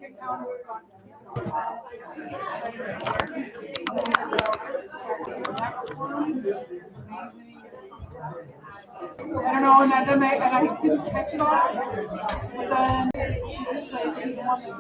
I don't know, and I didn't catch it all, but then she did say that he wanted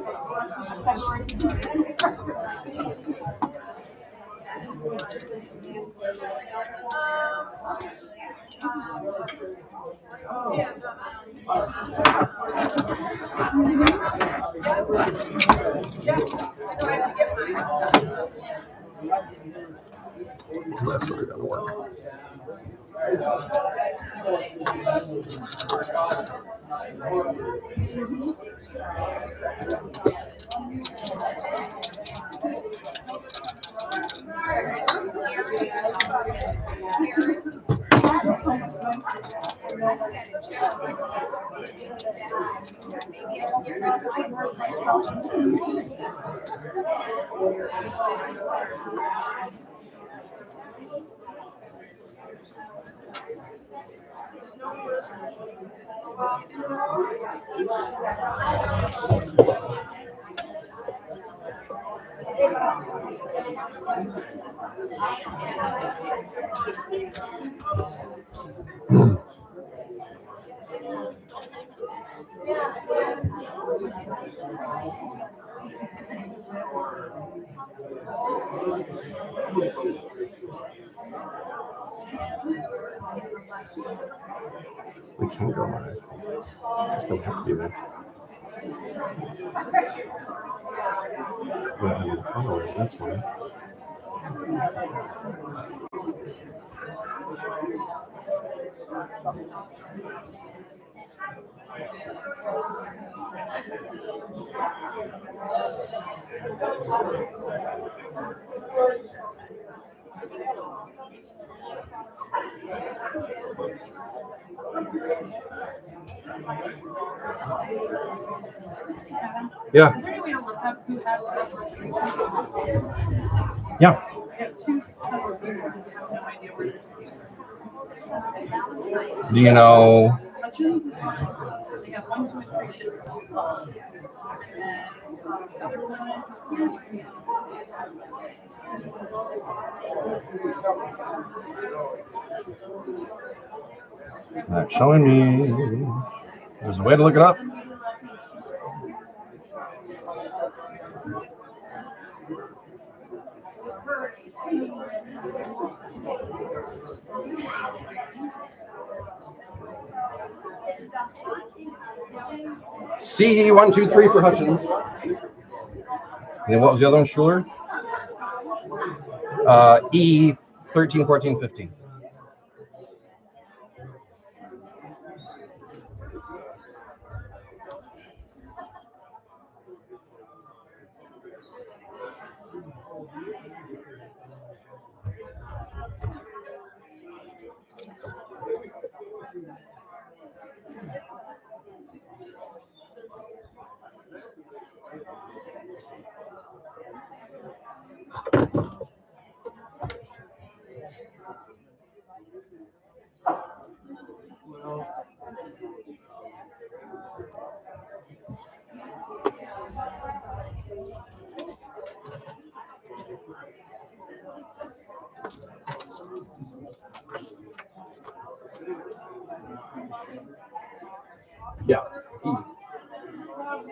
That's what we gotta work. We can't go live. It's gonna have to be there. But I mean, followers, that's why. Yeah. Is there any way to look up who has Yeah. I have two sons here who have no idea where they're Do you know? Hutchins is one. They have 1, 2, and 3 kids. And the other one. It's not showing me. There's a way to look it up. C123 for Hutchins. And then what was the other one, Schuler? E 13, 14, 15. Yeah, E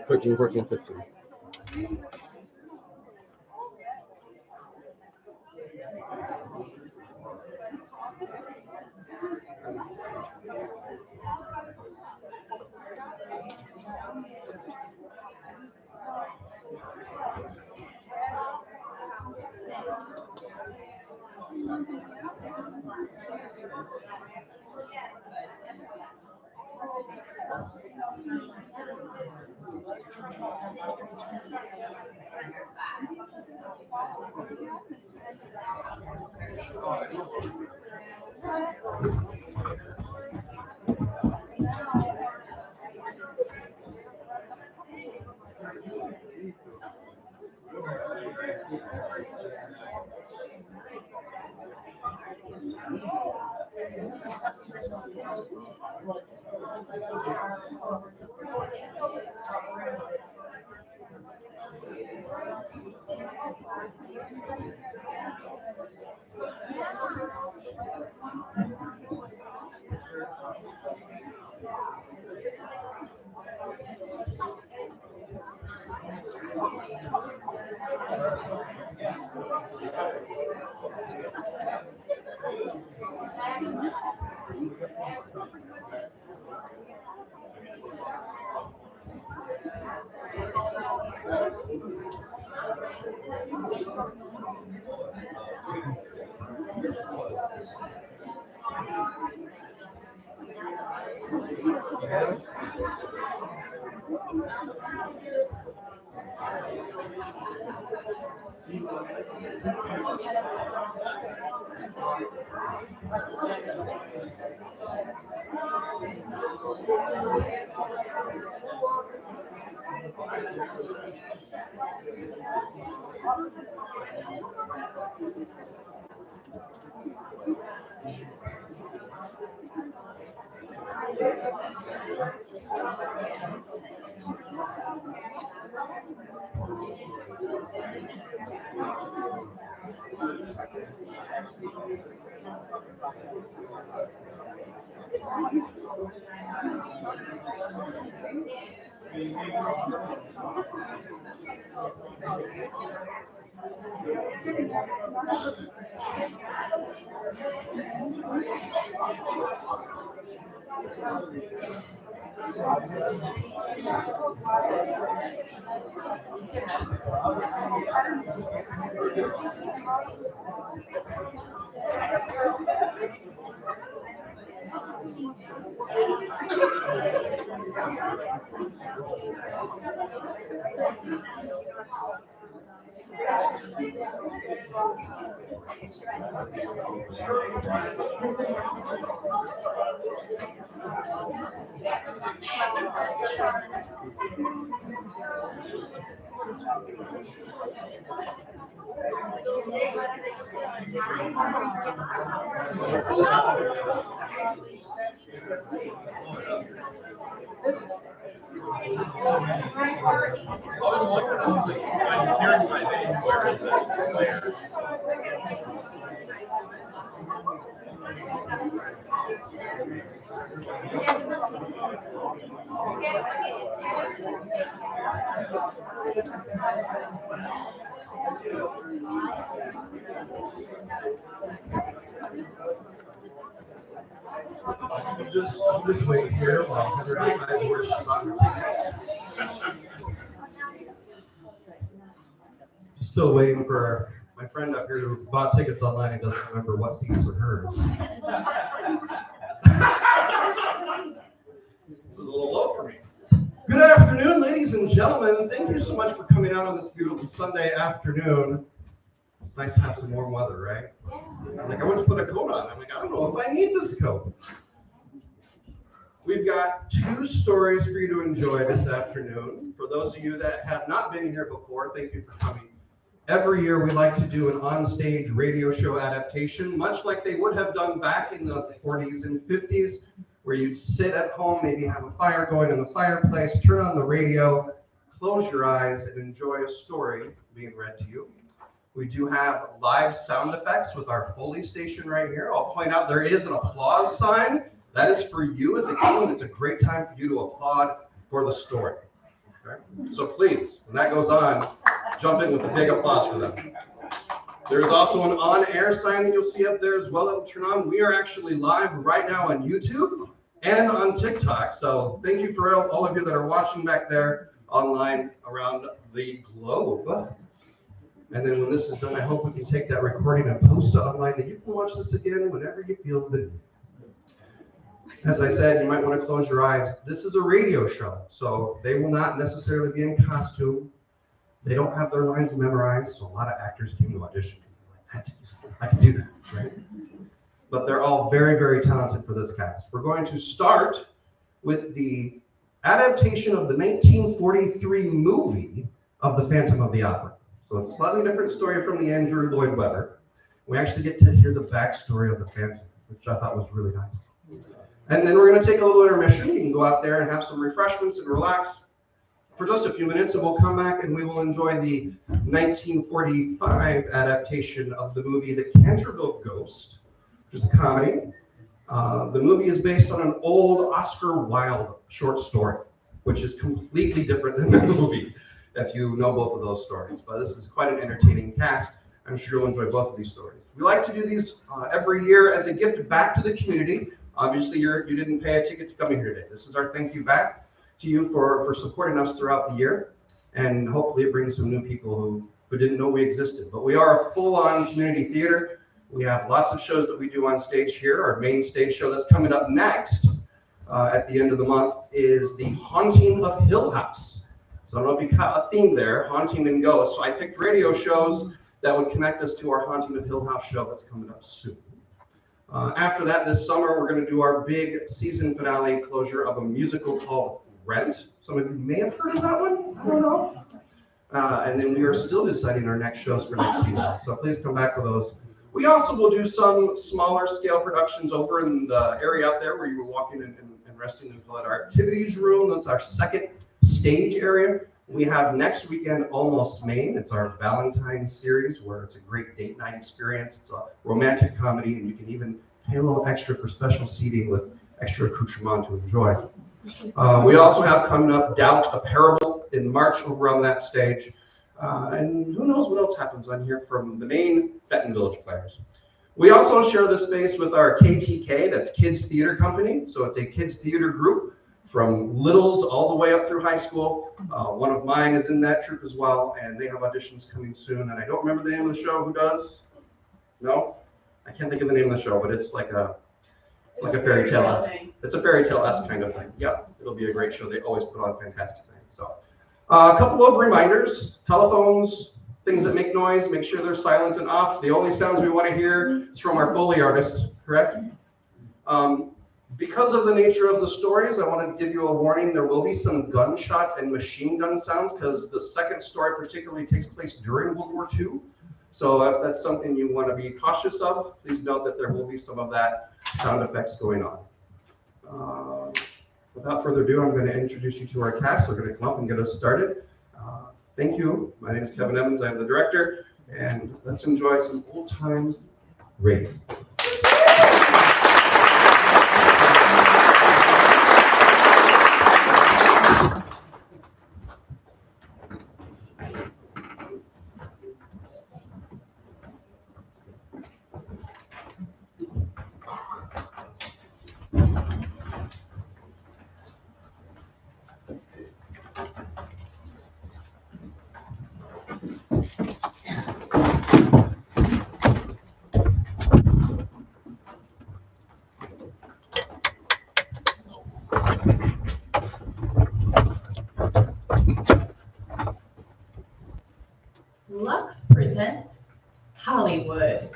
13, 14, 15. Just wait here while Heather decides where she bought her tickets. Still waiting for my friend up here who bought tickets online and doesn't remember what seats are hers. This is a little low for me. Good afternoon, ladies and gentlemen. Thank you so much for coming out on this beautiful Sunday afternoon. It's nice to have some warm weather, right? I'm like, I want to put a coat on. I'm like, I don't know if I need this coat. We've got 2 stories for you to enjoy this afternoon. For those of you that have not been here before, thank you for coming. Every year we like to do an onstage radio show adaptation, much like they would have done back in the 40s and 50s, where you'd sit at home, maybe have a fire going in the fireplace, turn on the radio, close your eyes, and enjoy a story being read to you. We do have live sound effects with our Foley station right here. I'll point out there is an applause sign. That is for you as a team. It's a great time for you to applaud for the story. Okay? So please, when that goes on, jump in with a big applause for them. There's also an on-air sign that you'll see up there as well that will turn on. We are actually live right now on YouTube and on TikTok. So thank you for all of you that are watching back there online around the globe. And then when this is done, I hope we can take that recording and post it online, that you can watch this again whenever you feel the need. As I said, you might want to close your eyes. This is a radio show, so they will not necessarily be in costume. They don't have their lines memorized, so a lot of actors came to audition because they're like, that's easy, I can do that, right? But they're all very, very talented for this cast. We're going to start with the adaptation of the 1943 movie of The Phantom of the Opera. So it's a slightly different story from the Andrew Lloyd Webber. We actually get to hear the backstory of the Phantom, which I thought was really nice. And then we're going to take a little intermission. You can go out there and have some refreshments and relax for just a few minutes, and we'll come back and we will enjoy the 1945 adaptation of the movie The Canterville Ghost, which is a comedy. The movie is based on an old Oscar Wilde short story, which is completely different than the movie. if you know both of those stories. But this is quite an entertaining cast. I'm sure you'll enjoy both of these stories. We like to do these every year as a gift back to the community. Obviously, you didn't pay a ticket to come here today. This is our thank you back to you for supporting us throughout the year. And hopefully it brings some new people who didn't know we existed. But we are a full-on community theater. We have lots of shows that we do on stage here. Our main stage show that's coming up next at the end of the month is The Haunting of Hill House. So I don't know if you caught a theme there, haunting and ghosts. So I picked radio shows that would connect us to our Haunting of Hill House show that's coming up soon. After that, this summer, we're going to do our big season finale closure of a musical called Rent. Some of you may have heard of that one. I don't know. And then we are still deciding our next shows for next season. So please come back for those. We also will do some smaller scale productions over in the area out there where you were walking and resting and call it our activities room. That's our second stage area. We have next weekend Almost Maine. It's our Valentine's series where it's a great date night experience. It's a romantic comedy, and you can even pay a little extra for special seating with extra accoutrement to enjoy. We also have coming up Doubt, a Parable in March over on that stage. And who knows what else happens on here from the main Fenton Village players. We also share this space with our KTK, that's Kids Theater Company. So it's a kids theater group from littles all the way up through high school. One of mine is in that troupe as well, and they have auditions coming soon. And I don't remember the name of the show. Who does? No? I can't think of the name of the show, but it's like a fairy tale. It's a fairy tale-esque kind of thing. Yeah, it'll be a great show. They always put on fantastic things. So, a couple of reminders: telephones, things that make noise, make sure they're silent and off. The only sounds we want to hear is from our Foley artist, correct? Because of the nature of the stories, I want to give you a warning. There will be some gunshot and machine gun sounds because the second story particularly takes place during World War II. So if that's something you want to be cautious of, please note that there will be some of that sound effects going on. Without further ado, I'm going to introduce you to our cast. They're going to come up and get us started. Thank you. My name is Kevin Evans. I'm the director. And let's enjoy some old-time radio. Lux presents Hollywood.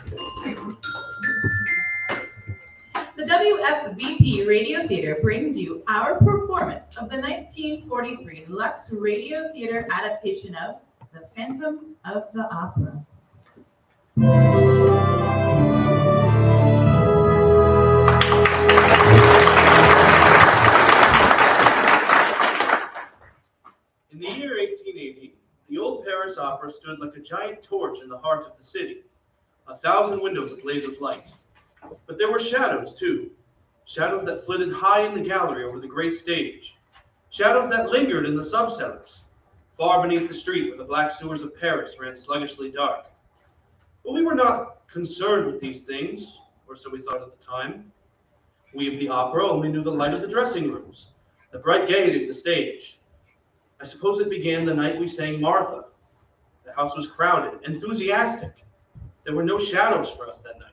The WFVP Radio Theater brings you our performance of the 1943 Lux Radio Theater adaptation of The Phantom of the Opera. In the year 1880, the old Paris Opera stood like a giant torch in the heart of the city, 1,000 windows ablaze with light. But there were shadows, too, shadows that flitted high in the gallery over the great stage, shadows that lingered in the subcellars, far beneath the street where the black sewers of Paris ran sluggishly dark. But we were not concerned with these things, or so we thought at the time. We of the opera only knew the light of the dressing rooms, the bright gaiety of the stage. I suppose it began the night we sang Martha. The house was crowded, enthusiastic. There were no shadows for us that night.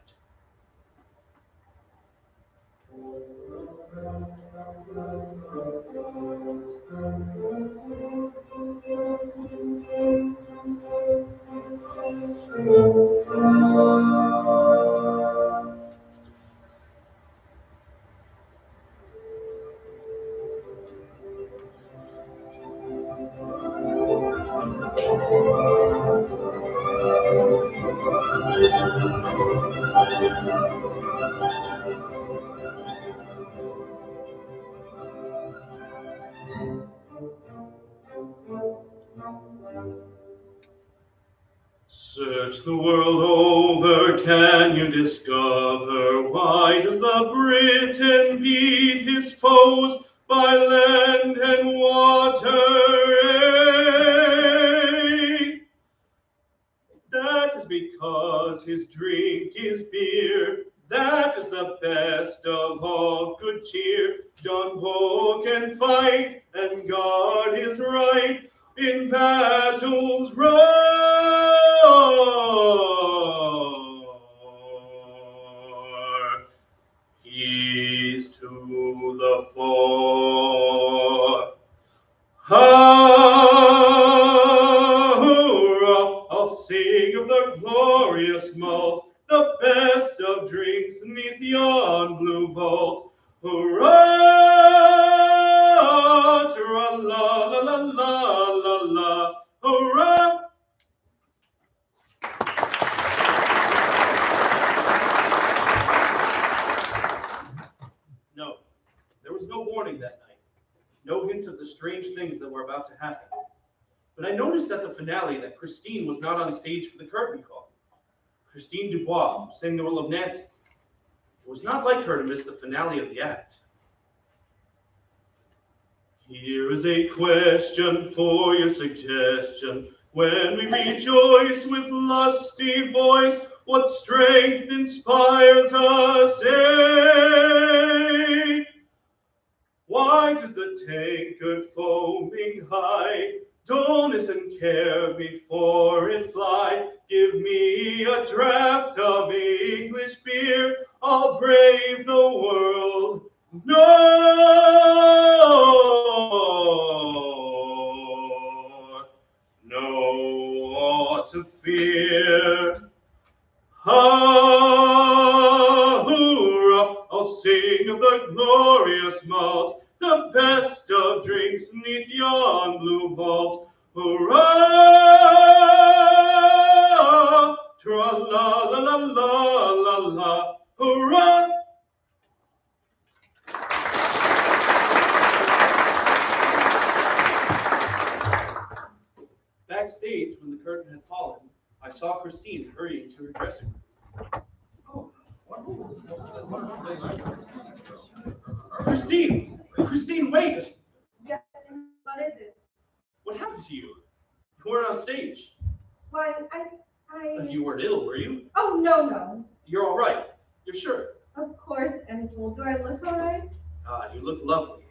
Search the world over, can you discover why does the Briton beat his foes by land and water? 'cause his drink is beer. That is the best of all good cheer. John Paul can fight and guard his right in battles roar. He's to the fore. Hurrah! I'll sing of the glorious malt, the best of drinks neath yon blue vault. Hurrah! Tra-la-la-la-la-la-la. Hurrah! No, there was no warning that night. No hint of the strange things that were about to happen. But I noticed at the finale that Christine was not on stage for the curtain call. Christine Dubois sang the role of Nancy. It was not like her to miss the finale of the act. Here is a question for your suggestion. When we rejoice with lusty voice, what strength inspires us? Say, why does the tankard foaming high, dullness and care before it fly? Give me a draught of English beer, I'll brave the world no ought to fear. Hurrah! I'll sing of the glorious malt, the best of drinks neath yon blue vault. Hurrah! Tra-la-la-la-la-la-la. Hurrah! Backstage, when the curtain had fallen, I saw Christine hurrying to her dressing room. Christine! Christine, wait! Yes, what is it? What happened to you? You weren't on stage. Why, You weren't ill, were you? Oh, no. You're all right. You're sure? Of course, Angel. Do I look all right? Ah, you look lovely.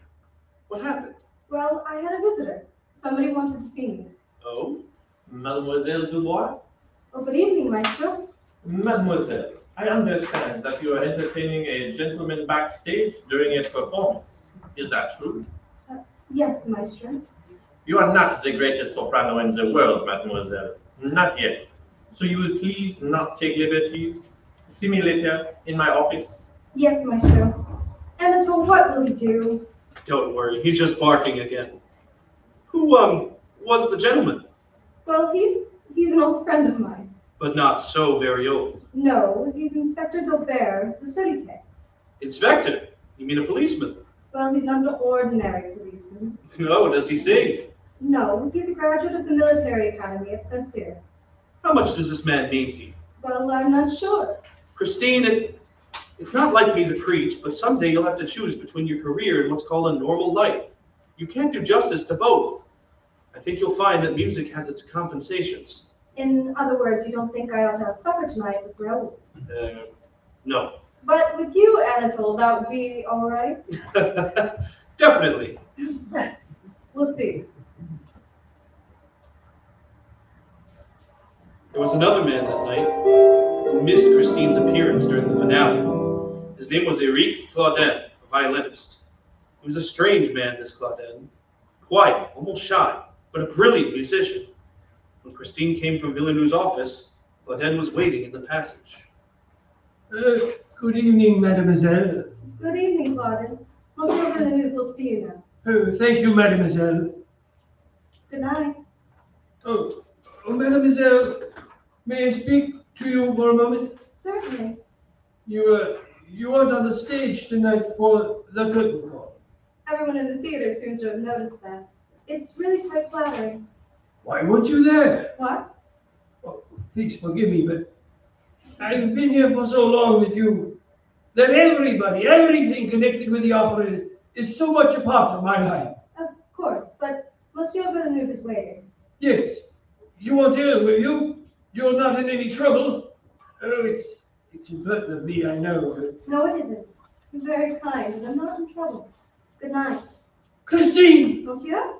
What happened? Well, I had a visitor. Somebody wanted to see me. Oh? Mademoiselle Dubois? Oh, good evening, Maestro. Mademoiselle, I understand that you are entertaining a gentleman backstage during a performance. Is that true? Yes, Maestro. You are not the greatest soprano in the world, mademoiselle. Not yet. So you will please not take liberties? See me later in my office. Yes, Maestro. Anatole, what will he do? Don't worry, he's just barking again. Who, was the gentleman? Well, he's an old friend of mine. But not so very old. No, he's Inspector Dolbert, the study tech. Inspector? You mean a policeman? Well, he's not an ordinary policeman. Oh, does he sing? No, he's a graduate of the military academy at Saint-Cyr. How much does this man mean to you? Well, I'm not sure. Christine, it's not like me to preach, but someday you'll have to choose between your career and what's called a normal life. You can't do justice to both. I think you'll find that music has its compensations. In other words, you don't think I ought to have supper tonight with Rosie? No. But with you, Anatole, that would be all right? Definitely. We'll see. There was another man that night who missed Christine's appearance during the finale. His name was Eric Claudin, a violinist. He was a strange man, this Claudin. Quiet, almost shy, but a brilliant musician. When Christine came from Villeneuve's office, Claudin was waiting in the passage. Good evening, mademoiselle. Good evening, Claudine. Monsieur Villeneuve will see you now. Thank you, mademoiselle. Good night. Oh, mademoiselle, may I speak to you for a moment? Certainly. You aren't on the stage tonight for the curtain call. Everyone in the theater seems to have noticed that. It's really quite flattering. Why weren't you there? What? Oh, please forgive me, but I've been here for so long that everybody, everything connected with the opera is so much a part of my life. Of course, but Monsieur Villeneuve is waiting. Yes. You weren't ill, were you? You're not in any trouble? Oh, it's impertinent of me, I know, but... No, it isn't. You're very kind, and I'm not in trouble. Good night. Christine! Monsieur?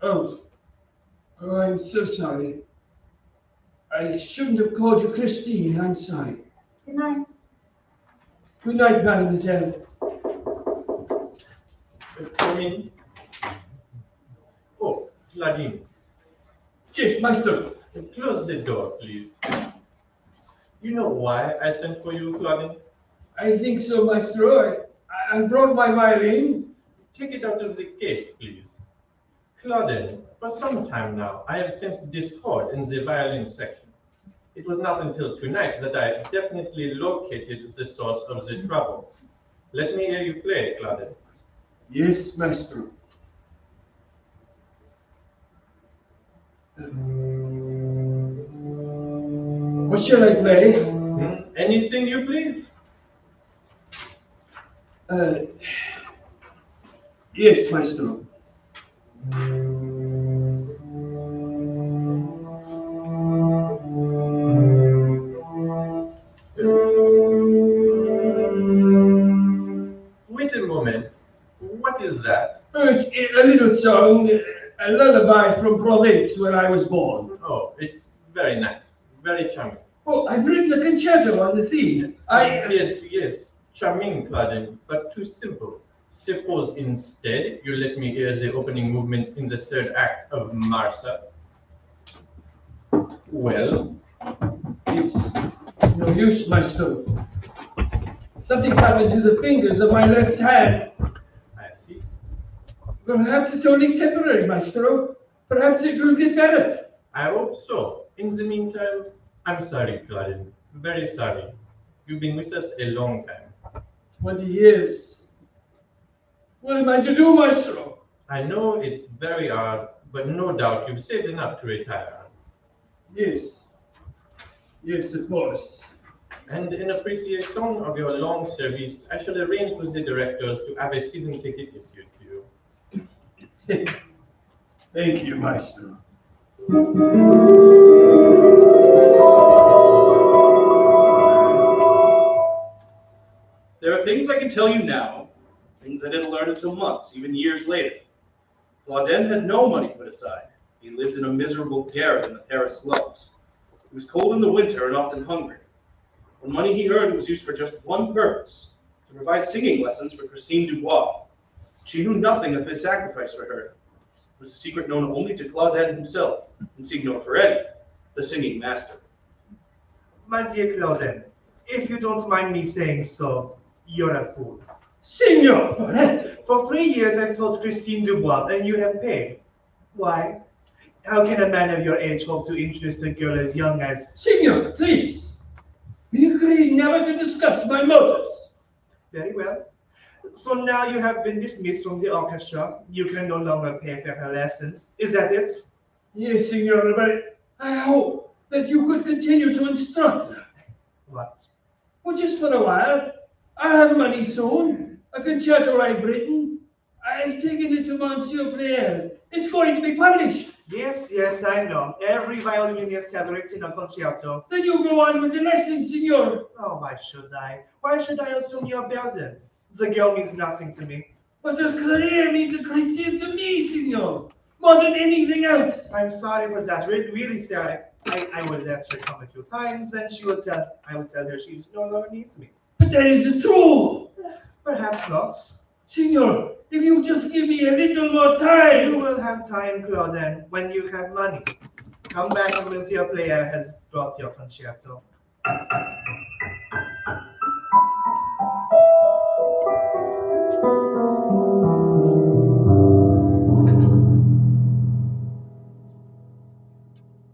Oh, I'm so sorry. I shouldn't have called you Christine. I'm sorry. Good night. Good night, mademoiselle. Come in. Oh, Claudine, Yes, master. close the door, please. You know why I sent for you, Claudine? I think so, maestro. I brought my violin. Take it out of the case, please. Claudine, for some time now, I have sensed discord in the violin section. It was not until tonight that I definitely located the source of the trouble. Let me hear you play, Claudine. Yes, maestro. What shall I play? Anything you please. Yes, maestro. Wait a moment. What is that? Oh, it's a little song, a lullaby from Provence, where I was born. Oh, it's very nice. Very charming. Oh, I've written a concerto on the theme. Yes. Charming, Claudine, but too simple. Suppose instead you let me hear the opening movement in the third act of Marsa. Well, It's no use, maestro. Something's happened to the fingers of my left hand. I see. Perhaps it's only temporary, maestro. Perhaps it will get better. I hope so. In the meantime, I'm sorry, Claudine. Very sorry. You've been with us a long time. 20 years. What am I to do, maestro? I know it's very hard, but no doubt you've saved enough to retire. Yes. Yes, of course. And in appreciation of your long service, I shall arrange with the directors to have a season ticket issued to you. Thank you, maestro. There are things I can tell you now, things I didn't learn until months, even years later. Claudin had no money put aside. He lived in a miserable garret in the Paris slums. He was cold in the winter and often hungry. The money he earned was used for just one purpose, to provide singing lessons for Christine Dubois. She knew nothing of his sacrifice for her. It was a secret known only to Claudin himself and Signor Ferretti, the singing master. My dear Claudin, if you don't mind me saying so, you're a fool. Signor Ferretti! For 3 years I've taught Christine Dubois, and you have paid. Why? How can a man of your age hope to interest a girl as young as... Signor, please. We agreed never to discuss my motives. Very well. So now you have been dismissed from the orchestra. You can no longer pay for her lessons. Is that it? Yes, Signor, but I hope that you could continue to instruct her. What? Well, just for a while. I have money soon. A concerto I've written. I've taken it to Monsieur Pleyel. It's going to be published. Yes, I know. Every violinist has written a concerto. Then you go on with the lesson, Signor. Oh, why should I? Why should I assume your burden? The girl means nothing to me. But her career means a great deal to me, Signor. More than anything else. I'm sorry for that. Really, sir, I will let her come a few times, and I will tell her she no longer needs me. But that isn't true. Perhaps not. Signor, if you just give me a little more You time. will have time, Claudin, when you have money. Come back when Monsieur Player has brought your concerto.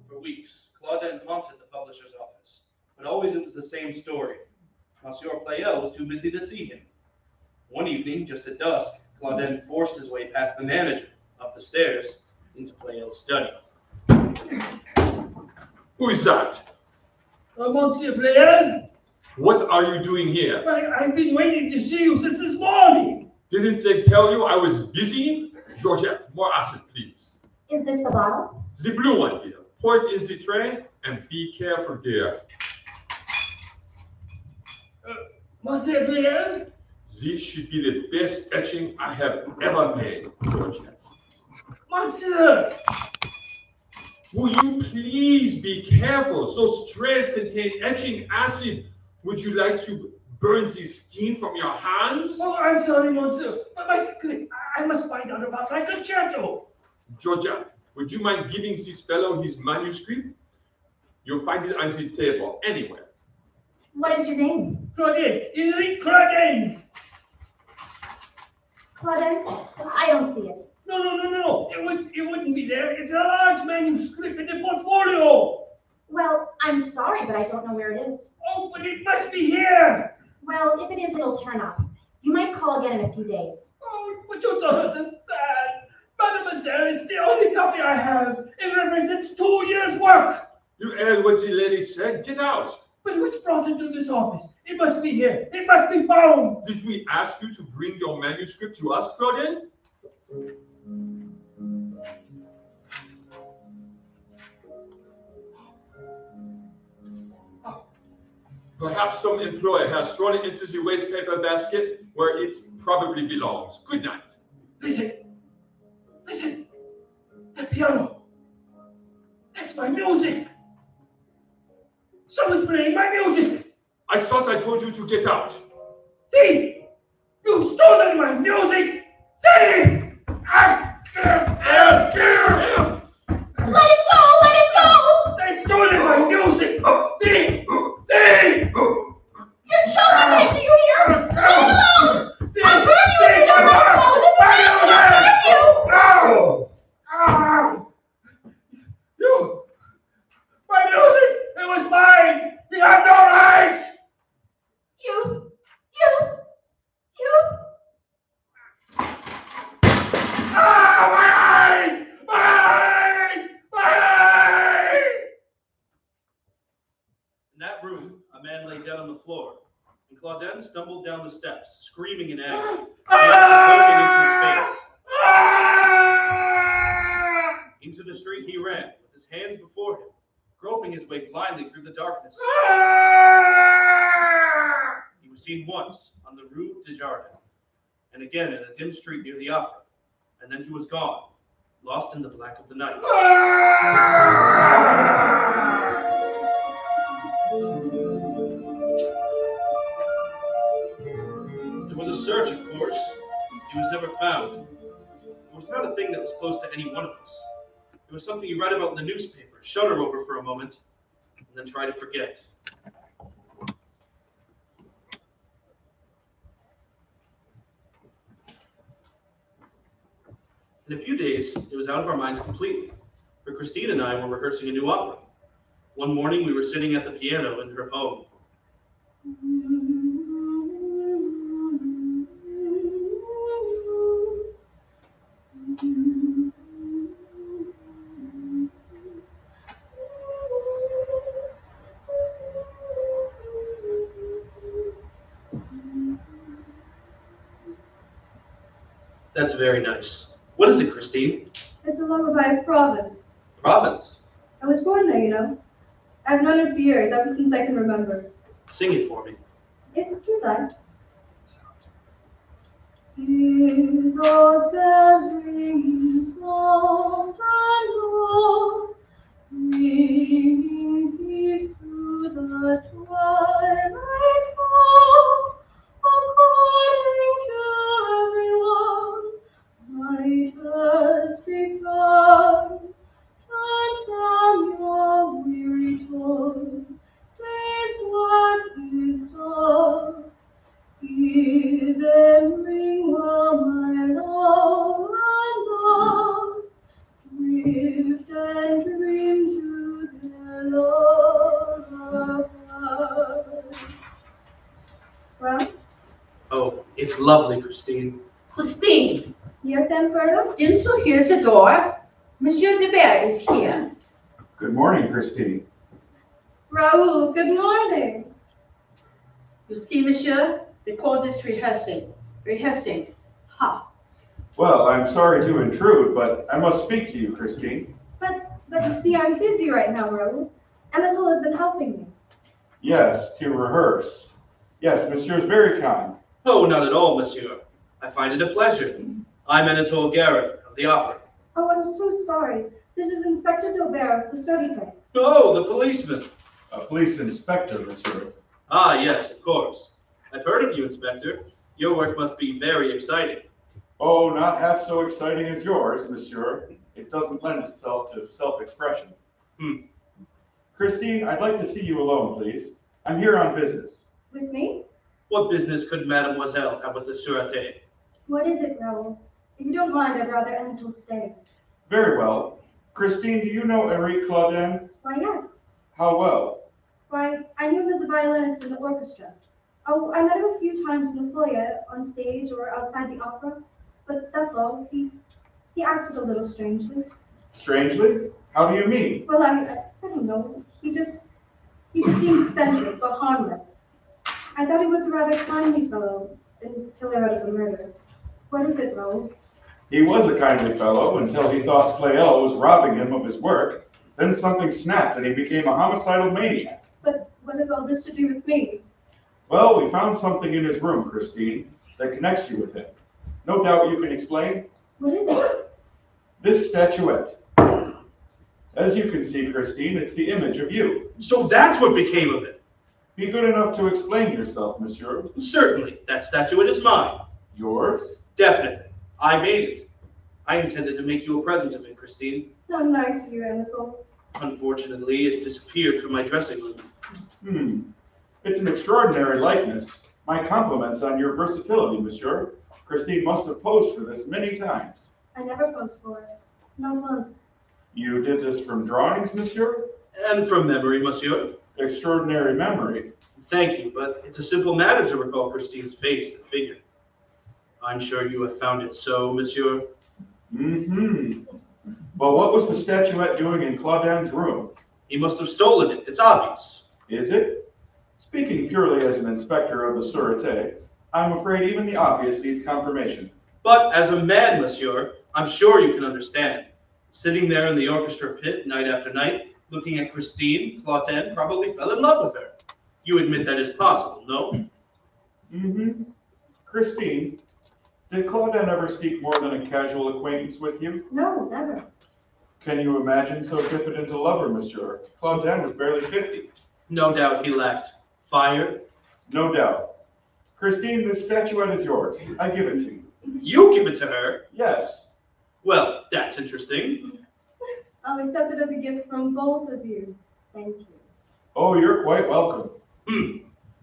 For weeks, Claudin haunted the publisher's office, but always it was the same story. Monsieur Pleyel was too busy to see him. One evening, just at dusk, Claudin forced his way past the manager, up the stairs, into Pleyel's study. Who is that? Monsieur Pleyel, What are you doing here? I've been waiting to see you since this morning. Didn't they tell you I was busy? Georgette, more acid, please. Is this the bottle? The blue one, dear. Pour it in the tray and be careful, dear. Monsieur Claire? This should be the best etching I have ever made, Georgette. Monsieur! Will you please be careful? Those strays contain etching acid. Would you like to burn the skin from your hands? Oh, I'm sorry, monsieur. But my script, I must find out about my concerto. Georgette, would you mind giving this fellow his manuscript? You'll find it on the table anywhere. What is your name? Claudine, is it Claudine? Claudine? I don't see it. No. It wouldn't be there. It's a large manuscript in the portfolio. Well, I'm sorry, but I don't know where it is. Oh, but it must be here. Well, if it is, it'll turn up. You might call again in a few days. Oh, but you don't understand. Mademoiselle, it's the only copy I have. It represents 2 years' work. You heard what the lady said. Get out. But which brought it to this office? It must be here. It must be found. Did we ask you to bring your manuscript to us, Claudine? Perhaps some employer has thrown it into the wastepaper basket where it probably belongs. Good night. Listen. The piano. That's my music. Someone's playing my music. I thought I told you to get out. Thief! You've stolen my music! Thief! Let it go! They stole my music! Thief! You're choking him! Do you hear? Leave him alone! I'll burn you if you don't let him go! This is not fair to you! You! My music! It was mine! He had no right! You! My eyes! In that room, a man lay dead on the floor, and Claudine stumbled down the steps, screaming in anger. The ice was into his face. Into the street he ran, with his hands before him, groping his way blindly through the darkness. He was seen once on the Rue Desjardins, and again in a dim street near the opera, and then he was gone, lost in the black of the night. There was a search, of course. He was never found. It was not a thing that was close to any one of us. It was something you read about in the newspaper, shudder over for a moment, and then try to forget. In a few days, it was out of our minds completely, for Christine and I were rehearsing a new opera. One morning, we were sitting at the piano in her home. That's very nice. What is it, Christine? It's a lullaby of Provence. Provence. I was born there, you know. I've known it for years, ever since I can remember. Sing it for me. If you like. Hear those bells ringing soft and low, bringing peace to the twilight home. According to everyone, night has begun. Turn from your weary toil, day's work is done. Hear them ring while my love and love drift and dream to their lullaby. Well? Oh, it's lovely, Christine. Christine, Yes, Emperor? didn't you hear the door? Monsieur Debert is here. Good morning, Christine. Raoul, good morning. You see, monsieur, the court is rehearsing. Ha. Well, I'm sorry to intrude, but I must speak to you, Christine. But you see, I'm busy right now, Raoul. Anatole has been helping me. Yes, to rehearse. Yes, monsieur is very kind. Oh, not at all, monsieur. I find it a pleasure. I'm Anatole Garrett of the Opera. Oh, I'm so sorry. This is Inspector Daubert of the Sûreté. Oh, the policeman. A police inspector, monsieur. Ah, yes, of course. I've heard of you, Inspector. Your work must be very exciting. Oh, not half so exciting as yours, monsieur. It doesn't lend itself to self-expression. Christine, I'd like to see you alone, please. I'm here on business. With me? What business could mademoiselle have with the Sûreté? What is it, Raoul? If you don't mind, I'd rather Anatole stay. Very well. Christine, do you know Eric Claudin? Why, yes. How well? Why, I knew him as a violinist in the orchestra. Oh, I met him a few times in the foyer, on stage, or outside the opera. But that's all. He acted a little strangely. Strangely? How do you mean? Well, I don't know. He just seemed eccentric, but harmless. I thought he was a rather kindly fellow, until I read of the murder. What is it, Raoul? He was a kindly fellow until he thought Pleyel was robbing him of his work. Then something snapped and he became a homicidal maniac. But what has all this to do with me? Well, we found something in his room, Christine, that connects you with him. No doubt you can explain. What is it? This statuette. As you can see, Christine, it's the image of you. So that's what became of it. Be good enough to explain yourself, monsieur. Certainly. That statuette is mine. Yours? Definitely. I made it. I intended to make you a present of it, Christine. How nice of you, Anatole. Unfortunately, it disappeared from my dressing room. It's an extraordinary likeness. My compliments on your versatility, monsieur. Christine must have posed for this many times. I never posed for it. Not once. You did this from drawings, monsieur? And from memory, monsieur. Extraordinary memory. Thank you, but it's a simple matter to recall Christine's face and figure. I'm sure you have found it so, monsieur. Well, what was the statuette doing in Claudin's room? He must have stolen it. It's obvious. Is it? Speaking purely as an inspector of the Sûreté, I'm afraid even the obvious needs confirmation. But as a man, monsieur, I'm sure you can understand. Sitting there in the orchestra pit night after night, looking at Christine, Claudin probably fell in love with her. You admit that is possible, no? Christine, did Claudin ever seek more than a casual acquaintance with you? No, never. Can you imagine so diffident a lover, monsieur? Claudin was barely 50. No doubt he lacked fire. No doubt. Christine, this statuette is yours. I give it to you. You give it to her? Yes. Well, that's interesting. I'll accept it as a gift from both of you. Thank you. Oh, you're quite welcome.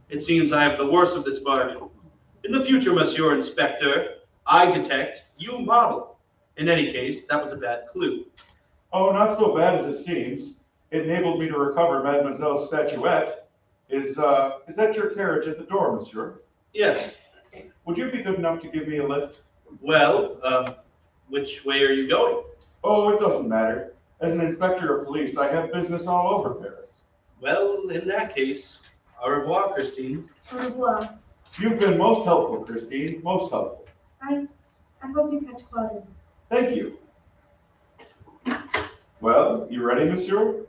It seems I have the worst of this bargain. In the future, Monsieur Inspector, I detect, you model. In any case, that was a bad clue. Oh, not so bad as it seems. It enabled me to recover Mademoiselle's statuette. Is that your carriage at the door, monsieur? Yes. Would you be good enough to give me a lift? Well, which way are you going? Oh, it doesn't matter. As an inspector of police, I have business all over Paris. Well, in that case, au revoir, Christine. Au revoir. You've been most helpful, Christine. Most helpful. I hope you catch Claudine. Thank you. Well, you ready, monsieur?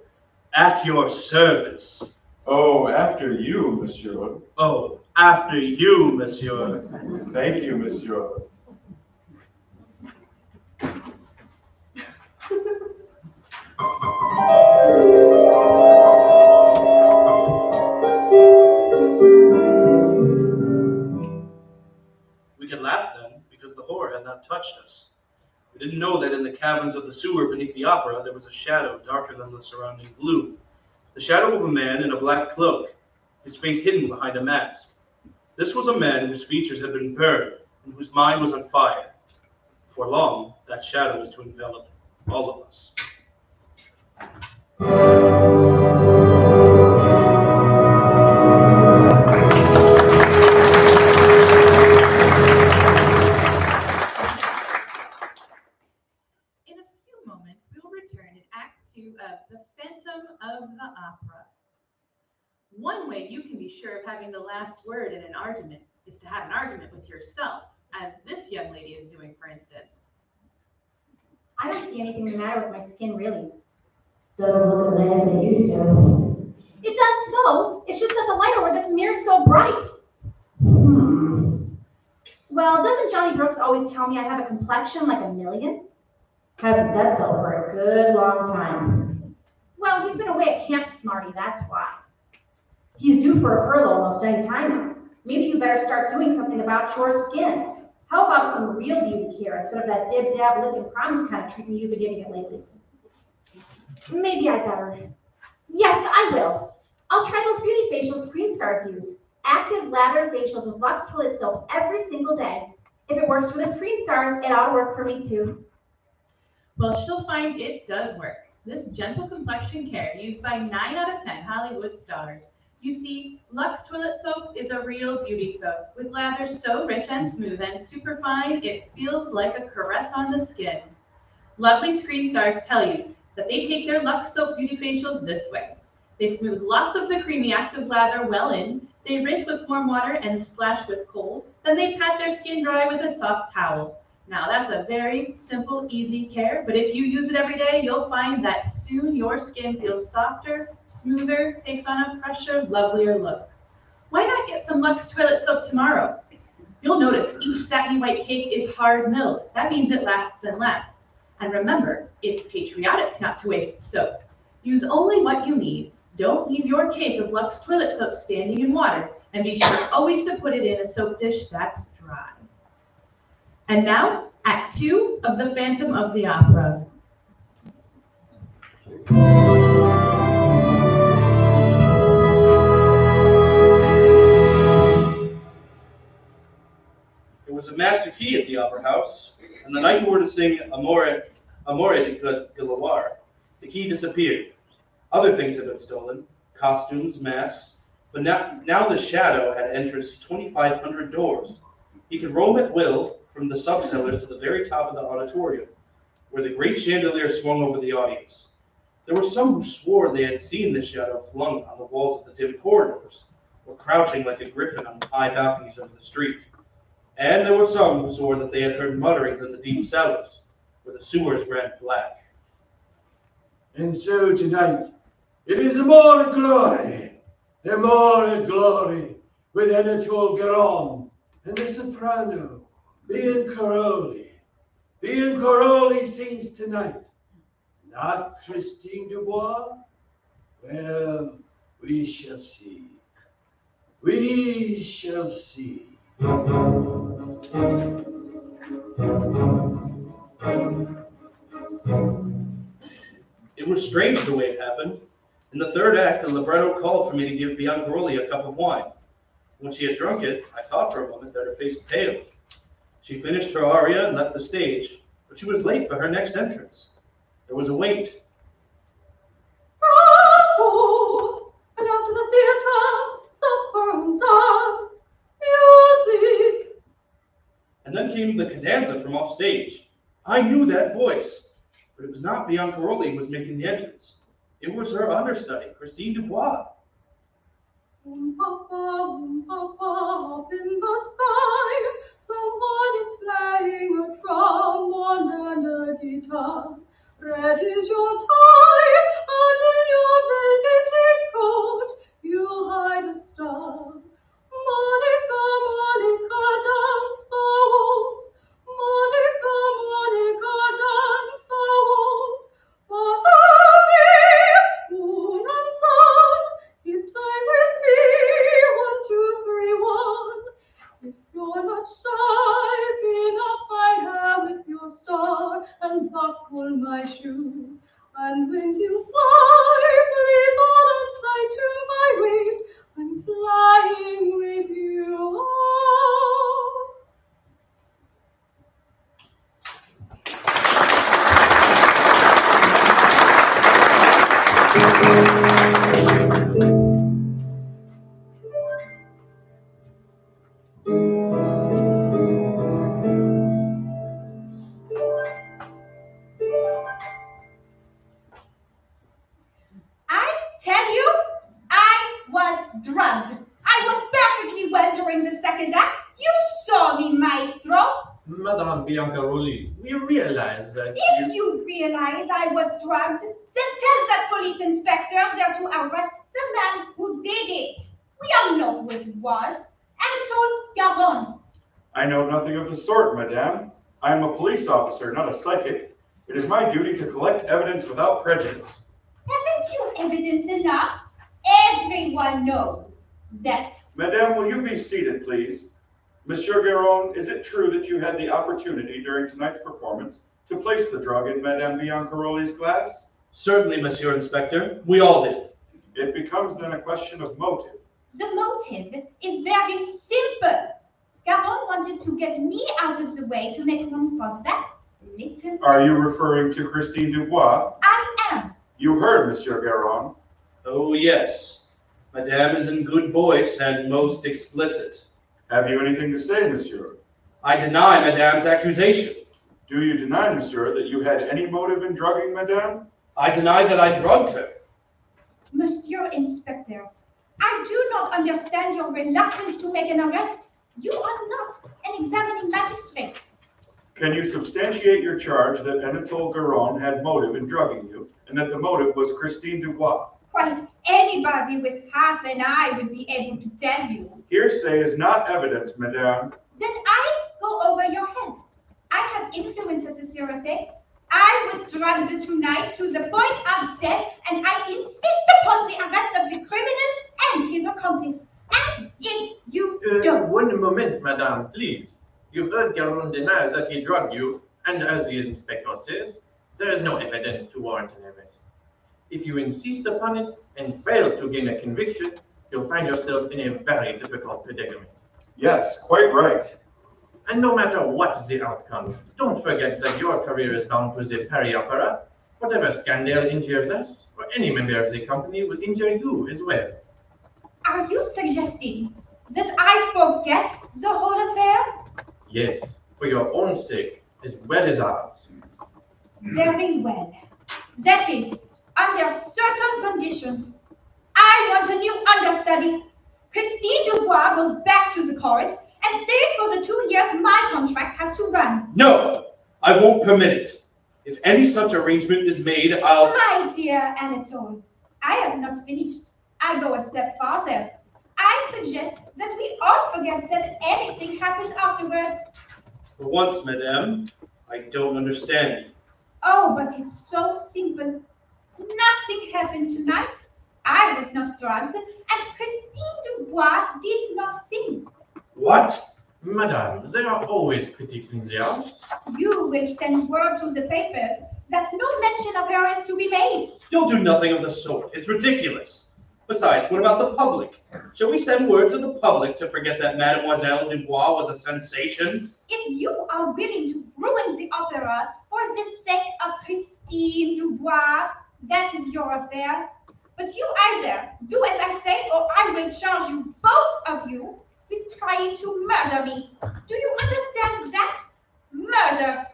At your service. Oh, after you, monsieur. Oh, after you, monsieur. Thank you, monsieur. We could laugh then, because the horror had not touched us. We didn't know that in the caverns of the sewer beneath the opera there was a shadow darker than the surrounding gloom. The shadow of a man in a black cloak, his face hidden behind a mask. This was a man whose features had been burned and whose mind was on fire. For long, that shadow was to envelop all of us. Of the Phantom of the Opera. One way you can be sure of having the last word in an argument is to have an argument with yourself, as this young lady is doing, for instance. I don't see anything the matter with my skin, really. Doesn't look as nice as it used to. It does so. It's just that the light over this mirror is so bright. Well, doesn't Johnny Brooks always tell me I have a complexion like a million? Hasn't said so for a good long time. Well, he's been away at Camp Smarty, that's why. He's due for a furlough almost any time now. Maybe you better start doing something about your skin. How about some real beauty care instead of that dib-dab lick and promise kind of treatment you've been giving it lately? Maybe I better. Yes, I will. I'll try those beauty facials Screen Stars use. Active lather facials with Lux toilet soap every single day. If it works for the Screen Stars, it ought to work for me too. Well, she'll find it does work. This gentle complexion care used by 9 out of 10 Hollywood stars. You see, Lux toilet soap is a real beauty soap with lather so rich and smooth and super fine it feels like a caress on the skin. Lovely Screen Stars tell you that they take their Lux soap beauty facials this way. They smooth lots of the creamy active lather well in, they rinse with warm water and splash with cold, then they pat their skin dry with a soft towel. Now that's a very simple, easy care, but if you use it every day, you'll find that soon your skin feels softer, smoother, takes on a fresher, lovelier look. Why not get some Lux toilet soap tomorrow? You'll notice each satiny white cake is hard milled. That means it lasts and lasts. And remember, it's patriotic not to waste soap. Use only what you need. Don't leave your cake of Lux toilet soap standing in water, and be sure always to put it in a soap dish that's dry. And now, Act 2 of The Phantom of the Opera. There was a master key at the opera house, and the night we were to sing Amore di Gilloir, the key disappeared. Other things had been stolen, costumes, masks, but now the shadow had entrance to 2,500 doors. He could roam at will from the subcellars to the very top of the auditorium, where the great chandelier swung over the audience. There were some who swore they had seen this shadow flung on the walls of the dim corridors, or crouching like a griffin on the high balconies of the street. And there were some who swore that they had heard mutterings in the deep cellars, where the sewers ran black. And so tonight, it is more glory, with Anatole Garon and the soprano, Bian Caroli. Bian Caroli sings tonight, not Christine Dubois. Well, we shall see. We shall see. It was strange the way it happened. In the third act, the libretto called for me to give Biancaroli a cup of wine. When she had drunk it, I thought for a moment that her face paled. She finished her aria and left the stage, but she was late for her next entrance. There was a wait. Bravo! And after the theater, supper and dance, music. And then came the cadenza from off stage. I knew that voice, but it was not Biancaroli who was making the entrance. It was her understudy, Christine Dubois. Up in the sky, someone is playing a trombone and a guitar. Red is your tie, and in your velveted coat you hide a star. Monica, Monica, dance the waltz. Monica, Monica, dance the waltz. Follow me, moon and sun, keep time with me. 1, 2, 3, 1. If you're not shy, pin up my hair with your star and buckle my shoe. And when you fly, please hold on tight to my waist. I'm flying with you. I tell you, I was drugged. I was perfectly well during the second act. You saw me, maestro. Madame Biancaroli, we realize that If you realize I was drugged, then tell that police inspector there to arrest the man who did it. We all know who it was. Anatole Garon. I know nothing of the sort, madame. I am a police officer, not a psychic. It is my duty to collect evidence without prejudice. Haven't you evidence enough? Everyone knows that. Madame, will you be seated, please? Monsieur Guéron, is it true that you had the opportunity during tonight's performance to place the drug in Madame Biancaroli's glass? Certainly, Monsieur Inspector. We all did. It becomes then a question of motive. The motive is very simple. Garon wanted to get me out of the way to make room for that little... Are you referring to Christine Dubois? I am. You heard, Monsieur Guéron. Oh, yes. Madame is in good voice and most explicit. Have you anything to say, monsieur? I deny Madame's accusation. Do you deny, monsieur, that you had any motive in drugging Madame? I deny that I drugged her. Monsieur Inspector, I do not understand your reluctance to make an arrest. You are not an examining magistrate. Can you substantiate your charge that Anatole Guéron had motive in drugging you, and that the motive was Christine Dubois? Why, anybody with half an eye would be able to tell you. Hearsay is not evidence, madame. Then I go over your head. I have influence at the Sûreté. I was drugged tonight to the point of death, and I insist upon the arrest of the criminal and his accomplice. And if you don't... One moment, madame, please. You heard Guéron denies that he drugged you, and as the inspector says, there is no evidence to warrant an arrest. If you insist upon it and fail to gain a conviction, you'll find yourself in a very difficult predicament. Yes, quite right. And no matter what the outcome, don't forget that your career is bound to the Paris Opera. Whatever scandal injures us, or any member of the company will injure you as well. Are you suggesting that I forget the whole affair? Yes, for your own sake, as well as ours. Very well. That is, under certain conditions. I want a new understudy. Christine Dubois goes back to the chorus and stays for the 2 years my contract has to run. No, I won't permit it. If any such arrangement is made, I'll... My dear Anatole, I have not finished. I go a step farther. I suggest that we all forget that anything happened afterwards. For once, madame, I don't understand you. Oh, but it's so simple. Nothing happened tonight. I was not drugged, and Christine Dubois did not sing. What? Madame, there are always critics in the house. You will send word to the papers that no mention of her is to be made. You'll do nothing of the sort. It's ridiculous. Besides, what about the public? Shall we send word to the public to forget that Mademoiselle Dubois was a sensation? If you are willing to ruin the opera for the sake of Christine Dubois, that is your affair. But you either do as I say, or I will charge you, both of you, with trying to murder me. Do you understand that? Murder.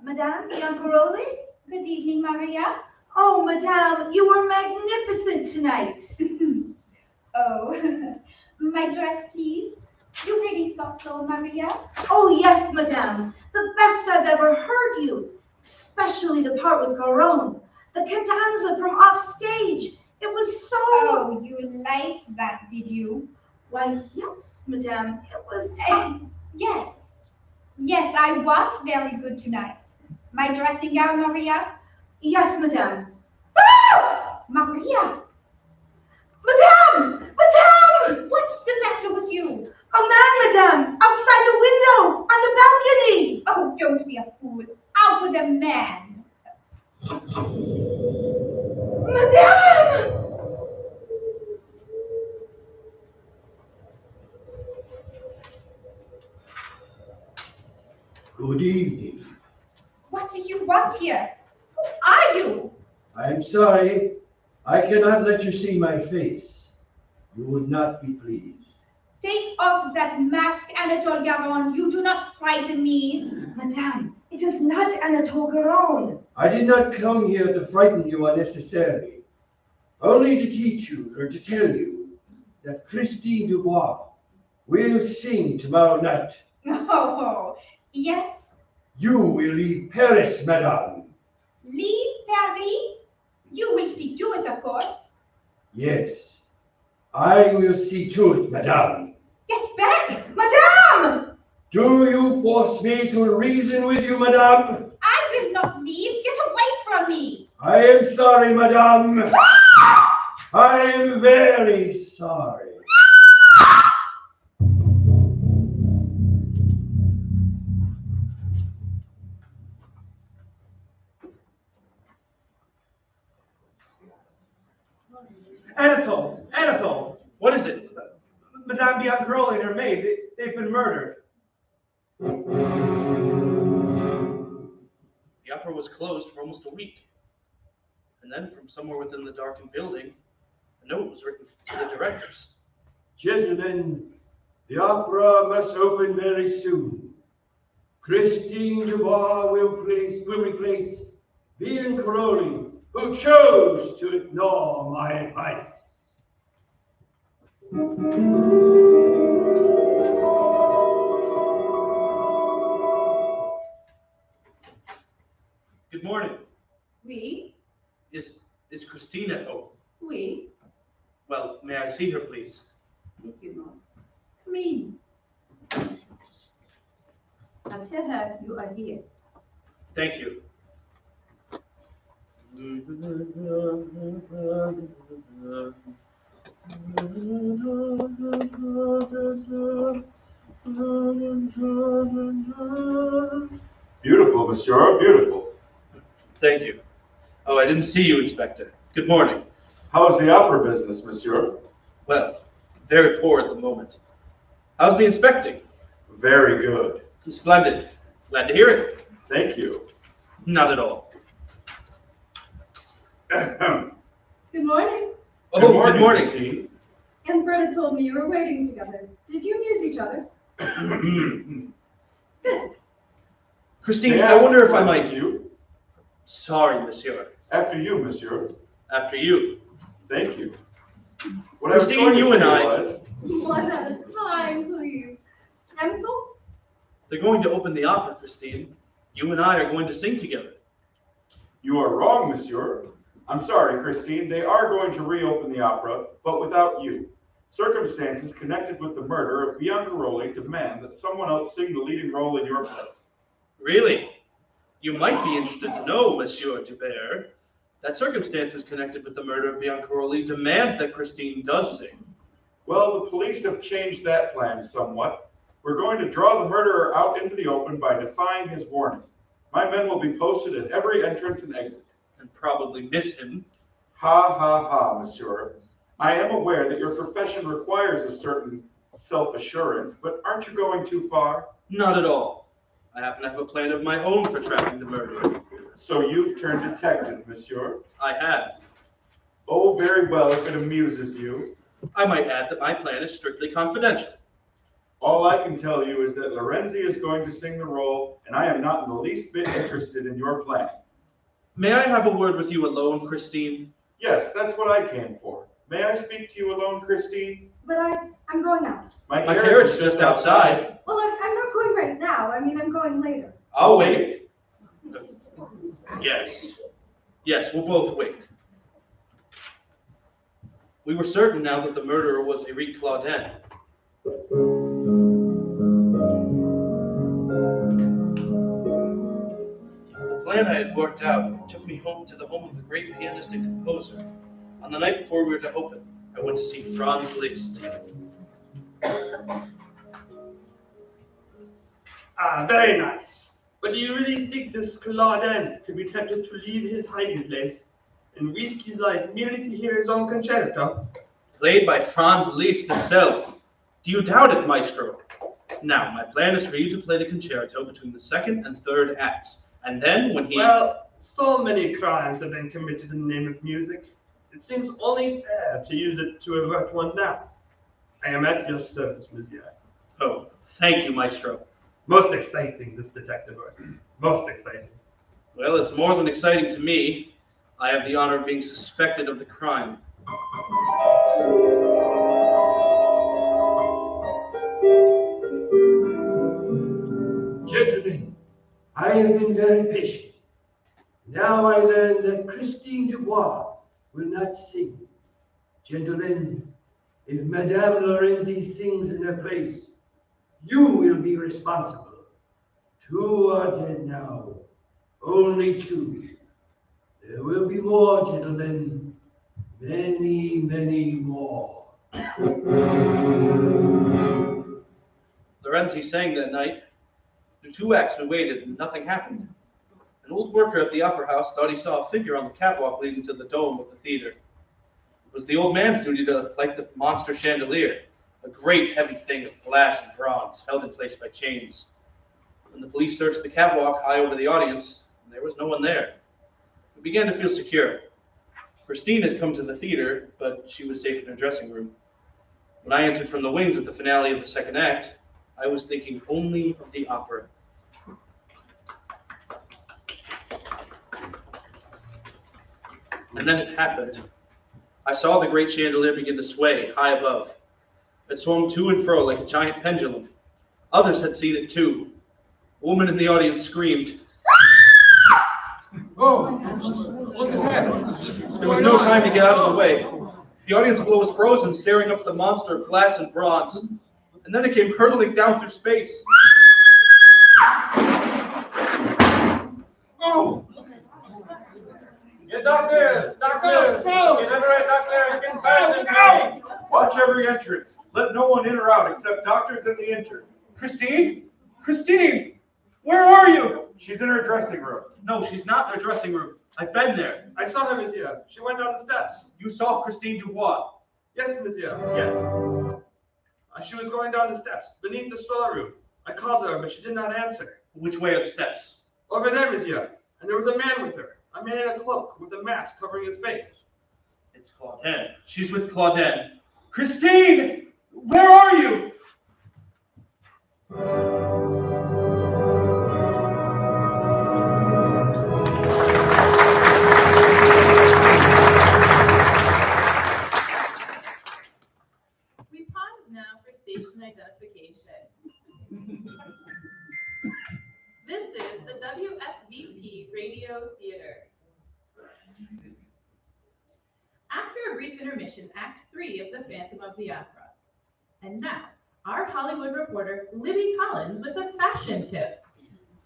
Madame Biancaroli? Good evening, Maria. Oh, Madame, you were magnificent tonight. Oh, my dress, please. You really thought so, Maria? Oh, yes, Madame. The best I've ever heard you. Especially the part with Garon. The cadenza from off stage. It was so... Oh, you liked that, did you? Why, yes, Madame. It was... Yes. Yes, I was very good tonight. My dressing gown, Maria? Yes, Madame. Ah! Maria! Madame! Madame! What's the matter with you? A man, Madame, outside the window, on the balcony. Oh, don't be a fool. Out with a man. Madame! Good evening. What do you want here? Who are you? I'm sorry. I cannot let you see my face. You would not be pleased. Take off that mask, Anatole Garon. You do not frighten me. Madame, it is not Anatole Garon. I did not come here to frighten you unnecessarily. Only to teach you, or to tell you, that Christine Dubois We'll sing tomorrow night. Oh, yes. You will leave Paris, madame. Leave Paris? You will see to it, of course. Yes, I will see to it, madame. Get back, madame! Do you force me to reason with you, madame? I will not leave. Get away from me. I am sorry, madame. I am very sorry. Anatole! What is it? Madame Biancaroli and her maid, they've been murdered. The opera was closed for almost a week. And then from somewhere within the darkened building, a note was written to the directors. Gentlemen, the opera must open very soon. Christine Dubois will replace Biancaroli, who chose to ignore my advice. Good morning. Oui, Is Christine at home? oui. Well, may I see her, please? If you must. Come in. I'll tell her you are here. Thank you. Beautiful, monsieur, beautiful. Thank you. Oh, I didn't see you, Inspector. Good morning. How's the opera business, monsieur? Well, very poor at the moment. How's the inspecting? Very good. Splendid. Glad to hear it. Thank you. Not at all. Good morning. Oh, good morning. Christine. And Bretta told me you were waiting together. Did you amuse each other? Good. Christine, I wonder if I might. You? Sorry, monsieur. After you, monsieur. After you. Thank you. What Christine, I was going you to and say I. was, One at a time, please. Emtel? They're going to open the opera, Christine. You and I are going to sing together. you are wrong, monsieur. I'm sorry, Christine. They are going to reopen the opera, but without you. Circumstances connected with the murder of Biancaroli demand that someone else sing the leading role in your place. Really? You might be interested to know, Monsieur Joubert, that circumstances connected with the murder of Biancaroli demand that Christine does sing. Well, the police have changed that plan somewhat. We're going to draw the murderer out into the open by defying his warning. My men will be posted at every entrance and exit. And probably miss him. Ha, ha, ha, monsieur. I am aware that your profession requires a certain self-assurance, but aren't you going too far? Not at all. I happen to have a plan of my own for trapping the murderer. So you've turned detective, monsieur? I have. Oh, very well, if it amuses you. I might add that my plan is strictly confidential. All I can tell you is that Lorenzi is going to sing the role, and I am not in the least bit interested in your plan. May I have a word with you alone, Christine? Yes, that's what I came for. May I speak to you alone, Christine? But I'm going out. My carriage is just outside. Well, I'm not going right now. I mean, I'm going later. I'll wait. Yes. Yes, we'll both wait. We were certain now that the murderer was Eric Claudin. The plan I had worked out took me home to the home of the great pianist and composer. On the night before we were to open, I went to see Franz Liszt. Ah, very nice. But do you really think this Claudin could be tempted to leave his hiding place and risk his life merely to hear his own concerto? Played by Franz Liszt himself. Do you doubt it, maestro? Now, my plan is for you to play the concerto between the second and third acts. And then when he... Well, so many crimes have been committed in the name of music. It seems only fair to use it to avert one now. I am at your service, monsieur. Oh, thank you, maestro. Most exciting, this detective work. Most exciting. Well, it's more than exciting to me. I have the honor of being suspected of the crime. Gentlemen, I have been very patient. Now I learn that Christine Dubois will not sing. Gentlemen, if Madame Lorenzi sings in her place, you will be responsible. 2 are dead now. Only 2. There will be more, gentlemen. Many, many more. Lorenzi sang that night. The 2 acts we waited and nothing happened. An old worker at the opera house thought he saw a figure on the catwalk leading to the dome of the theater. It was the old man's duty to light the monster chandelier, a great heavy thing of glass and bronze held in place by chains. When the police searched the catwalk high over the audience, there was no one there. We began to feel secure. Christine had come to the theater, but she was safe in her dressing room. When I entered from the wings at the finale of the 2nd act, I was thinking only of the opera. And then it happened. I saw the great chandelier begin to sway high above. It swung to and fro like a giant pendulum. Others had seen it too. A woman in the audience screamed. Oh, what the heck? There was no time to get out of the way. The audience below was frozen, staring up at the monster of glass and bronze. And then it came hurtling down through space. Oh! Yeah, doctors! Doctors! Get everywhere, doctor! Get fast and Watch every entrance. Let no one in or out except doctors and the injured. Christine? Christine! Where are you? She's in her dressing room. No, she's not in her dressing room. I've been there. I saw her, monsieur. She went down the steps. You saw Christine Dubois. Yes, monsieur. Yes. She was going down the steps, beneath the storeroom. I called her, but she did not answer. Which way are the steps? Over there, monsieur. And there was a man with her. A man in a cloak with a mask covering his face. It's Claudine. She's with Claudine. Christine! Where are you? We pause now for station identification. This is the WFVP Radio Theater. After a brief intermission, Act 3 of The Phantom of the Opera. And now, our Hollywood reporter, Libby Collins, with a fashion tip.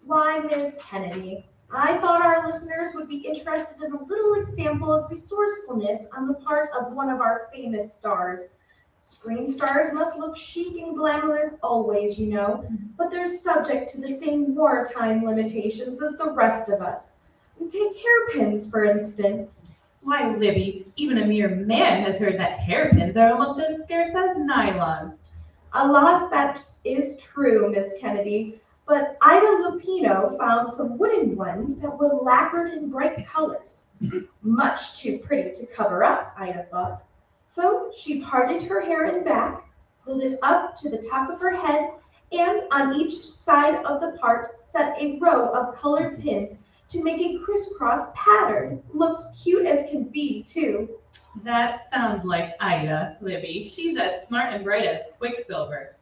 Why, Ms. Kennedy, I thought our listeners would be interested in a little example of resourcefulness on the part of one of our famous stars. Screen stars must look chic and glamorous always, you know, but they're subject to the same wartime limitations as the rest of us. Take hairpins, for instance. Why, Libby, even a mere man has heard that hairpins are almost as scarce as nylon. Alas, that is true, Miss Kennedy, but Ida Lupino found some wooden ones that were lacquered in bright colors. Much too pretty to cover up, Ida thought. So she parted her hair in back, pulled it up to the top of her head, and on each side of the part set a row of colored pins to make a crisscross pattern. Looks cute as can be, too. That sounds like Ida, Libby. She's as smart and bright as Quicksilver.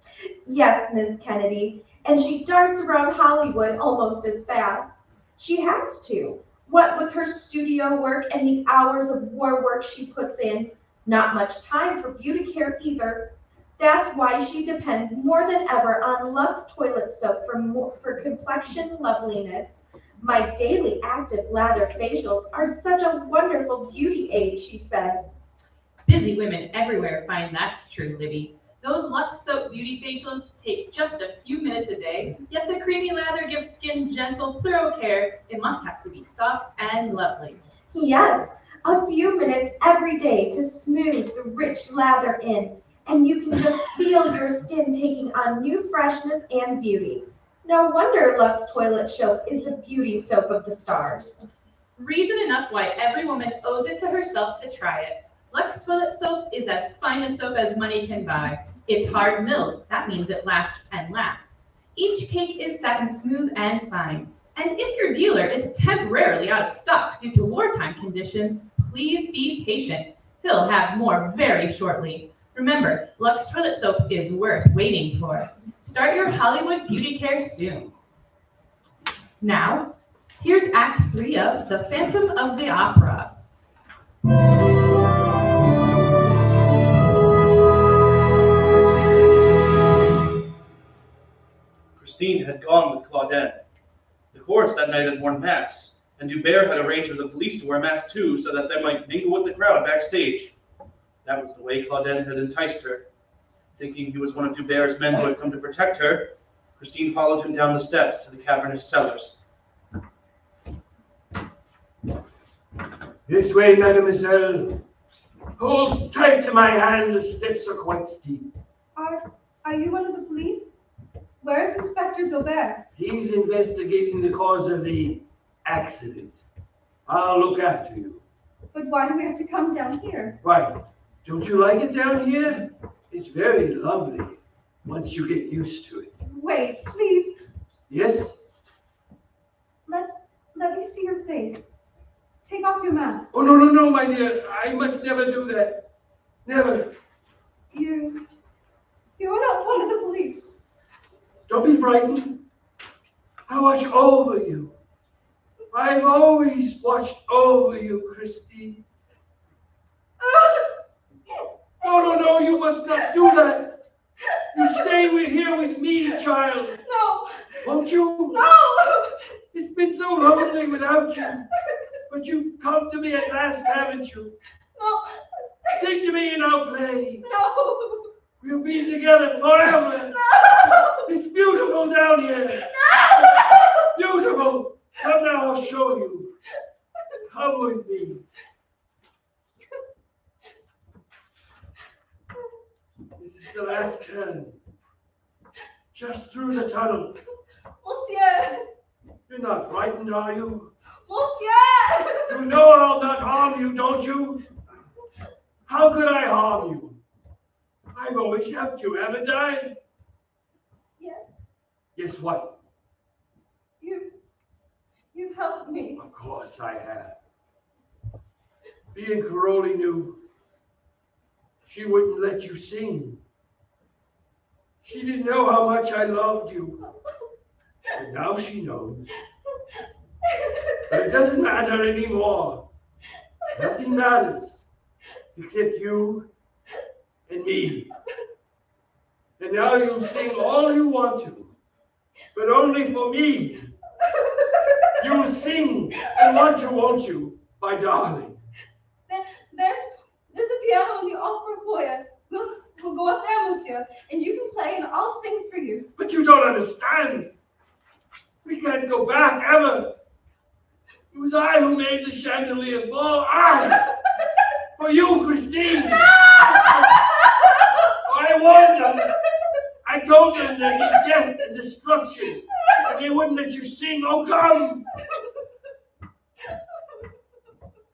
Yes, Miss Kennedy, and she darts around Hollywood almost as fast. She has to. What with her studio work and the hours of war work she puts in, not much time for beauty care either. That's why she depends more than ever on Lux toilet soap for complexion loveliness. My daily active lather facials are such a wonderful beauty aid, she says. Busy women everywhere find that's true, Libby. Those Lux Soap beauty facials take just a few minutes a day, yet the creamy lather gives skin gentle, thorough care. It must have to be soft and lovely. Yes, a few minutes every day to smooth the rich lather in, and you can just feel your skin taking on new freshness and beauty. No wonder Lux Toilet Soap is the beauty soap of the stars. Reason enough why every woman owes it to herself to try it. Lux Toilet Soap is as fine a soap as money can buy. It's hard milled. That means it lasts and lasts. Each cake is satin smooth and fine. And if your dealer is temporarily out of stock due to wartime conditions, please be patient. He'll have more very shortly. Remember, Lux Toilet Soap is worth waiting for. Start your Hollywood beauty care soon. Now, here's Act 3 of The Phantom of the Opera. Christine had gone with Claudine. The chorus that night had worn masks, and Dubert had arranged for the police to wear masks too so that they might mingle with the crowd backstage. That was the way Claudine had enticed her. Thinking he was one of Dubert's men who had come to protect her, Christine followed him down the steps to the cavernous cellars. This way, mademoiselle. Hold tight to my hand, the steps are quite steep. Are you one of the police? Where is Inspector Daubert? He's investigating the cause of the accident. I'll look after you. But why do we have to come down here? Why, don't you like it down here? It's very lovely once you get used to it. Wait, please. Yes? Let me see your face. Take off your mask. Oh, no, my dear. I must never do that. Never. You're not one of the police. Don't be frightened. I watch over you. I've always watched over you, Christine. No, you must not do that. You stay here with me, child. No. Won't you? No. It's been so lonely without you. But you've come to me at last, haven't you? No. Sing to me and I'll play. No. We'll be together forever. No. It's beautiful down here. No. Beautiful. Come now, I'll show you. Come with me. This is the last turn. Just through the tunnel. Monsieur. You're not frightened, are you? Monsieur. You know I'll not harm you, don't you? How could I harm you? I've always helped you, haven't I? Yes. Yes, what? You've helped me. Of course I have. Biancaroli knew. She wouldn't let you sing. She didn't know how much I loved you. But now she knows. But it doesn't matter anymore. Nothing matters except you and me. And now you'll sing all you want to, but only for me. You'll sing and want to, won't you, my darling? There's a piano in the opera foyer. We'll go up there, monsieur, and you can play and I'll sing for you. But you don't understand. We can't go back ever. It was I who made the chandelier fall. I! For you, Christine! No! I warned them. I told them there'd be death and destruction. And they wouldn't let you sing. Oh, come!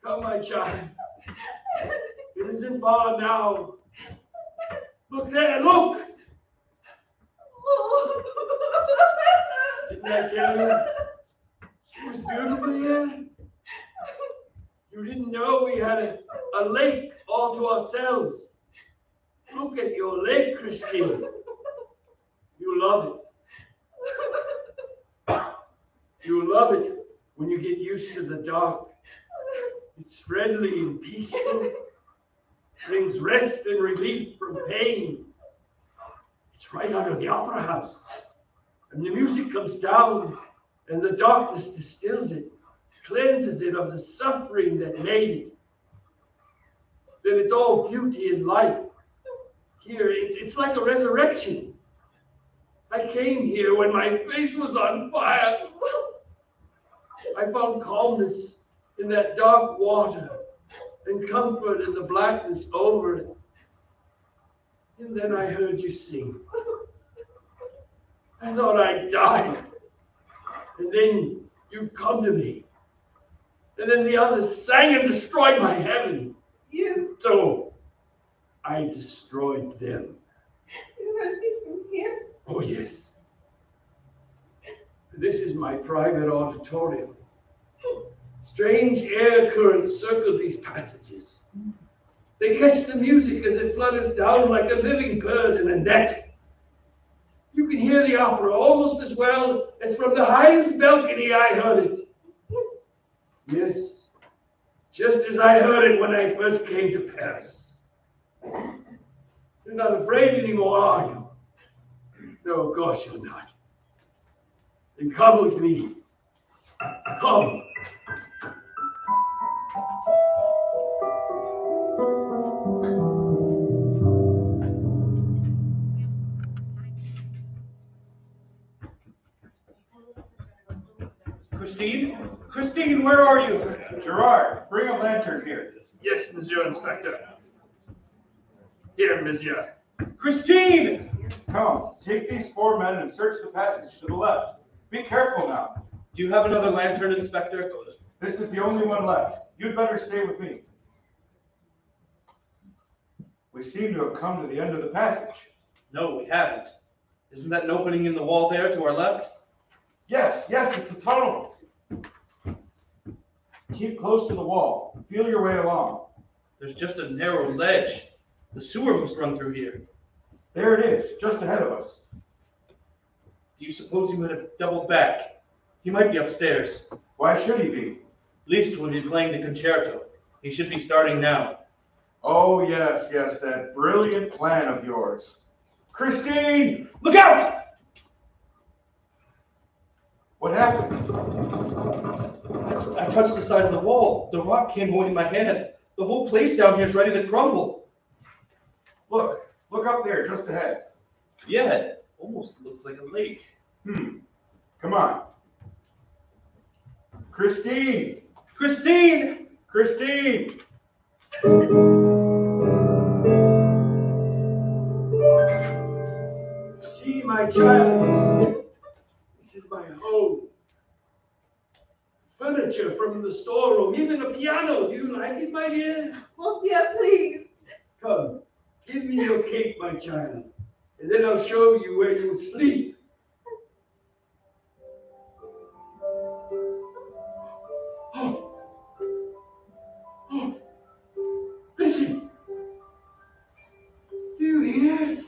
Come, my child. It isn't far now. Look there, look! Didn't I tell you? It was beautiful here. You didn't know we had a lake all to ourselves. Look at your lake, Christine. You love it. You love it when you get used to the dark. It's friendly and peaceful. Brings rest and relief from pain. It's right out of the opera house. And the music comes down and the darkness distills it, cleanses it of the suffering that made it. Then it's all beauty and life. Here, it's like a resurrection. I came here when my face was on fire. I found calmness in that dark water and comfort in the blackness over it. And then I heard you sing. I thought I died. And then you'd come to me. And then the others sang and destroyed my heaven. So I destroyed them. You heard me from here? Oh, yes. This is my private auditorium. Strange air currents circle these passages. They catch the music as it flutters down like a living bird in a net. You can hear the opera almost as well as from the highest balcony I heard it. Yes, just as I heard it when I first came to Paris. You're not afraid anymore, are you? No, of course you're not. Then come with me. Come. Christine? Christine, where are you? Gerard, bring a lantern here. Yes, Monsieur Inspector. Here, Monsieur. Christine! Come, take these 4 men and search the passage to the left. Be careful now. Do you have another lantern, Inspector? This is the only one left. You'd better stay with me. We seem to have come to the end of the passage. No, we haven't. Isn't that an opening in the wall there to our left? Yes, it's the tunnel. Keep close to the wall. Feel your way along. There's just a narrow ledge. The sewer must run through here. There it is, just ahead of us. Do you suppose he would have doubled back? He might be upstairs. Why should he be? Liszt will be playing the concerto. He should be starting now. Oh, yes, that brilliant plan of yours. Christine! Look out! What happened? I touched the side of the wall. The rock came away in my hand. The whole place down here is ready to crumble. Look up there, just ahead. Yeah, it almost looks like a lake. Come on. Christine! Christine! Christine! See, my child, this is my home. Furniture from the storeroom, even a piano. Do you like it, my dear? Monsieur, please. Come, give me your cake, my child, and then I'll show you where you'll sleep. Oh, listen. Do you hear?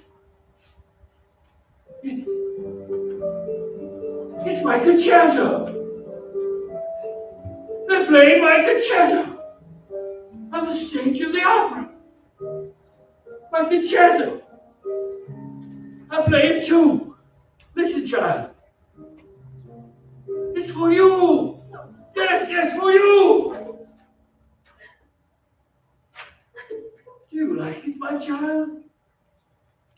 It's my concerto. They're playing my concerto on the stage of the opera. My concerto. I play it too. Listen, child. It's for you. Yes, for you. Do you like it, my child?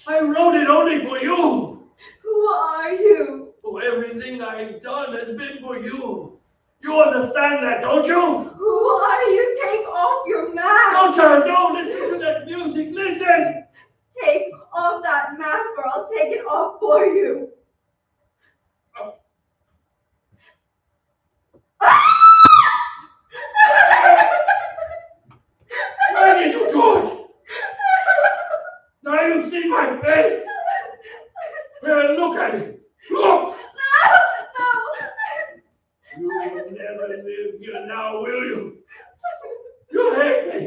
I wrote it only for you. Who are you? Oh, everything I've done has been for you. You understand that, don't you? Who are you? Take off your mask. No, child, no. Listen to that music. Listen. Take off that mask or I'll take it off for you. Where did you do it? Now you see my face. Well, look at it. Look. No. You will never live here now, will you? You hate me.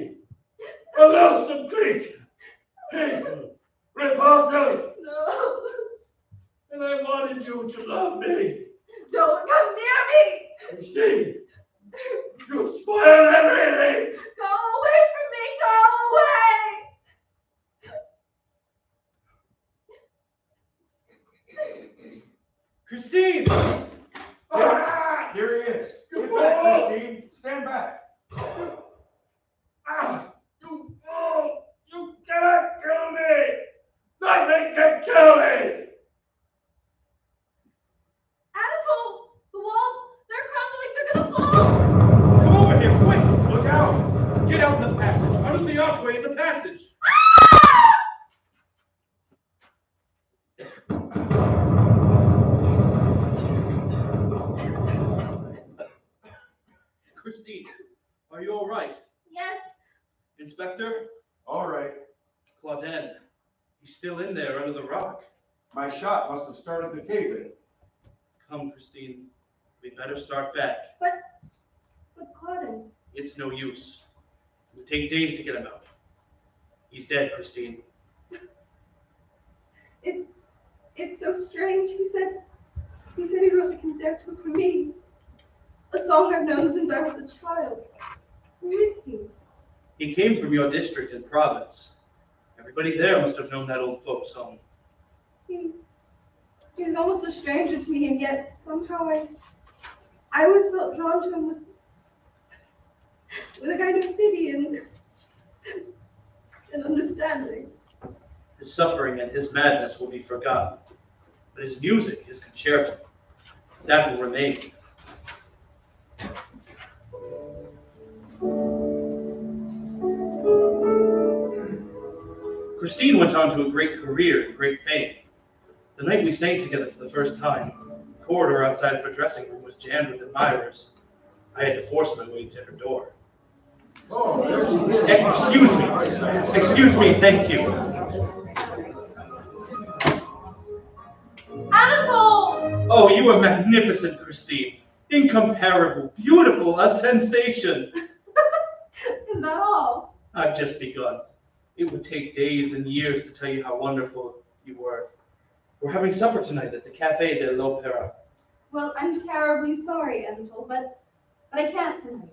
A loathsome creature. Hateful. Repulsive. No. And I wanted you to love me. Don't come near me. You see, you spoiled everything. Go away from me. Go away. Christine! There he is. Get back, Christine. Stand back. You cannot kill me. Nothing can kill me. Anatole, the walls, they're crumbling. They're gonna fall. Come over here, quick! Look out. Get out in the passage. Out of the archway in the passage. Christine, are you all right? Yes. Inspector? All right. Claudine, he's still in there under the rock. My shot must have started the cave in. Come, Christine. We better start back. But Claudine. It's no use. It would take days to get him out. He's dead, Christine. It's so strange. He said he wrote the concerto for me. A song I've known since I was a child. Who is he? He came from your district and province. Everybody there must have known that old folk song. He was almost a stranger to me, and yet somehow I always felt drawn to him with a kind of pity and understanding. His suffering and his madness will be forgotten, but his music, his concerto, that will remain. Christine went on to a great career and great fame. The night we sang together for the first time, the corridor outside of her dressing room was jammed with admirers. I had to force my way to her door. Excuse me, thank you. Anatole! Oh, you are magnificent, Christine. Incomparable, beautiful, a sensation. Is that all? I've just begun. It would take days and years to tell you how wonderful you were. We're having supper tonight at the Café de l'Opéra. Well, I'm terribly sorry, Anatole, but I can't tonight.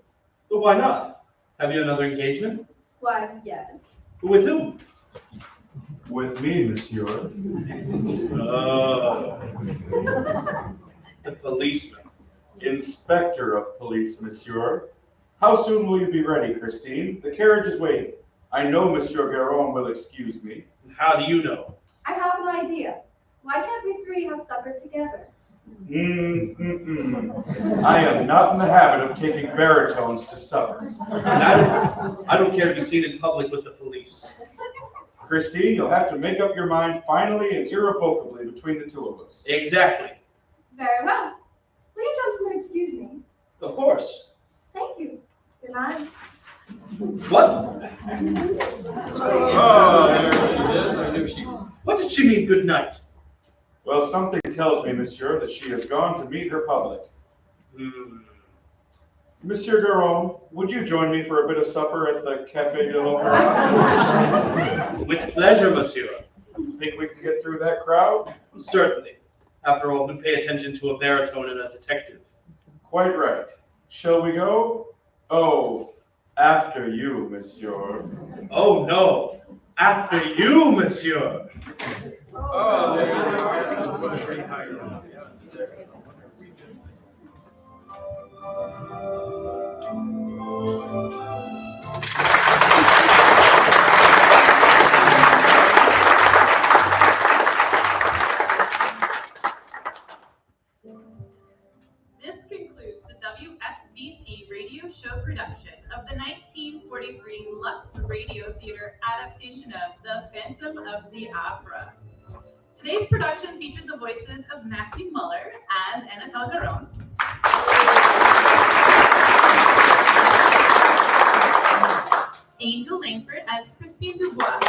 But why not? Have you another engagement? Why, yes. With whom? With me, monsieur. Oh. The policeman. Inspector of police, monsieur. How soon will you be ready, Christine? The carriage is waiting. I know Monsieur Garon will excuse me. How do you know? I have an idea. Why can't we three have supper together? I am not in the habit of taking baritones to supper. And I don't care to be seen in public with the police. Christine, you'll have to make up your mind finally and irrevocably between the two of us. Exactly. Very well. Will you gentlemen excuse me? Of course. Thank you. Good night. What? Oh, there she is. I knew she would. What did she mean, good night? Well, something tells me, monsieur, that she has gone to meet her public. Monsieur Garon, would you join me for a bit of supper at the Café de l'Opéra? With pleasure, monsieur. Think we can get through that crowd? Certainly. After all, who pay attention to a baritone and a detective? Quite right. Shall we go? Oh, after you, monsieur. Oh, no. After you, monsieur. Oh, there you are. This concludes the WFVP radio show production of the 1943 Lux Radio Theater adaptation of The Phantom of the Opera. Today's production featured the voices of Matthew Muller as Anatole Garon, Angel Langford as Christine Dubois,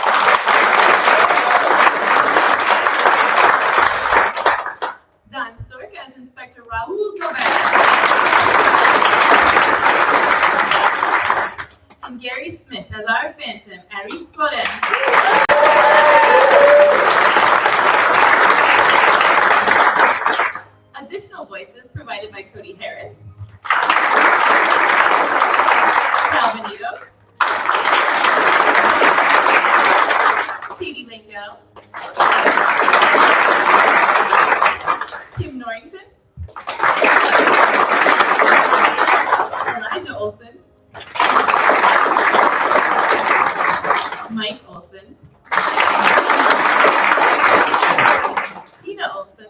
Don Stork as Inspector Raoul Gobert, and Gary Smith as our Phantom, Eric Paulin. Additional voices provided by Cody Harris, Cal Benito, Katie Langell, Kim Norrington, Elijah Olson, Mike Olson, Tina Olson,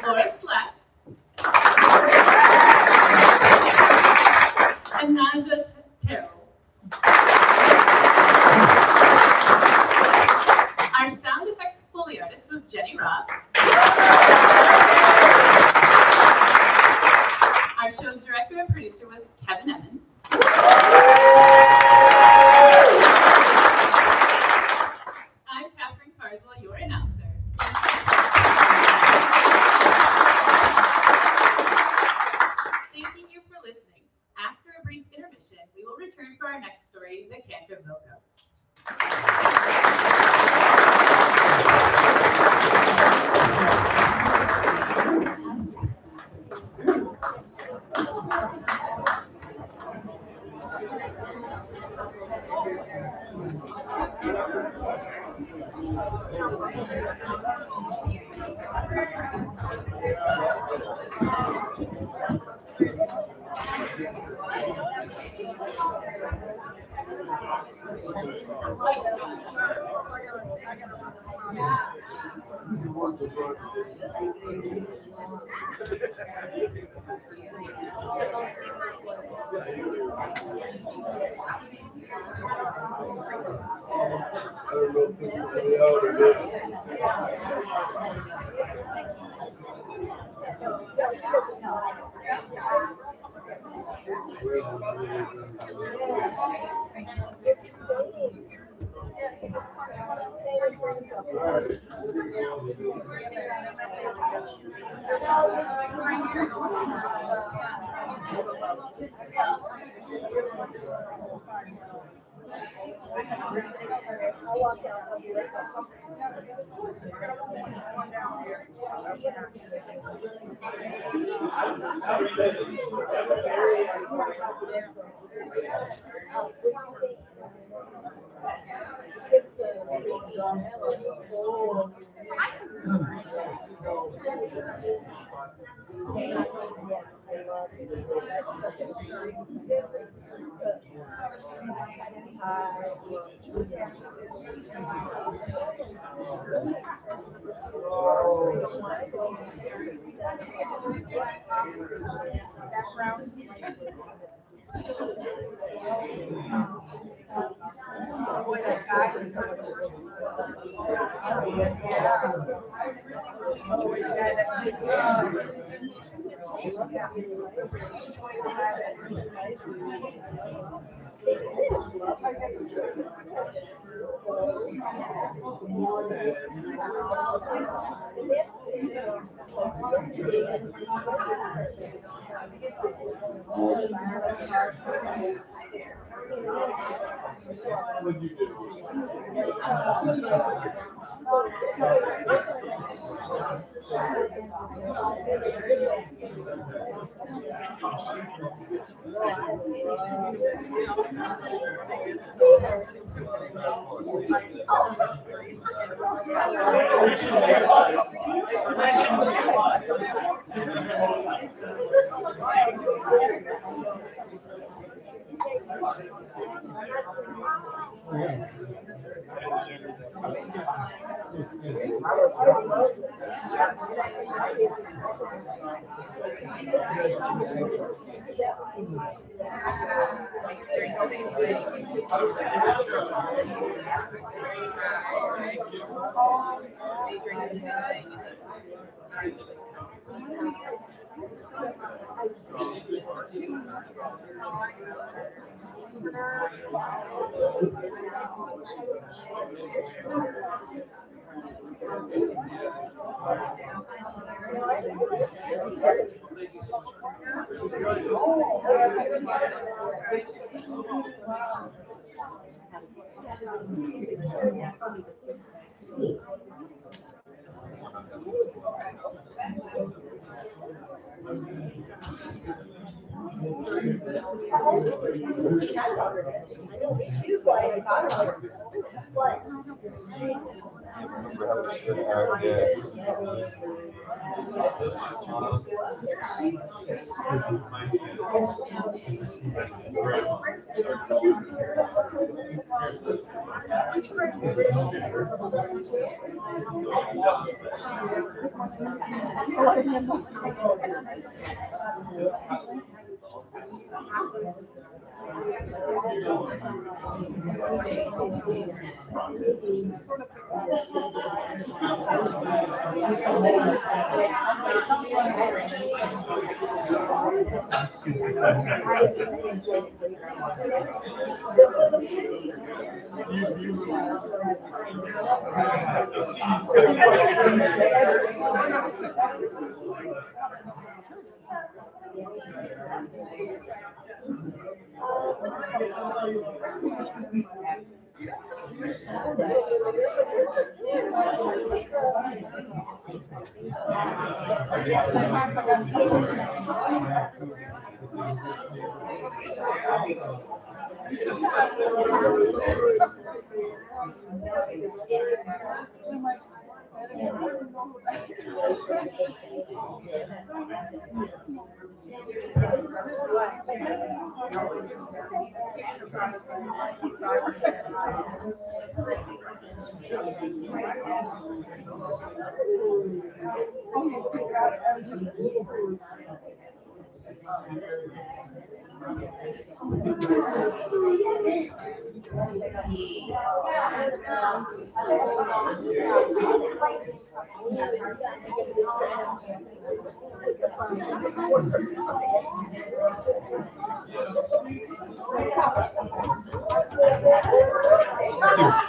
Laura Slack, and Naja Terrell. Our sound effects Foley artist was Jenny Ross. Our show's director and producer was Kevin Emmons. I'm Catherine Carswell, your announcer. Thanking you for listening. After a brief intermission, we will return turn for our next story, The Canterville Ghost.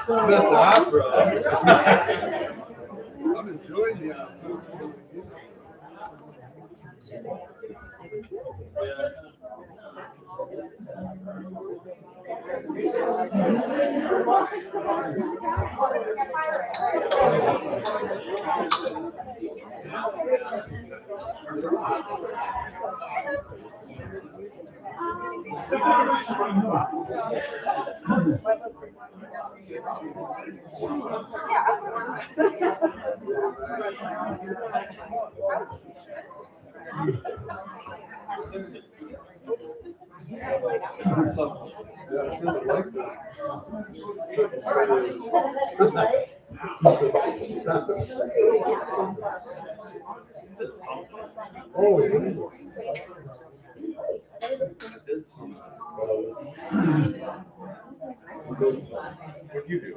About the opera. I'm enjoying the opera. Oh, yeah. What you do?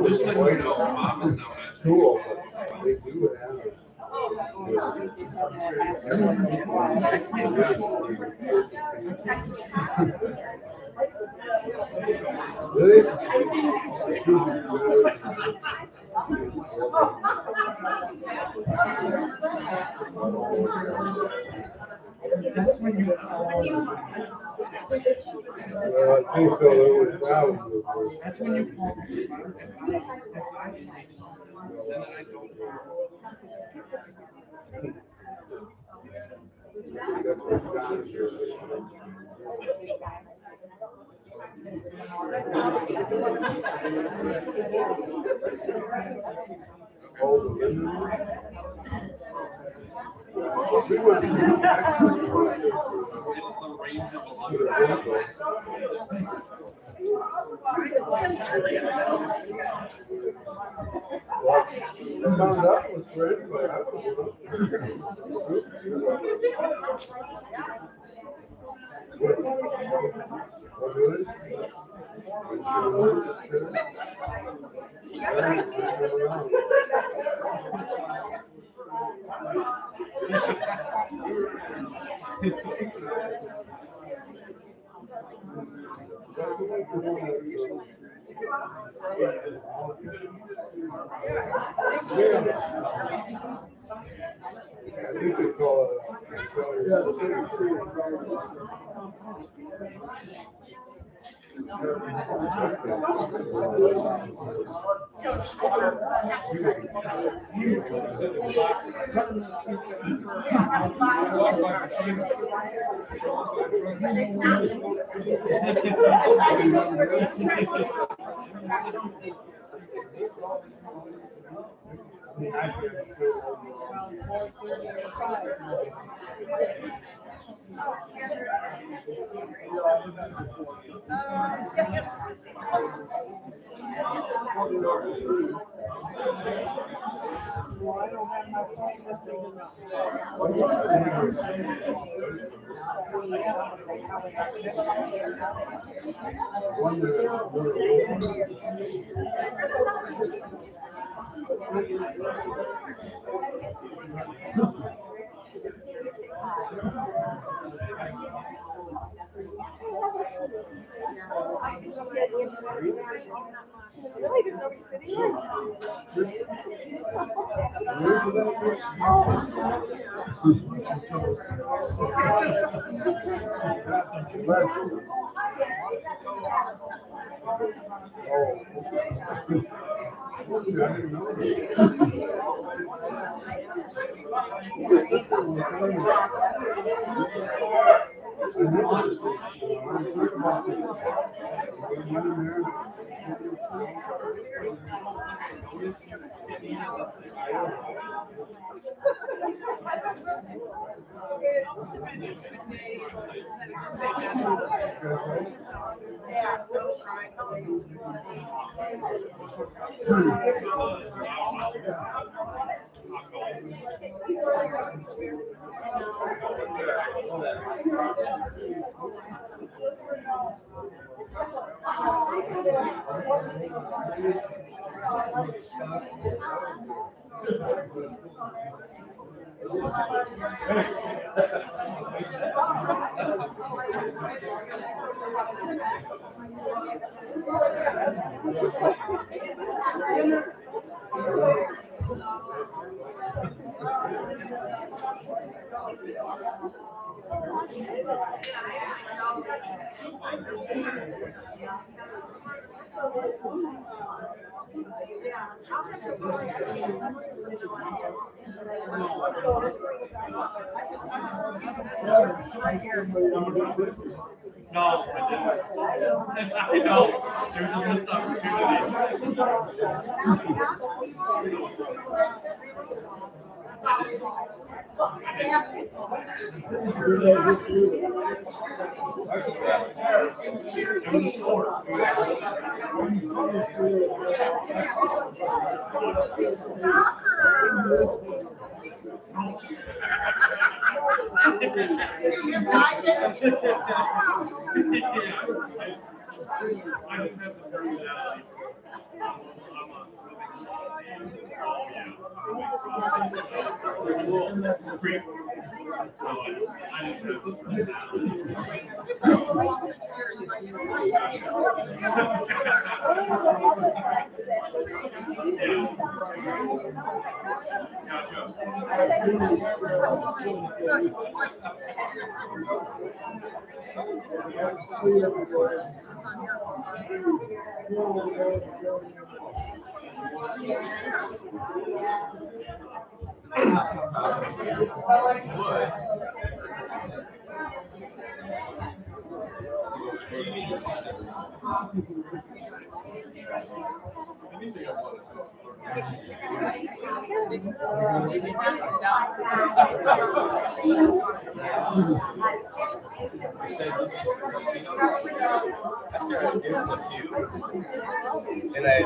Just so you know, mom is now at school, but they do have. That's when you. Well, I think so. It was loud. That's when you call. I found out it was great, but I don't know. You could call No, I know. There's a missed opportunity. And I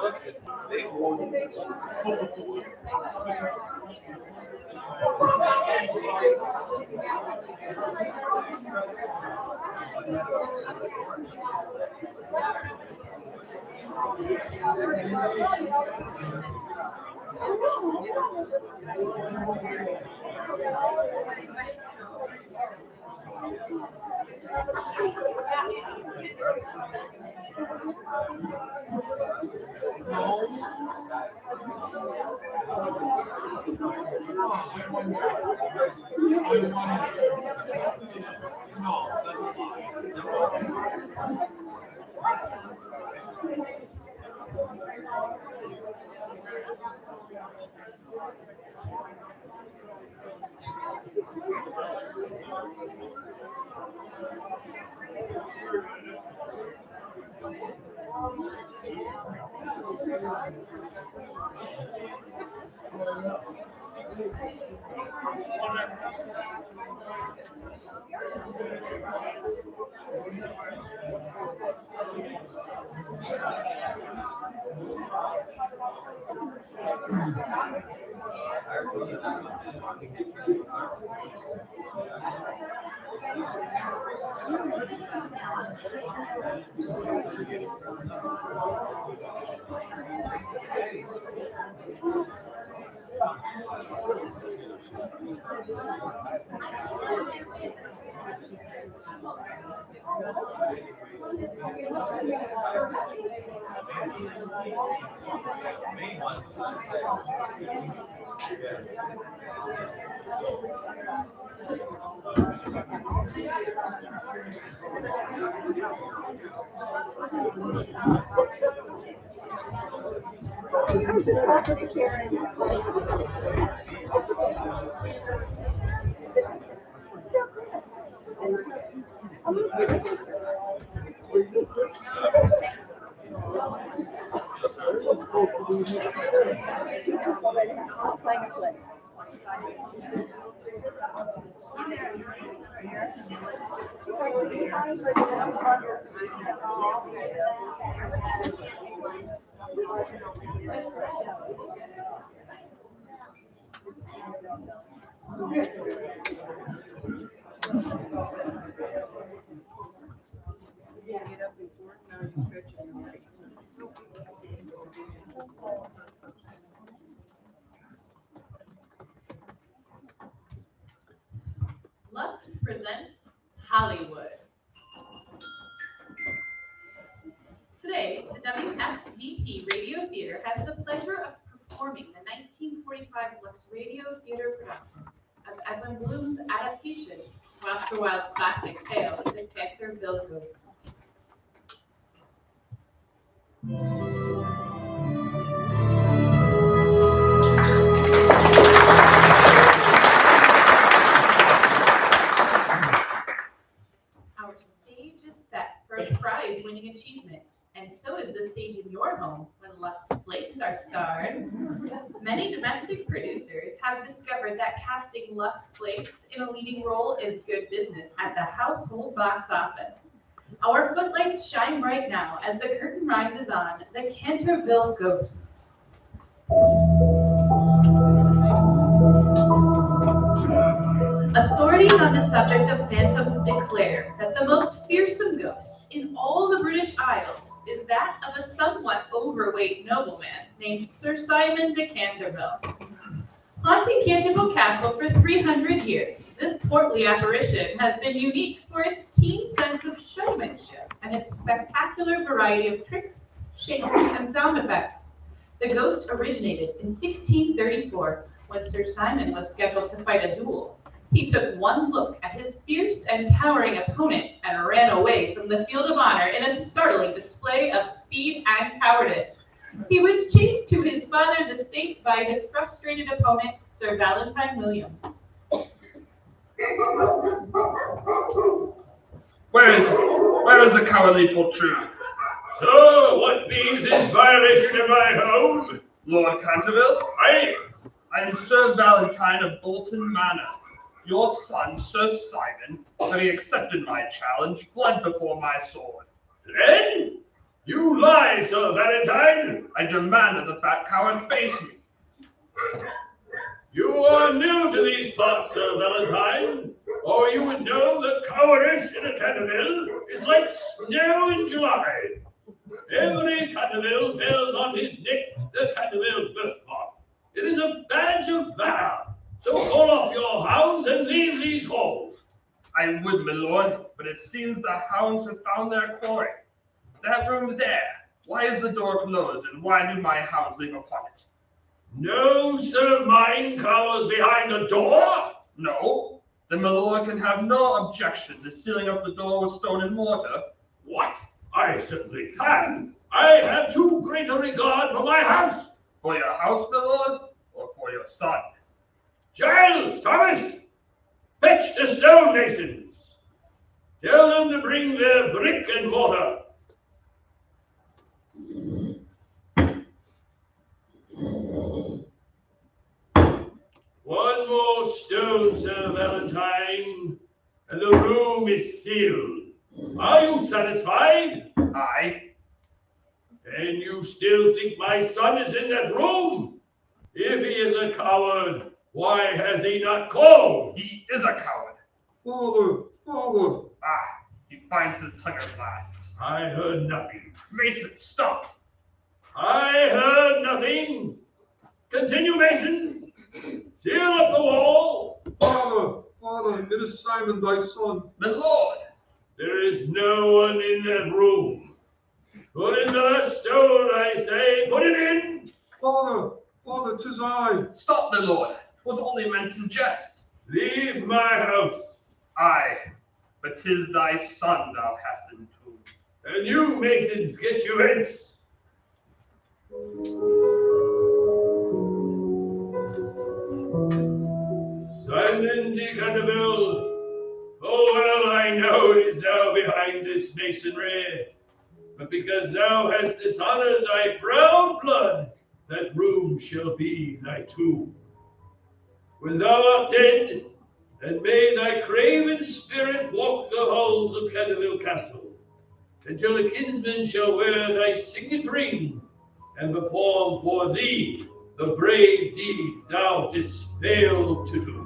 looked at they Lux presents Hollywood. Today, the WFVP Radio Theater has the pleasure of performing the 1945 Lux Radio Theater production of Edwin Bloom's adaptation of Oscar Wilde's classic tale, The Canterville Ghost. Our stage is set for a prize-winning achievement, and so is the stage in your home when Lux Flakes are starred. Many domestic producers have discovered that casting Lux Flakes in a leading role is good business at the household box office. Our footlights shine bright now as the curtain rises on The Canterville Ghost. Authorities on the subject of phantoms declare that the most fearsome ghost in all the British Isles is that of a somewhat overweight nobleman named Sir Simon de Canterville. Haunting Canterville Castle for 300 years, this portly apparition has been unique for its keen sense of showmanship and its spectacular variety of tricks, shakes, and sound effects. The ghost originated in 1634 when Sir Simon was scheduled to fight a duel. He took one look at his fierce and towering opponent and ran away from the field of honor in a startling display of speed and cowardice. He was chased to his father's estate by his frustrated opponent, Sir Valentine Williams. Where is the cowardly poltroon? So, what means this violation of my home? Lord Canterville? I'm Sir Valentine of Bolton Manor. Your son, Sir Simon, when he accepted my challenge, fled before my sword. Fled? You lie, Sir Valentine! I demand that the fat coward face me. You are new to these parts, Sir Valentine, or you would know that cowardice in a Canterville is like snow in July. Every Canterville bears on his neck the Canterville birthmark. It is a badge of valor. So call off your hounds and leave these halls. I would, my lord, but it seems the hounds have found their quarry. That room there, why is the door closed, and why do my hounds leave upon it? No, sir, mine cowers behind the door. No, then my lord can have no objection to sealing up the door with stone and mortar. What? I certainly can. I have too great a regard for my house. For your house, my lord, or for your son? Giles, Thomas, fetch the stonemasons. Tell them to bring their brick and mortar. One more stone, Sir Valentine, and the room is sealed. Are you satisfied? Aye. And you still think my son is in that room? If he is a coward, Why has he not closed? He is a coward. Father. He finds his tongue at last. I heard nothing. Mason, stop. I heard nothing. Continue, Masons. Seal up the wall. Father, it is Simon, thy son. My lord. There is no one in that room. Put in the stone, I say. Put it in. Father, 'tis I. Stop, my lord. 'Twas only meant in jest. Leave my house. Aye, but 'tis thy son thou hast entombed. And you, Masons, get you hence. Simon de Canterville, full well I know it is thou behind this masonry, but because thou hast dishonored thy proud blood, that room shall be thy tomb. When thou art dead, and may thy craven spirit walk the halls of Canterville Castle, until a kinsman shall wear thy signet ring, and perform for thee the brave deed thou didst fail to do.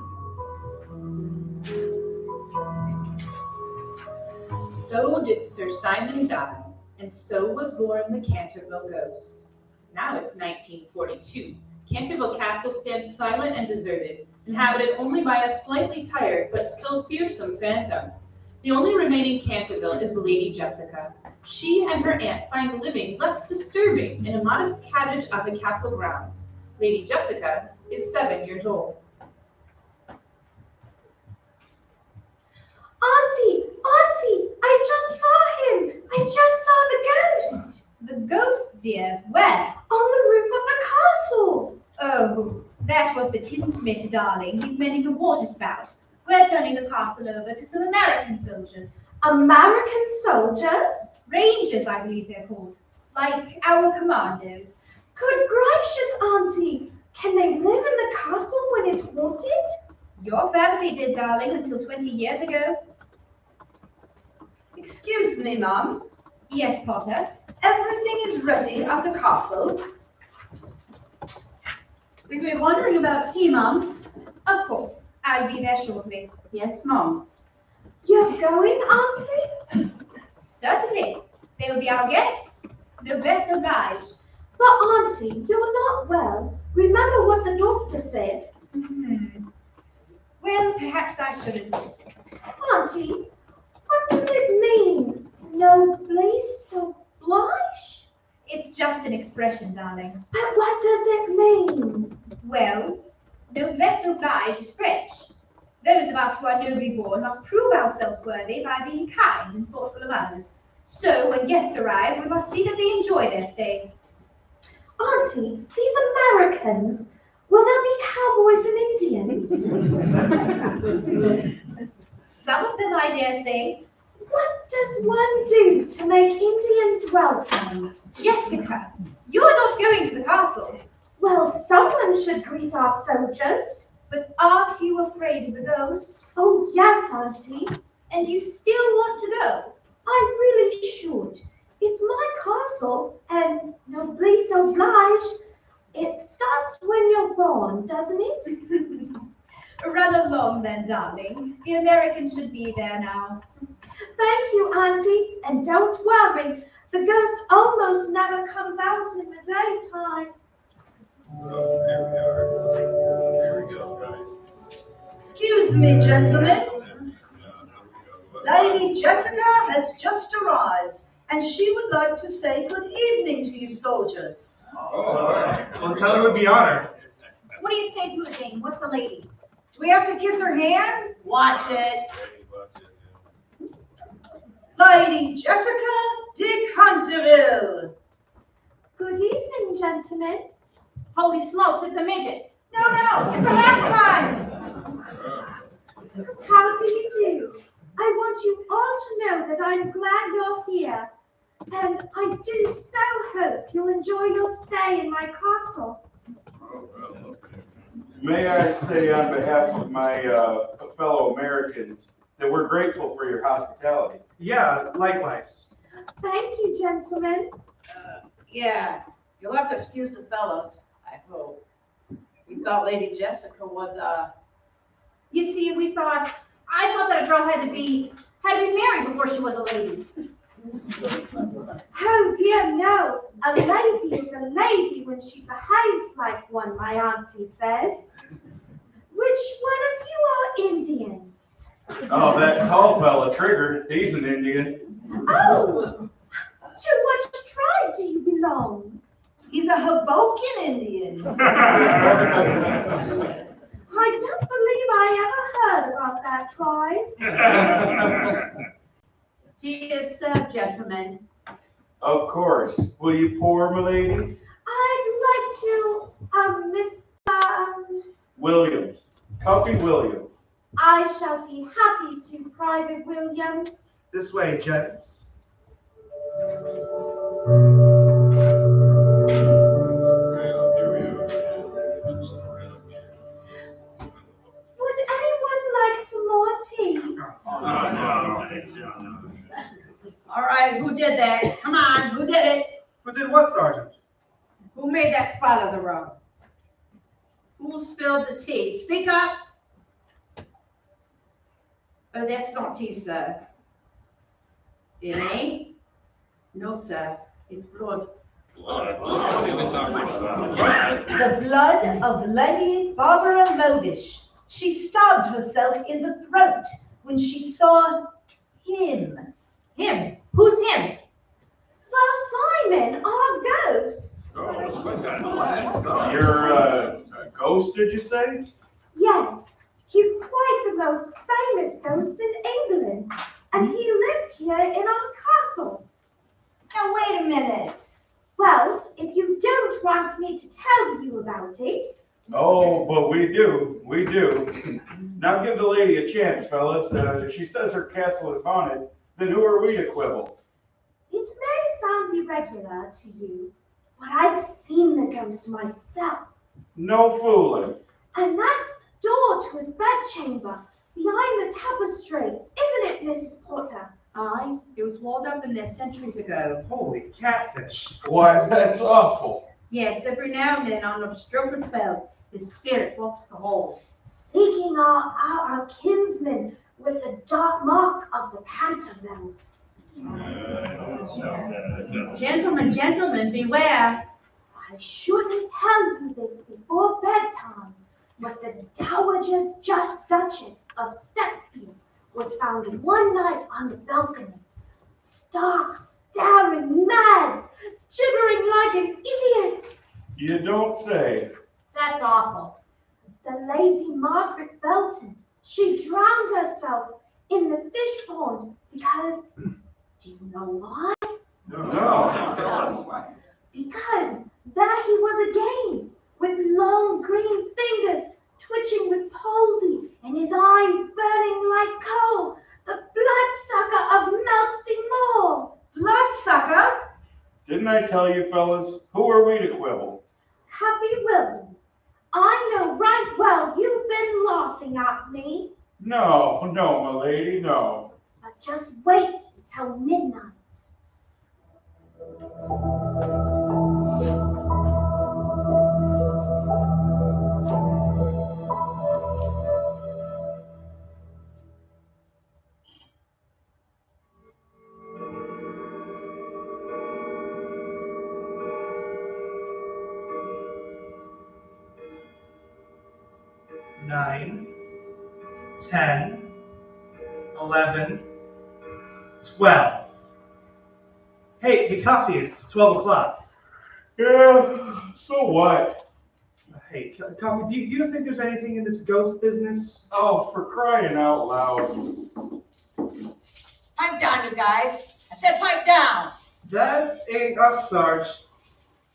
So did Sir Simon die, and so was born the Canterville Ghost. Now it's 1942. Canterville Castle stands silent and deserted, inhabited only by a slightly tired but still fearsome phantom. The only remaining Canterville is Lady Jessica. She and her aunt find living less disturbing in a modest cottage on the castle grounds. Lady Jessica is 7 years old. Auntie, I just saw him. I just saw the ghost. The ghost, dear? Where? On the roof of the castle. Oh, that was the tinsmith, darling. He's mending the water spout. We're turning the castle over to some American soldiers. American soldiers? Rangers, I believe they're called. Like our commandos. Good gracious, Auntie. Can they live in the castle when it's haunted? Your family did, darling, until 20 years ago. Excuse me, Mum. Yes, Potter? Everything is ready at the castle. We've been wondering about tea, Mum. Of course. I'll be there shortly. Yes, Mum. You're going, Auntie? Certainly. They will be our guests. Noblesse oblige. But, Auntie, you're not well. Remember what the doctor said. Well, perhaps I shouldn't. Auntie, what does it mean? Noblesse oblige? It's just an expression, darling. But what does it mean? Well, noblesse oblige is French. Those of us who are nobly born must prove ourselves worthy by being kind and thoughtful of others. So, when guests arrive, we must see that they enjoy their stay. Auntie, these Americans, will there be cowboys and Indians? Some of them, I dare say. What does one do to make Indians welcome? Jessica, you're not going to the castle. Well, someone should greet our soldiers. But aren't you afraid of the ghost? Oh, yes, Auntie. And you still want to go? I really should. It's my castle, and noblesse oblige. It starts when you're born, doesn't it? Run along then, darling. The Americans should be there now. Thank you, Auntie. And don't worry, the ghost almost never comes out in the daytime. Here we go, guys. Excuse me, gentlemen. Lady Jessica has just arrived, and she would like to say good evening to you soldiers. Well, tell her it would be honored. What do you say to it, Jane? What's the lady? Do we have to kiss her hand? Watch it. Lady Jessica de Canterville. Good evening, gentlemen. Holy smokes, it's a midget. No, it's a left kind. How do you do? I want you all to know that I'm glad you're here. And I do so hope you'll enjoy your stay in my castle. May I say on behalf of my fellow Americans that we're grateful for your hospitality. Yeah, likewise. Thank you, gentlemen. Yeah, you'll have to excuse the fellows, I hope. We thought Lady Jessica was, You see, I thought that a girl had to be married before she was a lady. Oh dear, no. A lady is a lady when she behaves like one, my auntie says. Which one of you are Indians? Oh, that tall fella, Trigger, he's an Indian. Oh, to what tribe do you belong? He's a Hoboken Indian. I don't believe I ever heard about that tribe. Tea is served, gentlemen. Of course. Will you pour, milady? I'd like to, Mr. Williams. Coffee Williams. I shall be happy to, Private Williams. This way, gents. Would anyone like some more tea? All right, who did that? Come on, who did it? Who did what, Sergeant? Who made that spot of the road? Who spilled the tea? Speak up. Oh, that's not tea, sir. It ain't? No, sir. It's blood. The blood of Lady Barbara Lovish. She stabbed herself in the throat when she saw him. Him? Who's him? Sir Simon, our ghost. You're a ghost, did you say? Yes, he's quite the most famous ghost in England, and he lives here in our castle. Now wait a minute. Well, if you don't want me to tell you about it. Oh, but we do. We do. Now give the lady a chance, fellas. If she says her castle is haunted, then who are we to quibble? It may sound irregular to you, but I've seen the ghost myself. No fooling. And that's the door to his bedchamber, behind the tapestry, isn't it, Mrs. Potter? Aye, it was walled up in there centuries ago. Holy catfish. Why, that's awful. Yes, every now and then on a stroke of 12, his spirit walks the halls. Seeking our kinsman with the dark mark of the Cantervilles. Gentlemen, beware. I shouldn't tell you this before bedtime, but the Dowager Duchess of Stepfield was found one night on the balcony, stark, staring, mad, gibbering like an idiot. You don't say. That's awful. The Lady Margaret Felton, she drowned herself in the fish pond because, do you know why? No. Because there he was again, with long green fingers twitching with palsy and his eyes burning like coal, the bloodsucker of Melksy Moor. Bloodsucker? Didn't I tell you, fellas? Who are we to quibble? Happy Williams, I know right well you've been laughing at me. No, my lady, no. But just wait till midnight. Nine, 10, 11, 12. Hey, coffee, it's 12 o'clock. Yeah, so what? Hey, coffee, do you think there's anything in this ghost business? Oh, for crying out loud. Pipe down, you guys. I said pipe down. That ain't us, Sarge.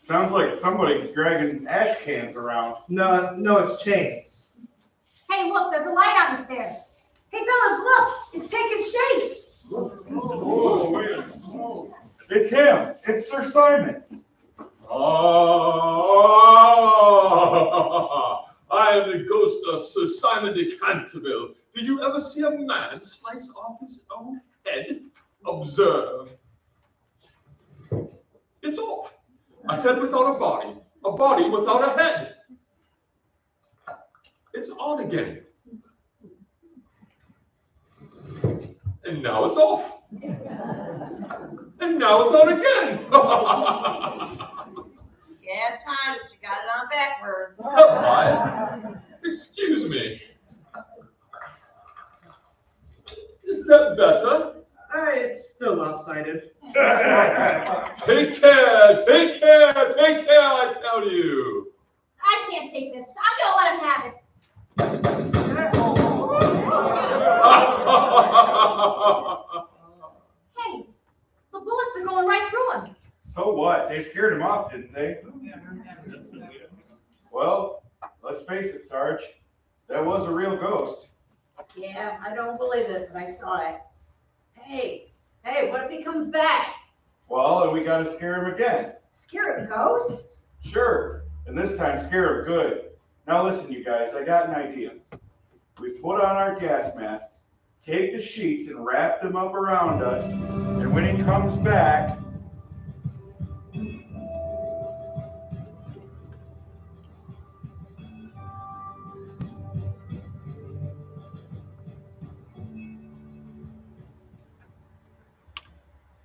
Sounds like somebody's dragging ash cans around. No, it's chains. Hey, look, there's a light on the stairs. Hey, fellas, look, it's taking shape. Oh, wait. Oh. It's him. It's Sir Simon. I am the ghost of Sir Simon de Canterville. Did you ever see a man slice off his own head? Observe. It's off. A head without a body without a head. it's on again. And now it's off. And now it's on again. Yeah, it's time, but you got it on backwards. What? Excuse me. Is that better? It's still lopsided. Take care, take care, take care, I tell you. I can't take this. I'm gonna let him have it. Hey, the bullets are going right through him. So what? They scared him off, didn't they? Well, let's face it, Sarge. That was a real ghost. Yeah, I don't believe it, but I saw it. Hey, what if he comes back? Well, and we gotta scare him again. Scare a ghost? Sure, and this time scare him good. Now listen, you guys, I got an idea. We put on our gas masks, take the sheets and wrap them up around us, and when he comes back,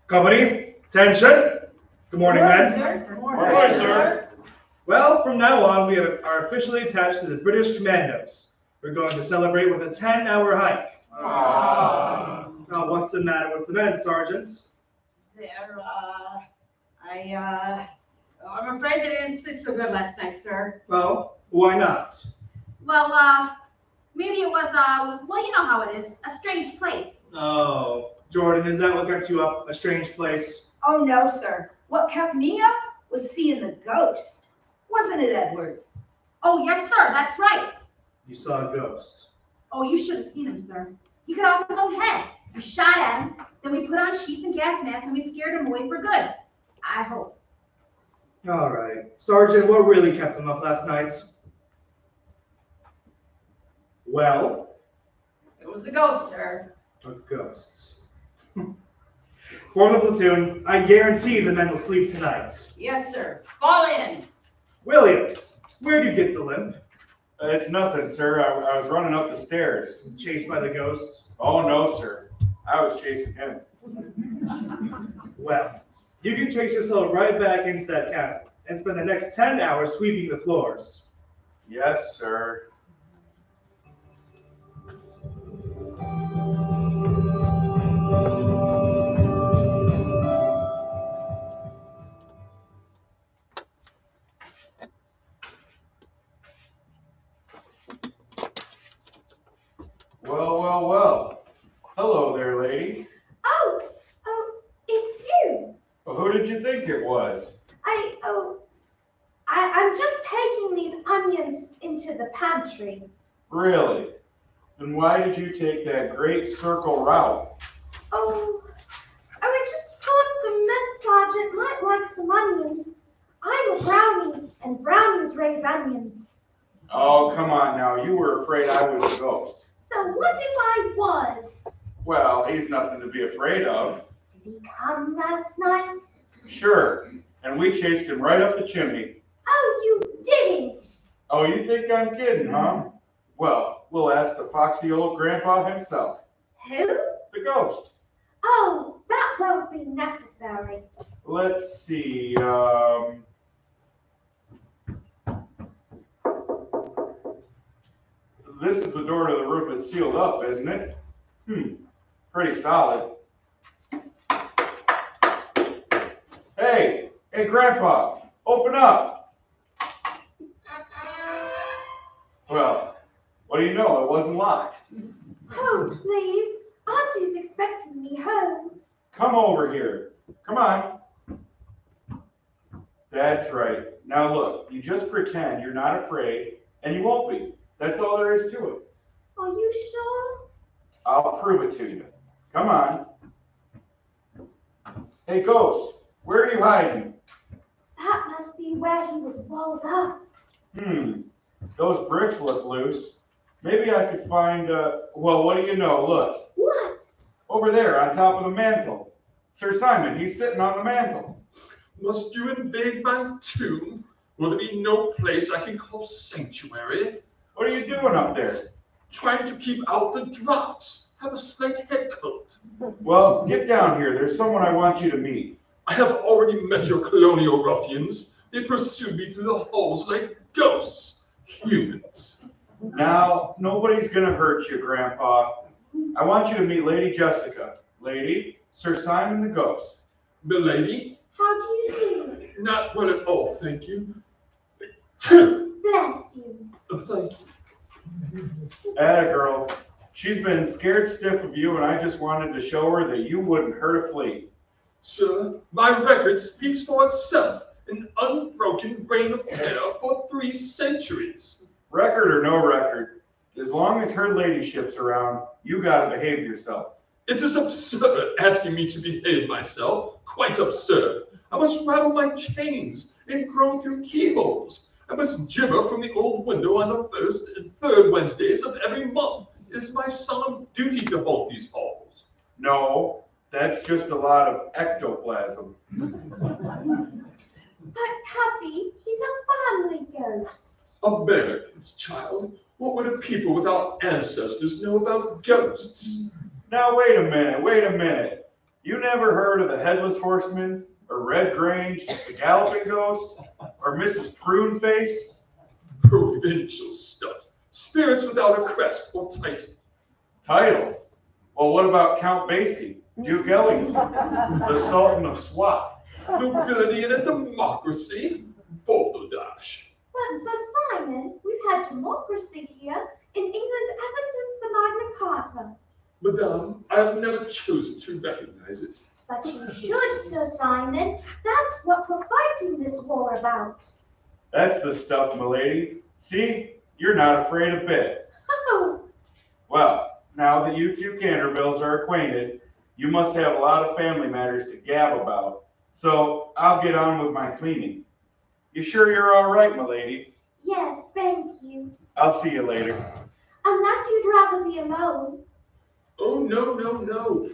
Company, attention. Good morning, men. Good morning, sir. Well, from now on, we are officially attached to the British Commandos. We're going to celebrate with a 10-hour hike. Now, what's the matter with the men, sergeants? I'm afraid they didn't sleep so good last night, sir. Well, why not? Well, maybe it was, well, you know how it is. A strange place. Oh, Jordan, is that what got you up? A strange place? Oh, no, sir. What kept me up was seeing the ghost. Wasn't it, Edwards? Oh, yes, sir. That's right. You saw a ghost. Oh, you should have seen him, sir. He cut off his own head. We shot at him, then we put on sheets and gas masks, and we scared him away for good. I hope. All right. Sergeant, what really kept him up last night? Well? It was the ghost, sir. A ghost. Form the platoon. I guarantee the men will sleep tonight. Yes, sir. Fall in. Williams, where do you get the limp? It's nothing, sir. I was running up the stairs. Chased by the ghost? Oh, no, sir. I was chasing him. Well, you can chase yourself right back into that castle and spend the next 10 hours sweeping the floors. Yes, sir. Well. Hello there, lady. Oh, it's you. Well, who did you think it was? I'm just taking these onions into the pantry. Really? Then why did you take that great circle route? Oh, I just thought the mess sergeant might like some onions. I'm a brownie, and brownies raise onions. Oh, come on now. You were afraid I was a ghost. So what if I was? Well, he's nothing to be afraid of. Did he come last night? Sure. And we chased him right up the chimney. Oh, you didn't. Oh, you think I'm kidding, huh? Well, we'll ask the foxy old grandpa himself. Who? The ghost. Oh, that won't be necessary. Let's see, this is the door to the room that's sealed up, isn't it? Pretty solid. Hey, Grandpa, open up. Well, what do you know? It wasn't locked. Oh, please. Auntie's expecting me home. Come over here. Come on. That's right. Now look, you just pretend you're not afraid, and you won't be. That's all there is to it. Are you sure? I'll prove it to you. Come on. Hey, Ghost, where are you hiding? That must be where he was walled up. Those bricks look loose. Maybe I could find, well, what do you know? Look. What? Over there, on top of the mantle. Sir Simon, he's sitting on the mantle. Must you invade my tomb? Will there be no place I can call sanctuary? What are you doing up there? Trying to keep out the draughts. Have a slight head cold. Well, get down here. There's someone I want you to meet. I have already met your colonial ruffians. They pursued me through the halls like ghosts. Humans. Now, nobody's gonna hurt you, Grandpa. I want you to meet Lady Jessica. Lady, Sir Simon the Ghost. Milady? How do you do? Not well at all, thank you. Bless you. Thank you. Atta girl. She's been scared stiff of you, and I just wanted to show her that you wouldn't hurt a flea. Sir, my record speaks for itself. An unbroken reign of terror for 3 centuries. Record or no record, as long as her ladyship's around, you gotta behave yourself. It is absurd asking me to behave myself. Quite absurd. I must rattle my chains and groan through keyholes. I must gibber from the old window on the first and third Wednesdays of every month. It is my solemn duty to haunt these halls. No, that's just a lot of ectoplasm. But Cuffy, he's a family ghost. Americans, child. What would a people without ancestors know about ghosts? Now, wait a minute. You never heard of the Headless Horseman, or Red Grange, the Galloping Ghost, or Mrs. Pruneface? Provincial stuff. Spirits without a crest or title. Titles? Well, what about Count Basie, Duke Ellington, the Sultan of Swat? Nobility and a democracy? Balderdash. But Sir Simon, we've had democracy here in England ever since the Magna Carta. Madame, I have never chosen to recognize it. But you should, Sir Simon. That's what we're fighting this war about. That's the stuff, milady. See, you're not afraid a bit. Oh. Well, now that you 2 Cantervilles are acquainted, you must have a lot of family matters to gab about. So I'll get on with my cleaning. You sure you're all right, milady? Yes, thank you. I'll see you later. Unless you'd rather be alone. Oh, no.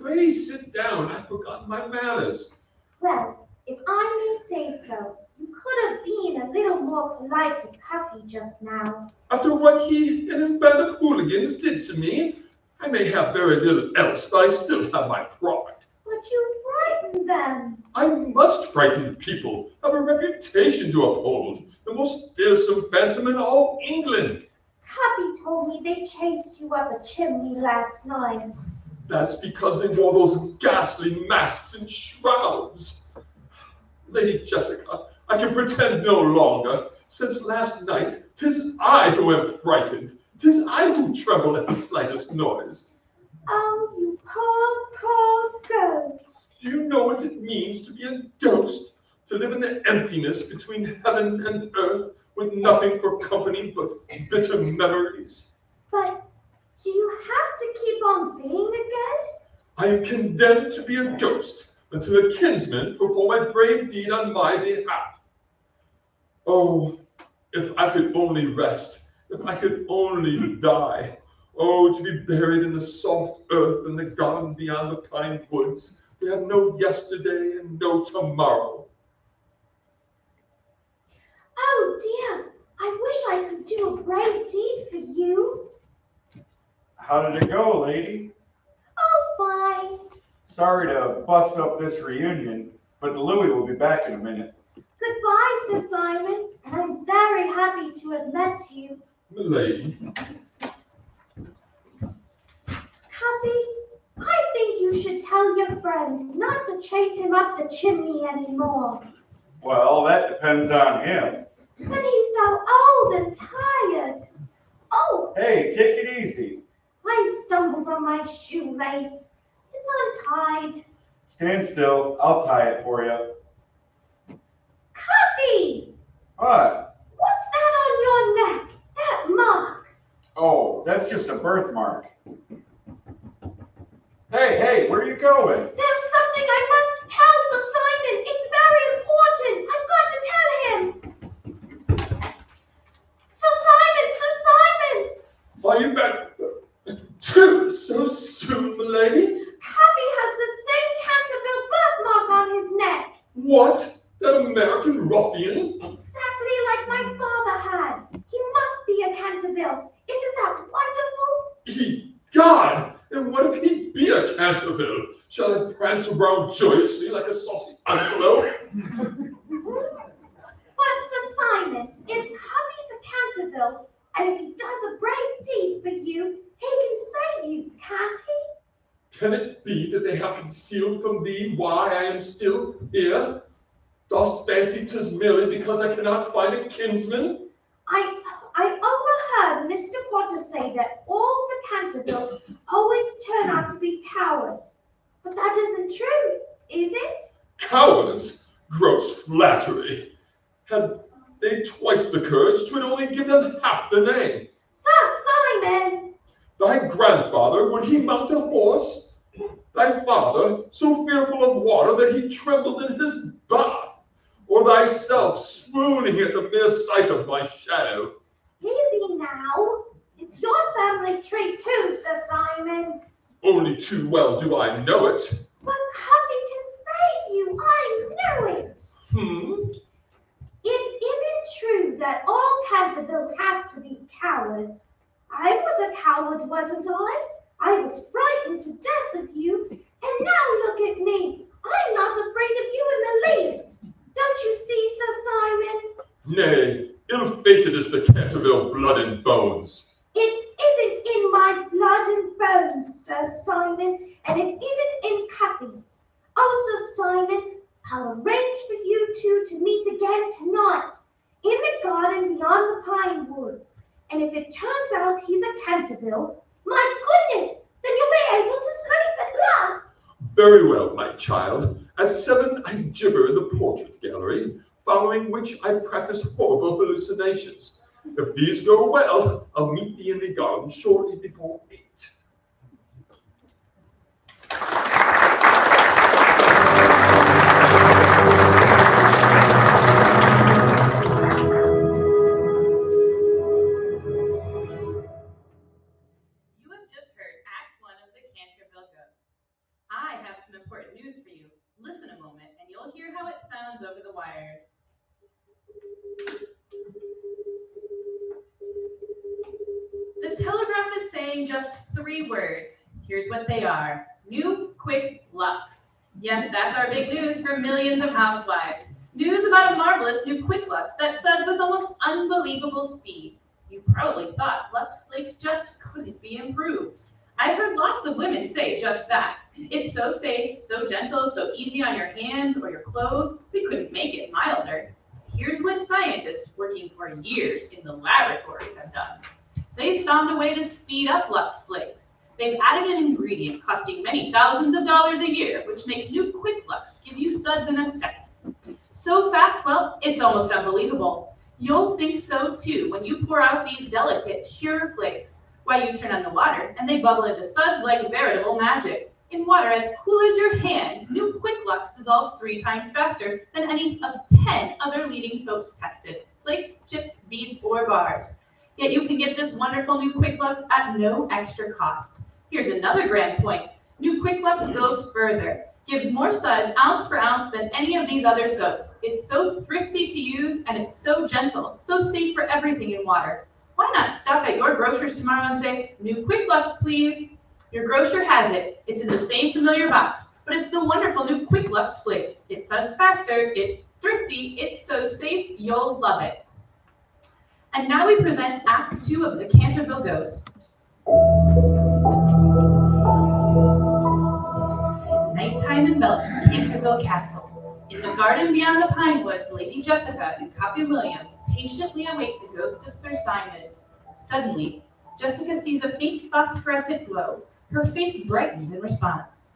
Pray sit down. I've forgotten my manners. Well, if I may say so, you could have been a little more polite to Cuffy just now. After what he and his band of hooligans did to me, I may have very little else, but I still have my pride. But you frightened them. I must frighten people. I have a reputation to uphold. The most fearsome phantom in all England. Cuffy told me they chased you up a chimney last night. That's because they wore those ghastly masks and shrouds. Lady Jessica, I can pretend no longer. Since last night, 'tis I who am frightened. 'Tis I who tremble at the slightest noise. Oh, you poor ghost. Do you know what it means to be a ghost? To live in the emptiness between heaven and earth with nothing for company but bitter memories? But do you have to keep on being a ghost? I am condemned to be a ghost until a kinsman perform a brave deed on my behalf. Oh, if I could only rest, if I could only die. Oh, to be buried in the soft earth in the garden beyond the pine woods. We have no yesterday and no tomorrow. Oh dear, I wish I could do a brave deed for you. How did it go, lady? Oh, fine. Sorry to bust up this reunion, but Louis will be back in a minute. Goodbye, Sir Simon, and I'm very happy to have met you. Milady. Cuffy, I think you should tell your friends not to chase him up the chimney anymore. Well, that depends on him. But he's so old and tired. Oh! Hey, take it easy. I stumbled on my shoelace. It's untied. Stand still. I'll tie it for you. Cuffy! What? What's that on your neck? That mark? Oh, that's just a birthmark. Hey, where are you going? There's something I must tell Sir Simon. It's very important. I've got to tell him. Sir Simon! Are you back so soon, milady? Cuffy has the same Canterville birthmark on his neck. What? That American ruffian? Exactly like my father had. He must be a Canterville. that wonderful? God! And what if he be a Canterville? Shall I prance around joyously like a saucy antelope? But Sir Simon, if Cuffy's a Canterville, and if he does a brave deed for you, he can save you, can't he? Can it be that they have concealed from thee why I am still here? Dost fancy 'tis merely because I cannot find a kinsman? I overheard Mr. Potter say that all the Cantervilles always turn out to be cowards. But that isn't true, is it? Cowards? Gross flattery. Had they twice the courage, 'twould only give them half the name. Sir Simon! Thy grandfather, would he mount a horse? Thy father, so fearful of water that he trembled in his bath? Or thyself, swooning at the mere sight of my shadow? Easy now. It's your family trait too, Sir Simon. Only too well do I know it. But Cuffy can save you, I know it. It isn't true that all Cantervilles have to be cowards. I was a coward, wasn't I? I was frightened to death of you, and now look at me. I'm not afraid of you in the least. Don't you see, Sir Simon? Nay, ill-fated is the Canterville blood and bones. It isn't in my blood and bones, Sir Simon, and it isn't in Cuffy's. Oh, Sir Simon, I'll arrange for you two to meet again tonight, in the garden beyond the pine woods. And if it turns out he's a Canterville, my goodness, then you'll be able to sleep at last. Very well, my child. At 7, I gibber in the portrait gallery, following which I practice horrible hallucinations. If these go well, I'll meet thee in the garden shortly before 8. You have just heard Act 1 of The Canterville Ghost. I have some important news for you. Listen a moment, and you'll hear how it sounds over the wires. The telegraph is saying just 3 words. Here's what they are. New Quick Lux. Yes, that's our big news for millions of housewives. News about a marvelous new Quick Lux that suds with almost unbelievable speed. You probably thought Lux Flakes just couldn't be improved. I've heard lots of women say just that. It's so safe, so gentle, so easy on your hands or your clothes, we couldn't make it milder. Here's what scientists working for years in the laboratories have done. They've found a way to speed up Lux Flakes. They've added an ingredient costing many thousands of dollars a year, which makes new Quick Lux give you suds in a second. So fast, well, it's almost unbelievable. You'll think so too when you pour out these delicate, sheer flakes. Why, you turn on the water and they bubble into suds like veritable magic. In water as cool as your hand, new Quick Lux dissolves 3 times faster than any of 10 other leading soaps tested. Flakes, chips, beads, or bars. Yet you can get this wonderful new Quick Lux at no extra cost. Here's another grand point. New Quick Lux goes further. Gives more suds ounce for ounce than any of these other soaps. It's so thrifty to use and it's so gentle, so safe for everything in water. Why not stop at your grocer's tomorrow and say, new Quick Lux, please? Your grocer has it. It's in the same familiar box, but it's the wonderful new Quick Lux Flakes. It suds faster, it's thrifty, it's so safe, you'll love it. And now we present Act 2 of The Canterville Ghost. Nighttime envelops Canterville Castle. In the garden beyond the pine woods, Lady Jessica and Copy Williams patiently await the ghost of Sir Simon. Suddenly, Jessica sees a faint phosphorescent glow. Her face brightens in response.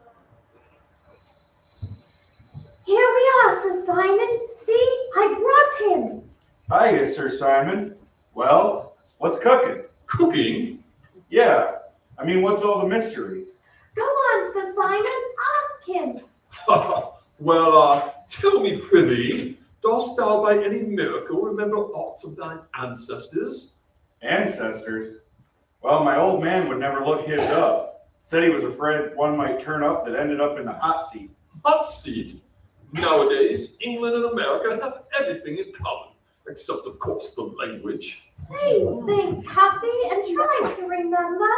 Here we are, Sir Simon. See, I brought him. Hiya, Sir Simon. Well, what's cooking? Cooking? Yeah. I mean, what's all the mystery? Go on, Sir Simon. Ask him. Well, tell me, prithee, dost thou by any miracle remember aught of thine ancestors? Ancestors? Well, my old man would never look his up. Said he was afraid one might turn up that ended up in the hot seat. Hot seat? Nowadays, England and America have everything in common, except of course the language. Please think, Happy, and try to remember.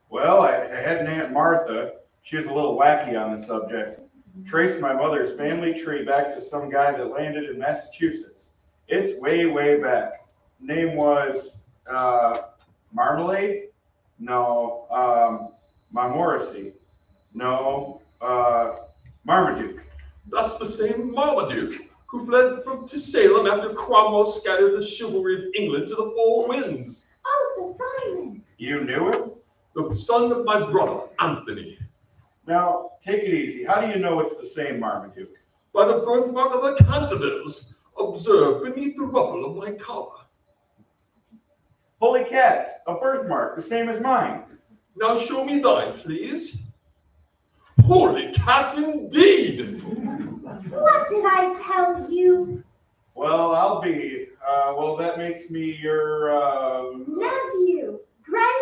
Well, I had an Aunt Martha. She was a little wacky on the subject. Traced my mother's family tree back to some guy that landed in Massachusetts. It's way, way back. Name was Marmalade? No. Morrissey? No. Marmaduke. That's the same Marmaduke who fled to Salem after Cromwell scattered the chivalry of England to the four winds. Oh, Sir Simon. You knew him? The son of my brother, Anthony. Now, take it easy. How do you know it's the same Marmaduke? By the birthmark of the Cantervilles, observed beneath the ruffle of my collar. Holy cats, a birthmark, the same as mine. Now show me thine, please. Holy cats indeed! What did I tell you? Well, I'll be. Well, that makes me your, Nephew. Great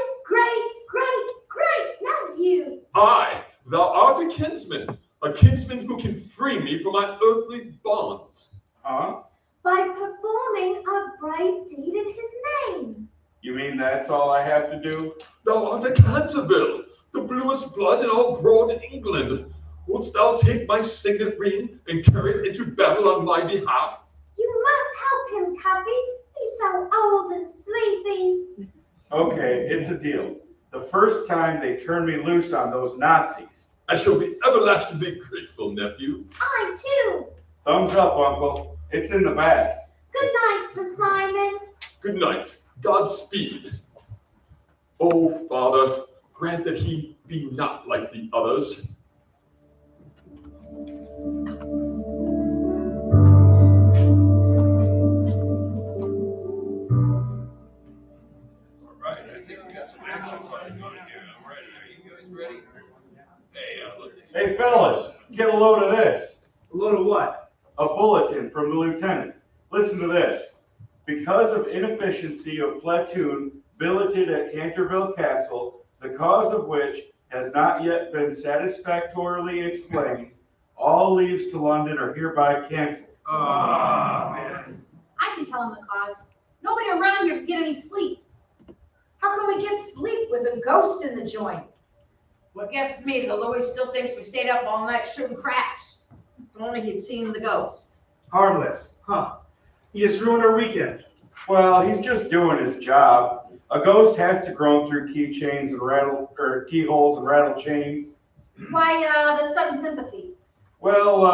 nephew. Aye, thou art a kinsman who can free me from my earthly bonds. Huh? By performing a brave deed in his name. You mean that's all I have to do? Thou art a Canterville, the bluest blood in all broad England. Wouldst thou take my signet ring and carry it into battle on my behalf? You must help him, Cappy. He's so old and sleepy. Okay, it's a deal. The first time they turn me loose on those Nazis. I shall be everlastingly grateful, nephew. I too. Thumbs up, Uncle. It's in the bag. Good night, Sir Simon. Good night. Godspeed. Oh, Father, grant that he be not like the others. Hey, fellas, get a load of this. A load of what? A bulletin from the lieutenant. Listen to this. Because of inefficiency of platoon billeted at Canterville Castle, the cause of which has not yet been satisfactorily explained, all leaves to London are hereby canceled. Oh, man. I can tell him the cause. Nobody around here can get any sleep. How can we get sleep with a ghost in the joint? What gets me, the Louis still thinks we stayed up all night shooting craps. If only he'd seen the ghost. Harmless, huh? He just ruined our weekend. Well, he's just doing his job. A ghost has to groan through keychains and keyholes and rattle chains. Why, the sudden sympathy? Well,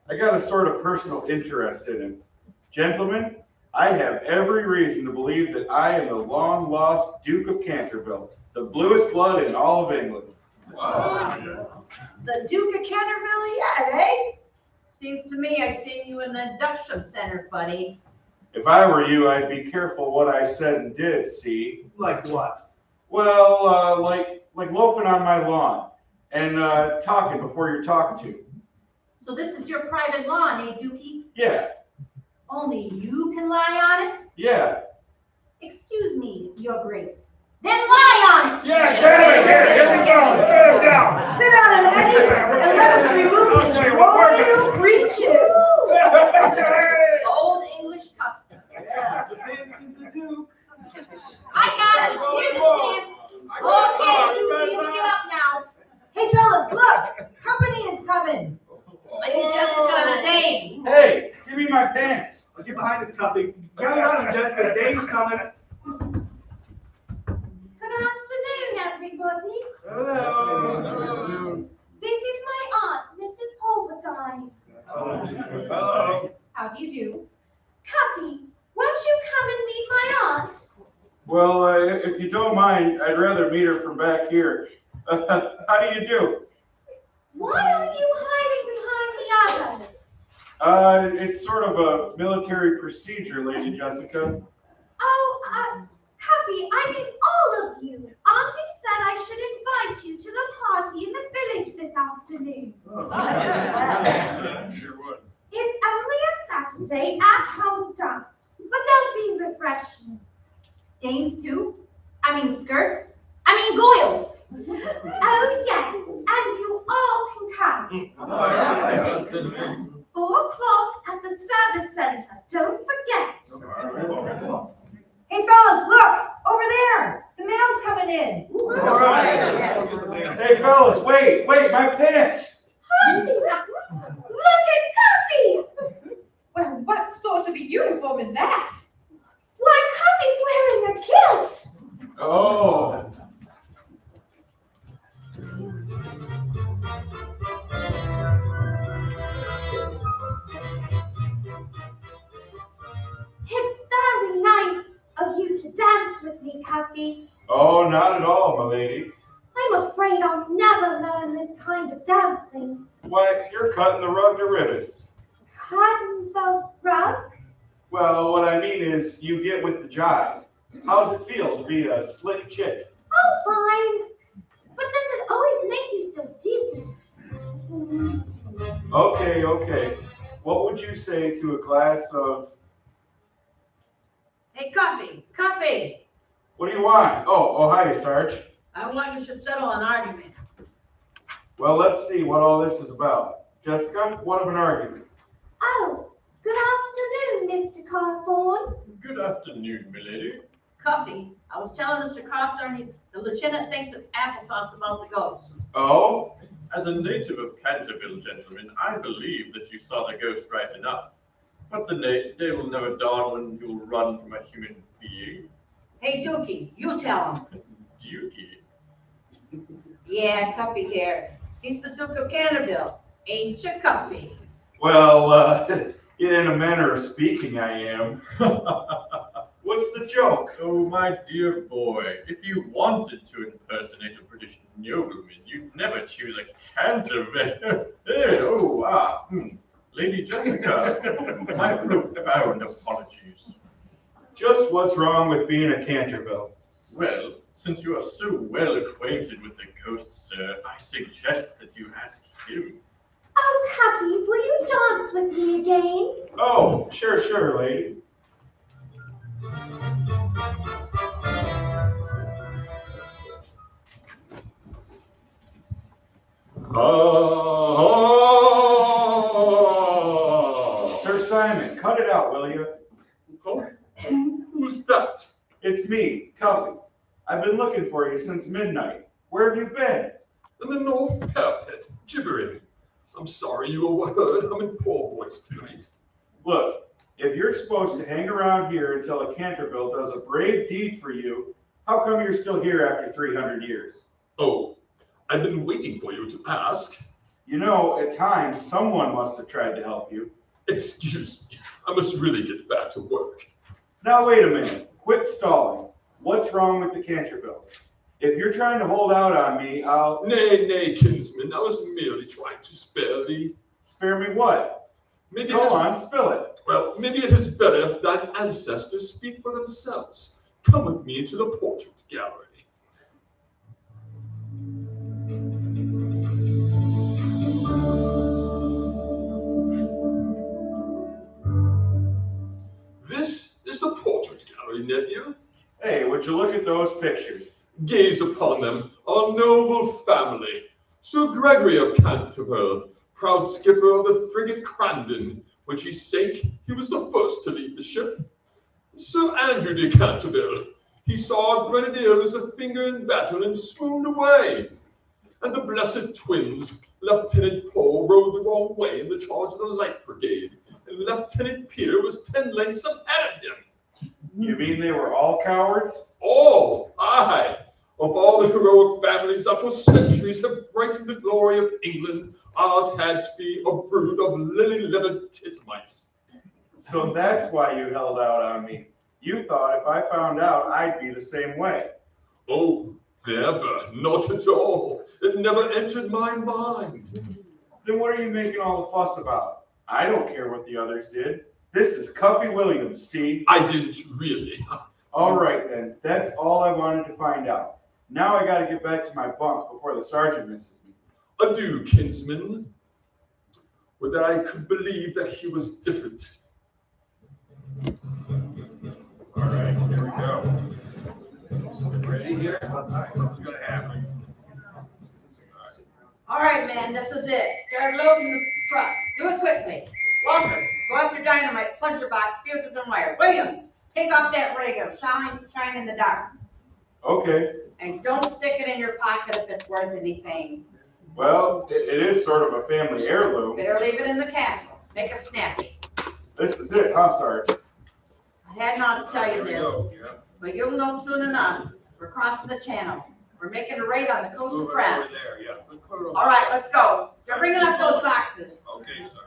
I got a sort of personal interest in him. Gentlemen, I have every reason to believe that I am the long-lost Duke of Canterville, the bluest blood in all of England. Wow. The Duke of Canterville yet, eh? Seems to me I've seen you in the induction center, buddy. If I were you, I'd be careful what I said and did, see? Like what? Well, like loafing on my lawn and talking before you're talking to. So this is your private lawn, eh, Dookie? Yeah. Only you can lie on it? Yeah. Excuse me, Your Grace. Then lie on it! Yeah, here we go. Get it down. Sit down, Eddie, and let us remove his royal breeches. Old English custom. Yeah, the Vincent the Duke. I got it. Here's his pants. Okay, Dookie, you get up now. Hey, fellas, look. Company is coming. Lady Jessica the Dame. Hey, give me my pants. I'll get behind this copy. Gather around him, gents. The Dame's coming. Good afternoon, everybody. Hello. This is my aunt, Mrs. Pulverdine. Hello. How do you do? Cappy, won't you come and meet my aunt? Well, if you don't mind, I'd rather meet her from back here. How do you do? Why are you hiding behind the others? It's sort of a military procedure, Lady Jessica. Oh, Cappy, I mean all of you. Auntie said I should invite you to the party in the village this afternoon. Sure would. It's only a Saturday at-home dance, but there'll be refreshments. Dames too? I mean skirts? I mean goils. Oh yes, and you all can come. 4 o'clock at the service center, don't forget. clothes. Wait, my pants. Auntie, look at Cuffy! Well, what sort of a uniform is that? Why, Cuffy's wearing a kilt! Oh. It's very nice of you to dance with me, Cuffy. Oh, not at all, milady. I'm afraid I'll never learn this kind of dancing. Why, you're cutting the rug to ribbons. Cutting the rug? Well, what I mean is, you get with the jive. How's it feel to be a slick chick? Oh, fine. But does it always make you so dizzy? Okay. What would you say to a glass of... Hey, Cuffy! What do you want? Oh, hi, Sarge. I want you should settle an argument. Well, let's see what all this is about. Jessica, what of an argument? Oh, good afternoon, Mr. Carthorne. Good afternoon, milady. Cuffy, I was telling Mr. Cawthorn the lieutenant thinks it's applesauce about the ghost. Oh? As a native of Canterville, gentlemen, I believe that you saw the ghost right enough. But the day will never dawn when you'll run from a human being. Hey, Dookie, you tell him. Dookie? Yeah, Cuffy here. He's the Duke of Canterville. Ain't you, Cuffy? Well, in a manner of speaking, I am. What's the joke? Oh, my dear boy, if you wanted to impersonate a British nobleman, you'd never choose a Canterville. Lady Jessica, my profound apologies. Just what's wrong with being a Canterville? Well, since you are so well acquainted with the ghost, sir, I suggest that you ask him. Oh, Cuffy, will you dance with me again? Oh, sure, lady. Sir Simon, cut it out, will you? Oh, who's that? It's me, Cuffy. I've been looking for you since midnight. Where have you been? In the North Parapet, gibbering. I'm sorry you overheard. I'm in poor voice tonight. Look, if you're supposed to hang around here until a Canterville does a brave deed for you, how come you're still here after 300 years? Oh, I've been waiting for you to ask. You know, at times, someone must have tried to help you. Excuse me, I must really get back to work. Now, wait a minute. Quit stalling. What's wrong with the Cantervilles? If you're trying to hold out on me, I'll... Nay, kinsman, I was merely trying to spare thee. Spare me what? Maybe Go on, spill it. Well, maybe it is better if thine ancestors speak for themselves. Come with me into the portrait gallery. This is the portrait gallery, nephew. Hey, would you look at those pictures? Gaze upon them, our noble family. Sir Gregory of Canterville, proud skipper of the frigate Crandon. When she sank, he was the first to leave the ship. Sir Andrew de Canterville, he saw a grenadier lose a finger in battle and swooned away. And the blessed twins, Lieutenant Paul rode the wrong way in the charge of the Light Brigade, and Lieutenant Peter was 10 lengths ahead of him. You mean they were all cowards? All, aye. Of all the heroic families that for centuries have brightened the glory of England, ours had to be a brood of lily-livered titmice. So that's why you held out on me. You thought if I found out, I'd be the same way. Oh, never, not at all. It never entered my mind. Then what are you making all the fuss about? I don't care what the others did. This is Cuffy Williams, see? I didn't really. All right, then. That's all I wanted to find out. Now I gotta get back to my bunk before the sergeant misses me. Adieu, kinsman. Would that I could believe that he was different. All right, here we go. Ready here? What's gonna happen? All right, man, this is it. Start loading the trucks. Do it quickly. Walter, go after dynamite, plunger box, fuses, and wire. Williams, take off that radio. Shine in the dark. Okay. And don't stick it in your pocket if it's worth anything. Well, it is sort of a family heirloom. Better leave it in the castle. Make it snappy. This is it, huh, Sarge? I had not to tell you this, but you'll know soon enough. We're crossing the channel. We're making a raid on the coast of France. All right, let's go. Start bringing up those boxes. Okay, Sarge.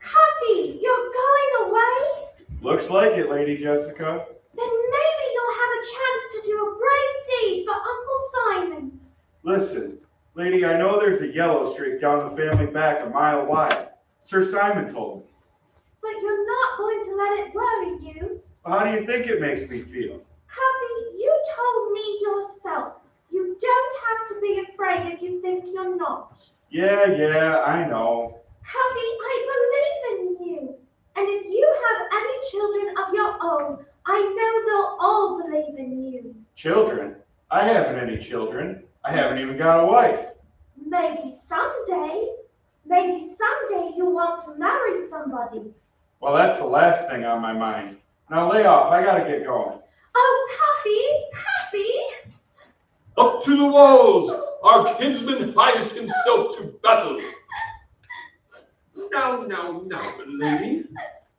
Cuffy, you're going away? Looks like it, Lady Jessica. Then maybe you'll have a chance to do a brave deed for Uncle Simon. Listen, lady, I know there's a yellow streak down the family back a mile wide. Sir Simon told me. But you're not going to let it worry you. How do you think it makes me feel? Cuffy, you told me yourself. You don't have to be afraid if you think you're not. Yeah, I know. Cuffy, I believe in you. And if you have any children of your own, I know they'll all believe in you. Children? I haven't any children. I haven't even got a wife. Maybe someday you'll want to marry somebody. Well, that's the last thing on my mind. Now lay off, I gotta get going. Oh, Cuffy! Up to the walls! Our kinsman hies himself to battle. Now, lady.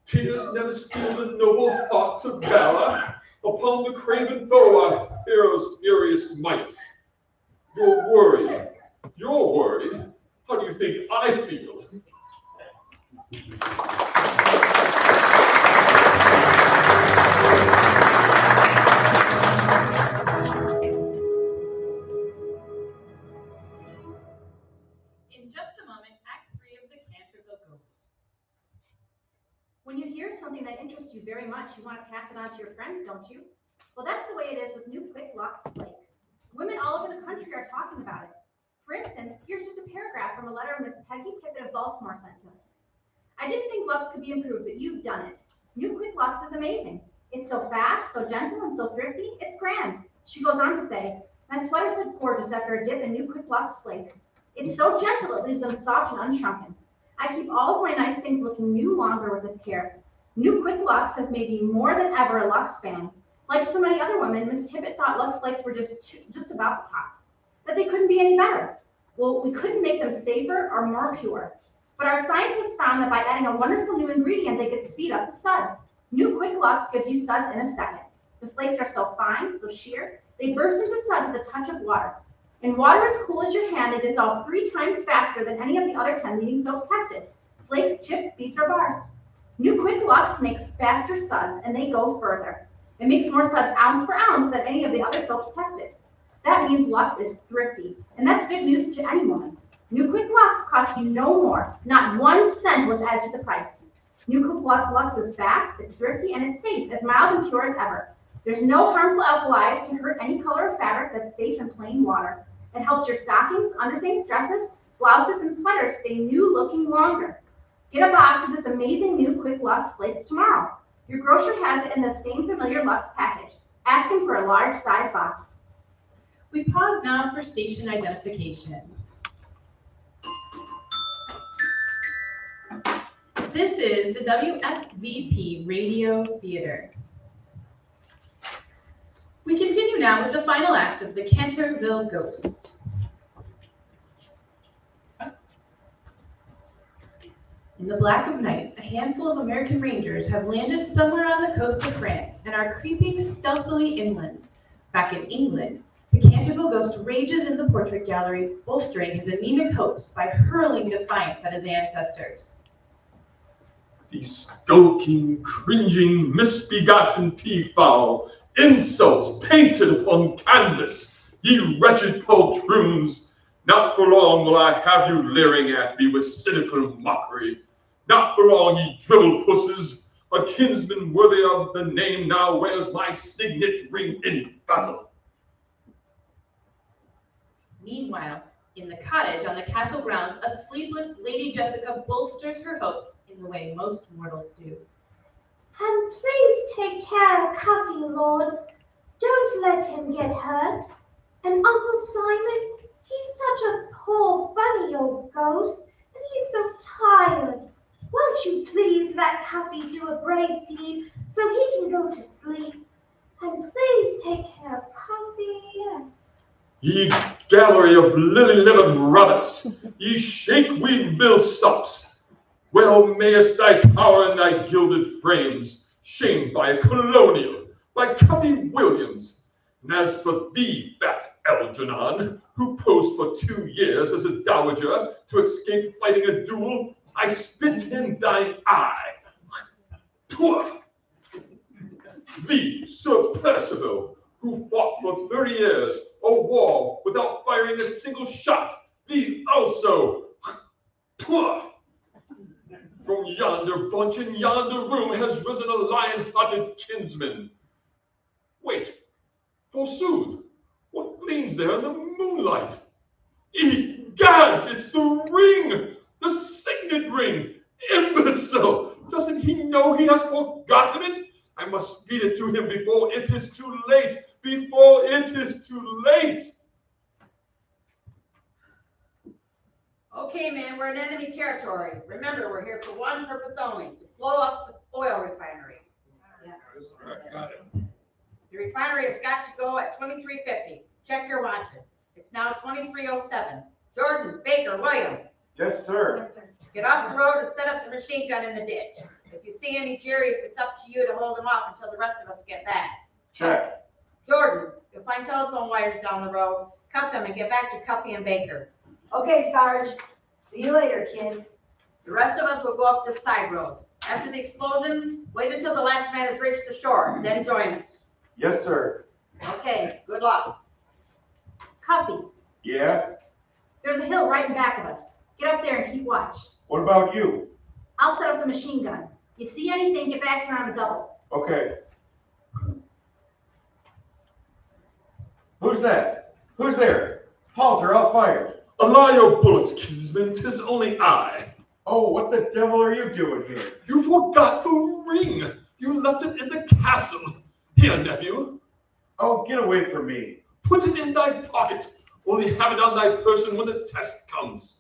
Tears never steal the noble heart of valor. Upon the craven foe our hero's furious might. You're worried. How do you think I feel? In just a moment, Act 3 of The Canterville Ghost. When you hear something that interests you very much, you want to pass it on to your friends, don't you? Well, that's the way it is with new Quick Lux Flakes. Women all over the country are talking about it. For instance, here's just a paragraph from a letter Miss Peggy Tippett of Baltimore sent to us. I didn't think Lux could be improved, but you've done it. New Quick Lux is amazing. It's so fast, so gentle, and so thrifty, it's grand. She goes on to say, my sweaters look gorgeous after a dip in new Quick Lux Flakes. It's so gentle, it leaves them soft and unshrunken. I keep all of my nice things looking new longer with this care. New Quick Lux has made me more than ever a Lux fan. Like so many other women, Miss Tippett thought Lux Flakes were just about the tops, that they couldn't be any better. Well, we couldn't make them safer or more pure. But our scientists found that by adding a wonderful new ingredient, they could speed up the suds. New Quick Lux gives you suds in a second. The flakes are so fine, so sheer, they burst into suds at the touch of water. In water as cool as your hand, they dissolve 3 times faster than any of the other 10 leading soaps tested. Flakes, chips, beads, or bars. New Quick Lux makes faster suds, and they go further. It makes more suds ounce for ounce than any of the other soaps tested. That means Lux is thrifty, and that's good news to any woman. New Quick Lux costs you no more. Not 1 cent was added to the price. New Quick Lux is fast, it's thrifty, and it's safe, as mild and pure as ever. There's no harmful alkali to hurt any color of fabric that's safe in plain water. It helps your stockings, underthings, dresses, blouses, and sweaters stay new looking longer. Get a box of this amazing new Quick Lux Flakes tomorrow. Your grocer has it in the same familiar Lux package. Ask him for a large size box. We pause now for station identification. This is the WFVP Radio Theater. We continue now with the final act of The Canterville Ghost. In the black of night, a handful of American Rangers have landed somewhere on the coast of France and are creeping stealthily inland. Back in England, the Canterville Ghost rages in the portrait gallery, bolstering his anemic hopes by hurling defiance at his ancestors. These skulking, cringing, misbegotten peafowl, insults painted upon canvas, ye wretched poltroons! Not for long will I have you leering at me with cynical mockery. Not for long, ye dribble pusses. A kinsman worthy of the name now wears my signet ring in battle. Meanwhile, in the cottage on the castle grounds, a sleepless Lady Jessica bolsters her hopes in the way most mortals do. And please take care of Cuffy, Lord. Don't let him get hurt. And Uncle Simon, he's such a poor, funny old ghost, and he's so tired. Won't you please let Cuffy do a brave deed so he can go to sleep? And please take care of Cuffy. Ye gallery of lily-livered rabbits, ye shake-weed millsops, well mayest thy cower in thy gilded frames, shamed by a colonial, by Cuffy Williams. And as for thee, fat Algernon, who posed for 2 years as a dowager to escape fighting a duel, I spit in thine eye. Poor! Thee, Sir Percival, who fought for 30 years a war without firing a single shot, thee also. Poor! From yonder bunch in yonder room has risen a lion-hearted kinsman. Wait, forsooth, what gleams there in the moonlight? Egads, it's the ring! The signet ring! Imbecile! Doesn't he know he has forgotten it? I must feed it to him before it is too late! Before it is too late! Okay, man, we're in enemy territory. Remember, we're here for one purpose only, to blow up the oil refinery. Got it. The refinery has got to go at 23:50. Check your watches. It's now 23:07. Jordan, Baker, Williams. Yes, sir. Get off the road and set up the machine gun in the ditch. If you see any Jerry's, it's up to you to hold them off until the rest of us get back. Check. Jordan, you'll find telephone wires down the road. Cut them and get back to Cuffy and Baker. Okay, Sarge. See you later, kids. The rest of us will go up this side road. After the explosion, wait until the last man has reached the shore, then join us. Yes, sir. Okay, good luck. Cuffy, Yeah? there's a hill right in back of us. Get up there and keep watch. What about you? I'll set up the machine gun. You see anything, get back here on a double. Okay. Who's that? Who's there? Halt or I'll fire. Allow your bullets, kinsman, 'tis only I. Oh, what the devil are you doing here? You forgot the ring. You left it in the castle. Here, nephew. Oh, get away from me. Put it in thy pocket. Only have it on thy person when the test comes.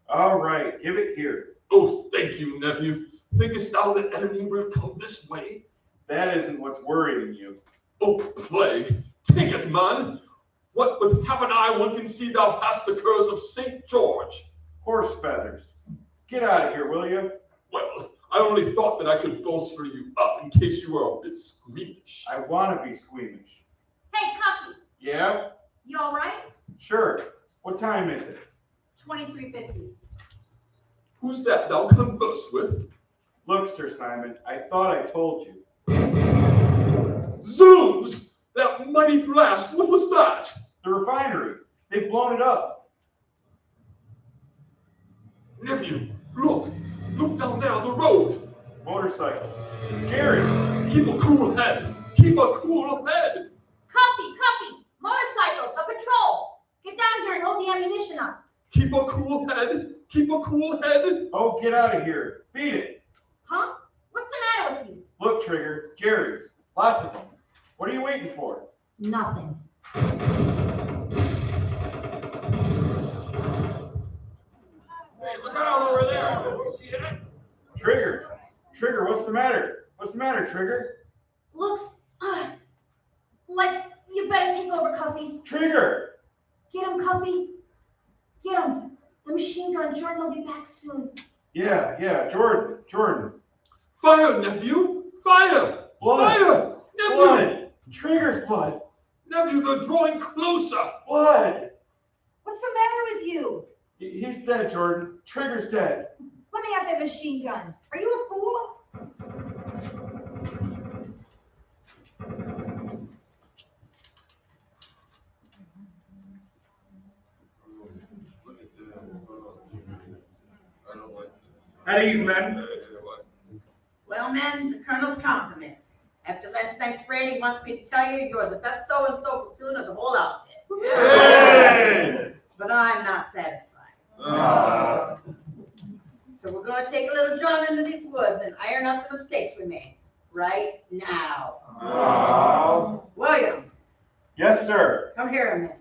All right, give it here. Oh, thank you, nephew. Thinkest thou the enemy will come this way? That isn't what's worrying you. Oh, plague. Take it, man. What with half an eye one can see thou hast the curse of St. George. Horse feathers. Get out of here, will you? Well, I only thought that I could bolster you up in case you were a bit squeamish. I want to be squeamish. Hey, Cuffy, Yeah? you all right? Sure. What time is it? 23:50. Who's that thou converse with? Look, Sir Simon, I thought I told you. Zooms! That mighty blast, what was that? The refinery. They've blown it up. Nephew, look. Look down there on the road. Motorcycles. Jerry's. Keep a cool head. Keep a cool head. Cuffy, motorcycles, a patrol. Get down here and hold the ammunition up. Keep a cool head. Keep a cool head. Oh, get out of here. Beat it. Huh? What's the matter with you? Look, Trigger. Jerry's. Lots of them. What are you waiting for? Nothing. Hey, look out over there. See that? Trigger. Trigger, what's the matter? What's the matter, Trigger? Looks like you better take over, Cuffy. Trigger! Get him, Cuffy. Get him. The machine gun. Jordan will be back soon. Yeah, Jordan. Fire, nephew. Fire. Blood. Fire. Nephew. Blood. Trigger's blood. Nephew, they're drawing closer. Blood. What's the matter with you? He's dead, Jordan. Trigger's dead. Let me have that machine gun. Are you a fool? At ease, men. Well, men, the Colonel's compliments. After last night's raid, he wants me to tell you you're the best so-and-so platoon of the whole outfit. Hey! But I'm not satisfied. So we're going to take a little jaunt into these woods and iron out the mistakes we made. Right now. Williams. Yes, sir. Come here a minute.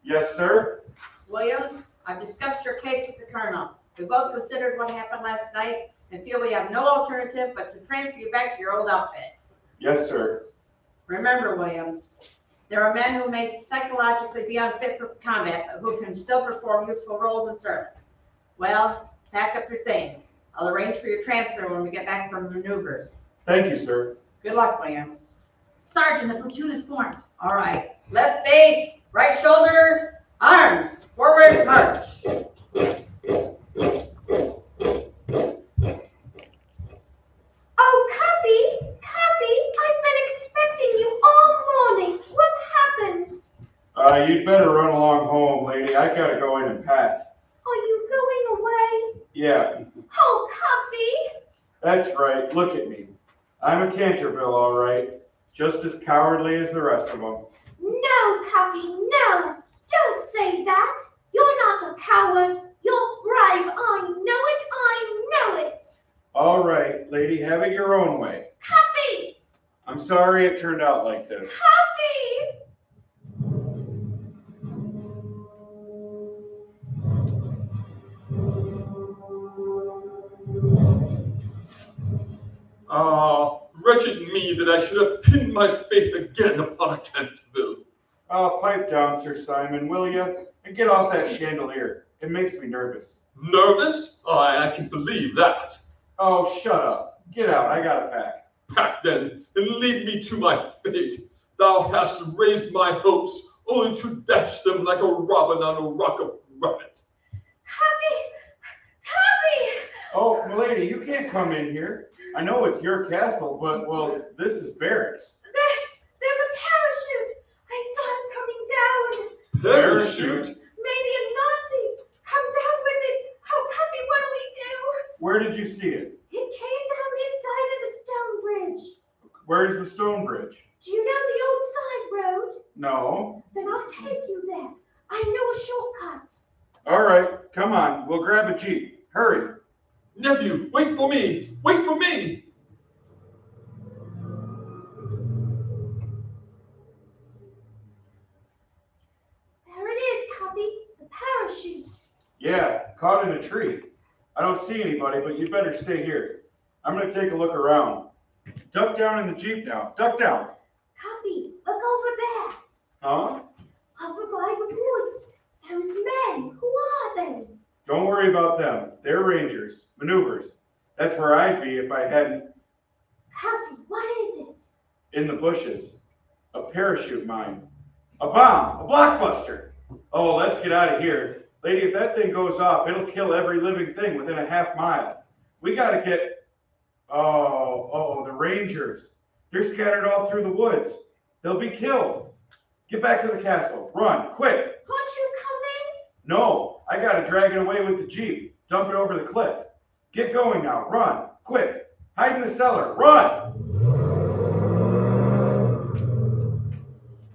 Yes, sir. Williams, I've discussed your case with the Colonel. We both considered what happened last night and feel we have no alternative but to transfer you back to your old outfit. Yes, sir. Remember, Williams, There are men who may psychologically be unfit for combat, but who can still perform useful roles in service. Well, pack up your things. I'll arrange for your transfer when we get back from maneuvers. Thank you, sir. Good luck, William. Sergeant, the platoon is formed. All right. Left base, right shoulder, arms, forward, march. Oh, Cuffy, I've been expecting you all morning. What happened? You'd better run along home, lady. I gotta go in and pack. Are you going away? Yeah, Oh, Cuffy. that's right. Look at me. I'm a Canterville, all right. Just as cowardly as the rest of them. No, Cuffy, no. Don't say that. You're not a coward. You're brave. I know it. All right, lady, have it your own way. Cuffy! I'm sorry it turned out like this. Cuffy! Ah, wretched me that I should have pinned my faith again upon a Canterville. Oh, pipe down, Sir Simon, will you? And get off that chandelier. It makes me nervous. Nervous? I can believe that. Oh, shut up. Get out. I gotta pack. Pack then, and leave me to my fate. Thou hast raised my hopes, only to dash them like a robin on a rock of granite. Cuffy! Oh, milady, you can't come in here. I know it's your castle, but, well, this is barracks. There's a parachute. I saw it coming down. Parachute? Maybe a Nazi. Come down with it. Oh, Cuffy, what do we do? Where did you see it? It came down this side of the stone bridge. Where's the stone bridge? Do you know the old side road? No. Then I'll take you there. I know a shortcut. All right, come on. We'll grab a jeep. Hurry. Nephew, wait for me! Wait for me! There it is, Cuffy. The parachute. Yeah, caught in a tree. I don't see anybody, but you'd better stay here. I'm going to take a look around. Duck down in the jeep now. Duck down. Cuffy, look over there. Huh? Over by the woods. Those men. Who are they? Don't worry about them. They're rangers. Maneuvers. That's where I'd be if I hadn't. Cuffy, what is it? In the bushes. A parachute mine. A bomb. A blockbuster. Oh, let's get out of here. Lady, if that thing goes off, it'll kill every living thing within a half mile. We gotta get... Oh, the rangers. They're scattered all through the woods. They'll be killed. Get back to the castle. Run, quick. Won't you come in? No, I gotta drag it away with the jeep. Dump it over the cliff. Get going now. Run, quick. Hide in the cellar. Run.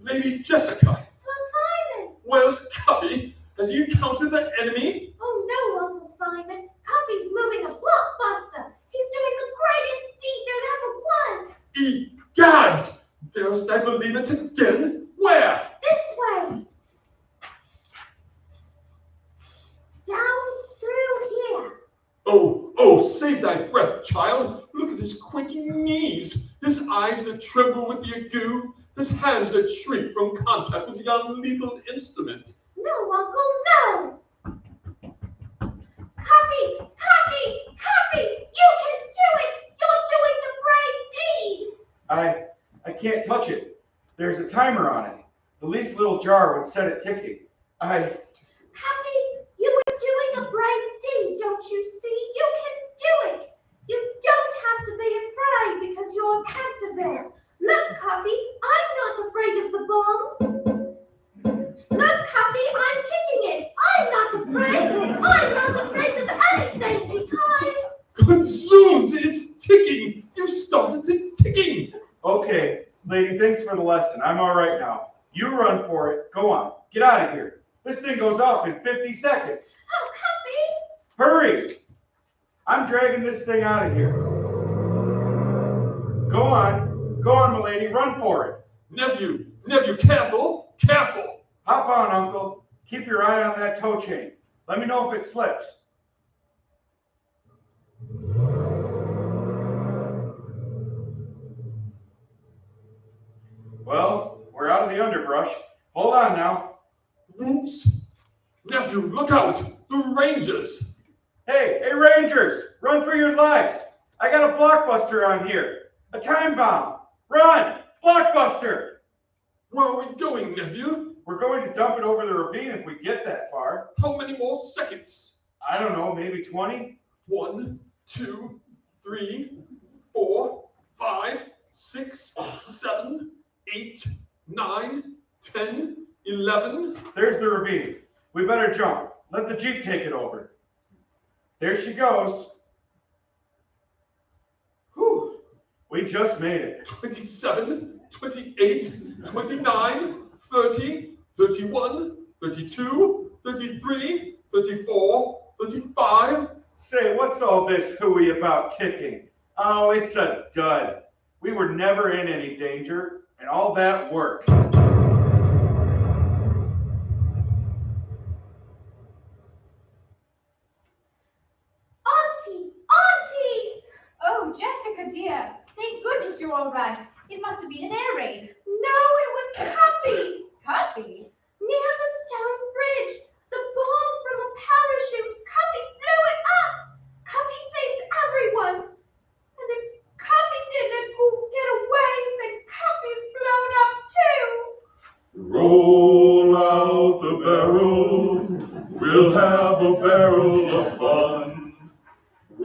Lady Jessica. Sir Simon. Where's Cuffy? Has he encountered the enemy? Oh no, Uncle Simon. Cuffy's moving a blockbuster. He's doing the greatest deed there ever was. Egads! Darest I believe it again? Where? This way. Down through here. Oh, save thy breath, child. Look at his quaking knees, his eyes that tremble with the ague, his hands that shrink from contact with the unlethal instrument. No, Uncle, no. Cuffy, you can do it. You're doing the brave deed. I can't touch it. There's a timer on it. The least little jar would set it ticking. Cuffy, you were doing a brave deed, don't you see? You can do it. You don't have to be afraid because you're a Canterville. Look, Cuffy, I'm not afraid of the bomb. Look, Cuffy, I'm kicking it. I'm not afraid of anything because... Good zoons, it's ticking. You started it ticking. Okay, lady, thanks for the lesson. I'm all right now. You run for it. Go on. Get out of here. This thing goes off in 50 seconds. Oh, Cuffy! Hurry! I'm dragging this thing out of here. Go on, milady. Run for it. Nephew, careful. Hop on, Uncle. Keep your eye on that tow chain. Let me know if it slips. Well, we're out of the underbrush. Hold on now. Oops. Nephew, look out! The Rangers! Hey, Rangers, run for your lives. I got a blockbuster on here. A time bomb. Run, blockbuster. Where are we going, nephew? We're going to dump it over the ravine if we get that far. How many more seconds? I don't know, maybe 20? 1, 2, 3, 4, 5, 6, 7, 8, 9, 10, 11. There's the ravine. We better jump. Let the Jeep take it over. There she goes. Whew. We just made it. 27, 28, 29, 30, 31, 32, 33, 34, 35. Say, what's all this hooey about ticking? Oh, it's a dud. We were never in any danger, and all that work. Oh, Jessica, dear. Thank goodness you're all right. It must have been an air raid. No, it was Cuffy. Cuffy? Near the stone bridge. The bomb from a parachute. Cuffy blew it up. Cuffy saved everyone. And if Cuffy didn't get away, then Cuffy's blown up too. Roll out the barrel. We'll have a barrel of fun.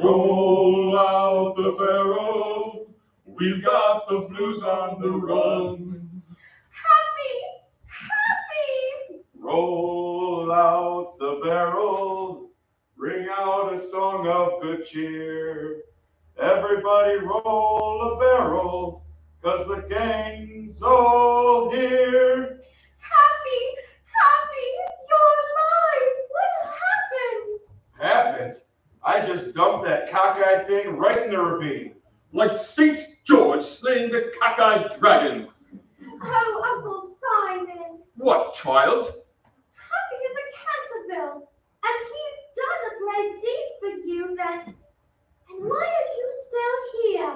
Roll out the barrel, we've got the blues on the run. Cuffy! Roll out the barrel, ring out a song of good cheer. Everybody roll a barrel, 'cause the gang's all here. Cuffy, you're alive. What happened? Happened? I just dumped that cockeyed thing right in the ravine. Like St. George slaying the cockeyed dragon. Oh, Uncle Simon. What, child? Cuffy is a Canterville, and he's done a great deed for you then. And why are you still here?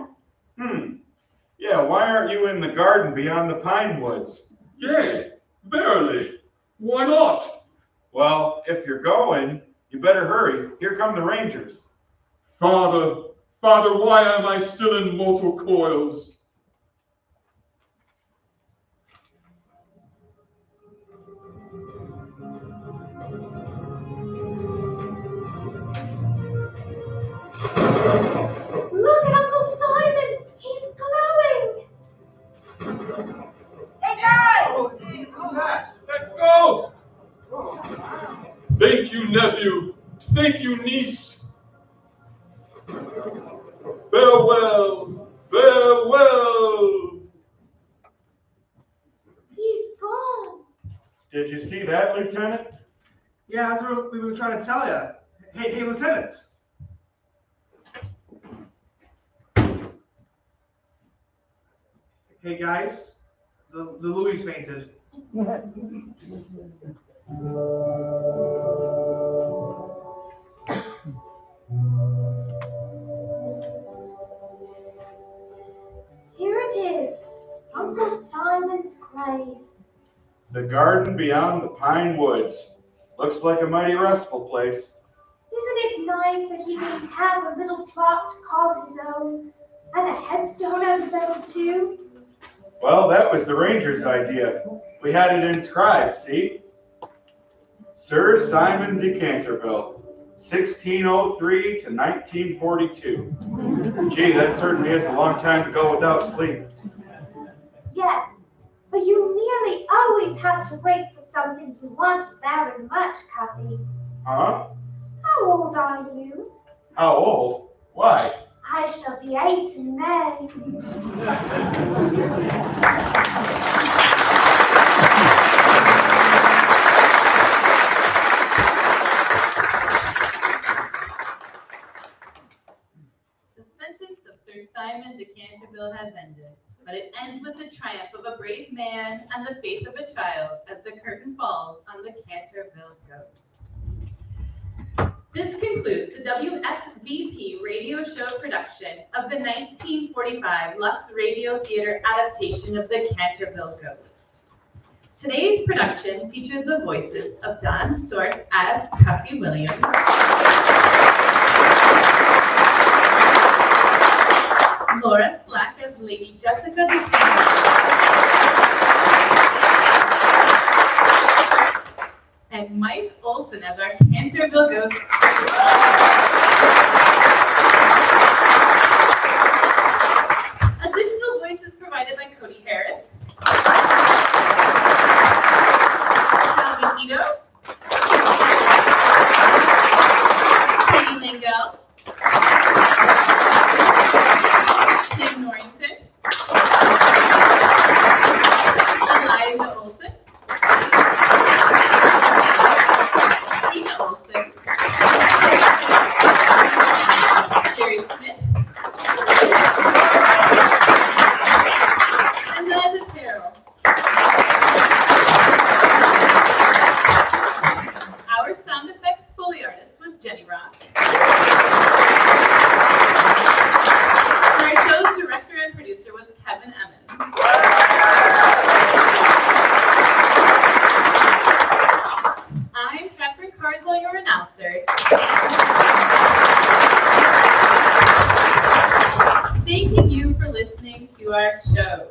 Yeah, why aren't you in the garden beyond the pine woods? Yea, verily. Why not? Well, if you're going, you better hurry. Here come the Rangers. Father, why am I still in mortal coils? Look at Uncle Simon. He's glowing. Hey, guys! Who's that? That ghost! Thank you, nephew. Thank you, niece. Farewell, farewell. He's gone. Did you see that, Lieutenant? Yeah, that's what we were trying to tell you. Hey, Lieutenant. Hey, guys. The Louis fainted. Here it is. Uncle Simon's grave. The garden beyond the pine woods. Looks like a mighty restful place. Isn't it nice that he can have a little plot to call his own? And a headstone of his own, too? Well, that was the Rangers' idea. We had it inscribed, see? Sir Simon de Canterville, 1603 to 1942. Gee, that certainly is a long time to go without sleep. Yes, but you nearly always have to wait for something you want very much, Cuffy. Huh? How old are you? How old? Why? I shall be 8 in May. The sentence of Sir Simon de Canterville has ended, but it ends with the triumph of a brave man and the faith of a child as the curtain falls on the Canterville Ghost. This concludes the WFVP radio show production of the 1945 Lux Radio Theater adaptation of The Canterville Ghost. Today's production features the voices of Don Stork as Cuffy Williams, Laura Slack as Lady Jessica DeCamp, and Mike Olson as our Canterville Ghost. Additional voices provided by Cody Harris, Calvin Ito, Katie Langell, Tim Norrington, Elijah Olson, Tina Olson, Jerry Smith, and Liza Terrell. Our sound effects Foley artist was Jenny Ross. Our show's director and producer was Kevin Emmons. I'm Catherine Carswell, your announcer. Thanking you for listening to our shows.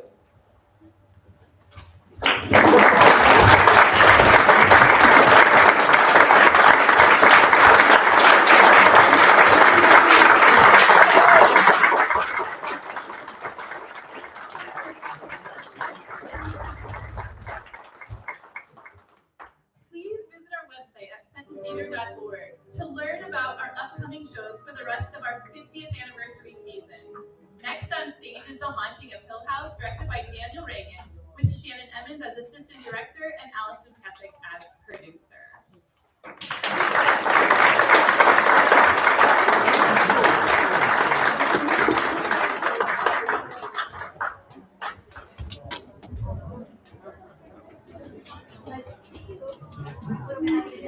Please visit our website at fentontheater.org to learn about our upcoming shows for the rest of our 50th anniversary season. Next on stage is The Haunting of Hill House, directed by Daniel Reagan, with Shannon Emmons as a